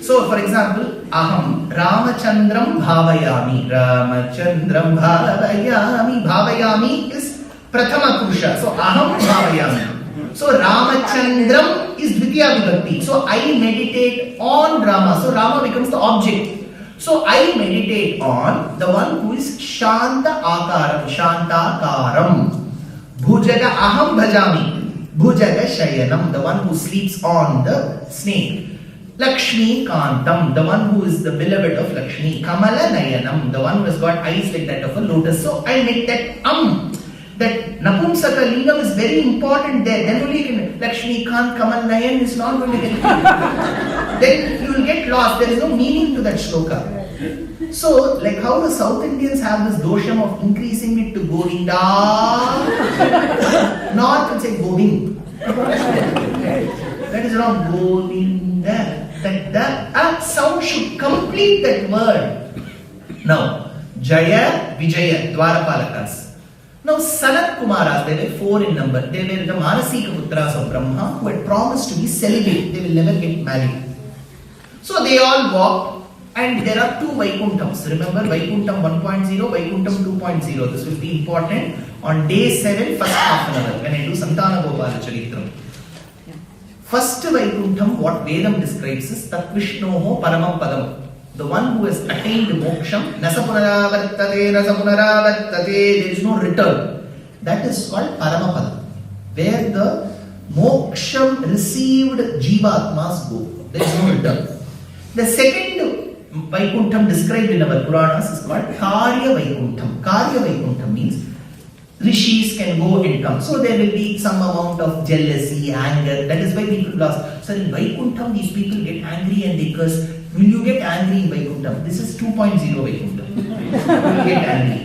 So, for example, Aham Ramachandram Bhavayami. Ramachandram Bhavayami. Bhavayami is Prathama Purusha. So, Aham Bhavayami. So, Ramachandram is Dvitiya Vibhakti. So, I meditate on Rama. So, Rama becomes the object. So, I meditate on the one who is Shanta Akaram. Shantakaram. Bhujaga Aham Bhajami. Bhujaga Shayanam. The one who sleeps on the snake. Lakshmi Kantam, the one who is the beloved of Lakshmi. Kamala Nayanam, the one who has got eyes like that of a lotus. So I make that that Napumsaka Lingam is very important there. Then only you can, Lakshmi Kant Kamal Nayan is not going to get then you will get lost. There is no meaning to that shloka. So, like how the South Indians have this dosham of increasing it to Govinda, North will say Govind. That is wrong. Govinda. That sound should complete that word. Now, Jaya, Vijaya, Dwarapalakas. Now, Sanat Kumaras, they were 4 in number. They were the Manasika Putras of Brahma who had promised to be celibate. They will never get married. So, they all walked, and there are 2 Vaikuntams. Remember, Vaikuntam 1.0, Vaikuntam 2.0. This will be important on day 7, first half an hour, when I do Santana Gopala Charitram. First Vaikuntham, what Vedam describes is Tat Vishnoho Paramam Padam. The one who has attained moksham, Nasapunaravartate, Nasapunaravartate, there is no return. That is called Paramapadam, where the Moksham received Jivatmas go. There is no return. The second Vaikuntham described in our Puranas is called Karya Vaikuntham. Karya Vaikuntham means rishis can go and come. So there will be some amount of jealousy, anger. That is why people ask, sir, in Vaikuntham these people get angry and they curse. Will you get angry in Vaikuntham? This is 2.0 Vaikuntham. You will get angry.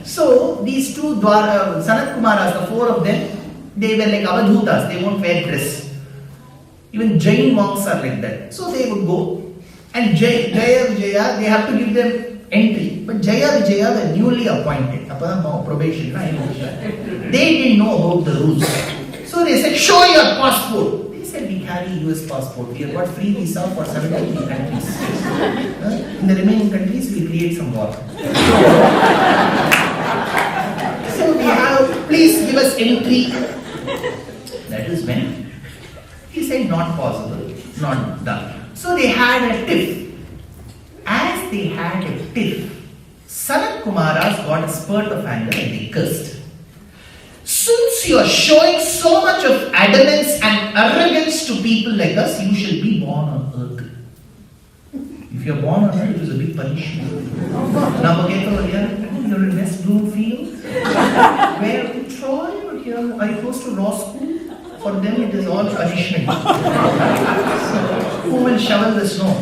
So these two Sanat Kumaras, the four of them, they were like Avadhutas. They won't wear dress. Even Jain monks are like that. So they would go. And Jaya, Vijaya, they have to give them entry. But Jaya, Vijaya were newly appointed. Probation. They didn't know about the rules. So they said, show your passport. They said, we carry US passport. We have got free visa for 73 countries. In the remaining countries, we create some war. So we have, please give us entry. That is when he said, not possible, not done. So they had a tiff. As they had a tiff, Sanat Kumaras got a spurt of anger and they cursed. Since you are showing so much of adamance and arrogance to people like us, you shall be born on earth. If you are born on earth, it is a big punishment. Now, you're in West Bloomfield, where in Troy, or here, are you close to law school? For them, it is all punishment. So, who will shovel the snow?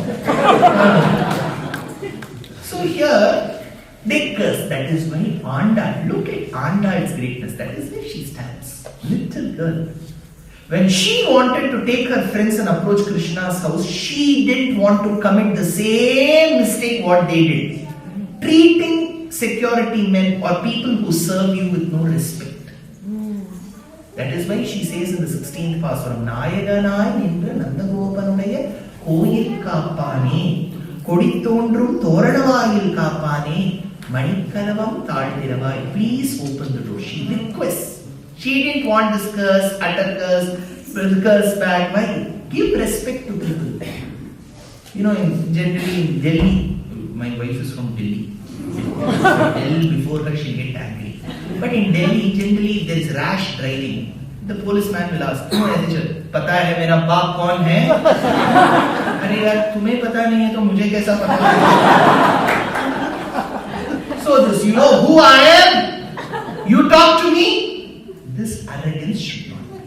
So here, they curse. That is why Anda, look at Anda's greatness. That is where she stands. Little girl. When she wanted to take her friends and approach Krishna's house, she didn't want to commit the same mistake what they did. Treating security men or people who serve you with no respect. That is why she says in the 16th Pasuram, Nayaganai Nindra Nandagopanudaya Koyil Kappane Kodithondrum Thoranavayil Kappane Manikalavam Thaltiravai. Please open the door. She requests. She didn't want this curse, utter curse back. Why? Give respect to people. You know, generally in Delhi, my wife is from Delhi. Delhi, before her she'll get angry. But in Delhi, generally if there is rash driving, the policeman will ask, पता है मेरा बाप कौन है? अरे यार तुम्हें पता नहीं है तो मुझे कैसा पता है? So this, you know who I am? You talk to me? This arrogance should not be.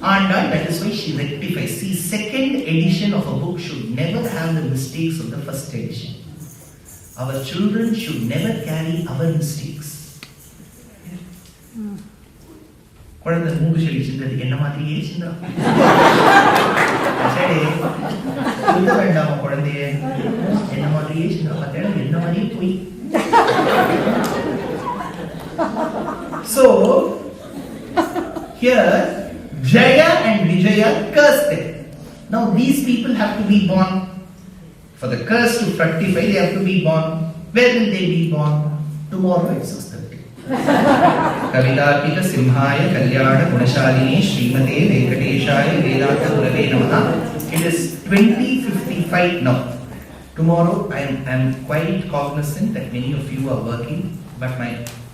And that is why she rectifies. See, second edition of a book should never have the mistakes of the first edition. Our children should never carry our mistakes. குழந்தை மூக்கு செடி சிந்தது என்ன மாதிரியே சிந்தா சரி சொல்ல வேண்டாமா குழந்தைய என்ன மாதிரியே சிந்தா பார்த்தா என்ன மாதிரியே போய். So here Jaya and Vijaya cursed them. Now these people have to be born. For the curse to fructify, they have to be born. Where will they be born? Tomorrow at 6:30. Kavitarpika Simhaya Kalyana Gunashalini Srimate Venkateshaya Vedanta Gurave Namaha. It is 20:55 now. Tomorrow I am quite cognizant that many of you are working, but my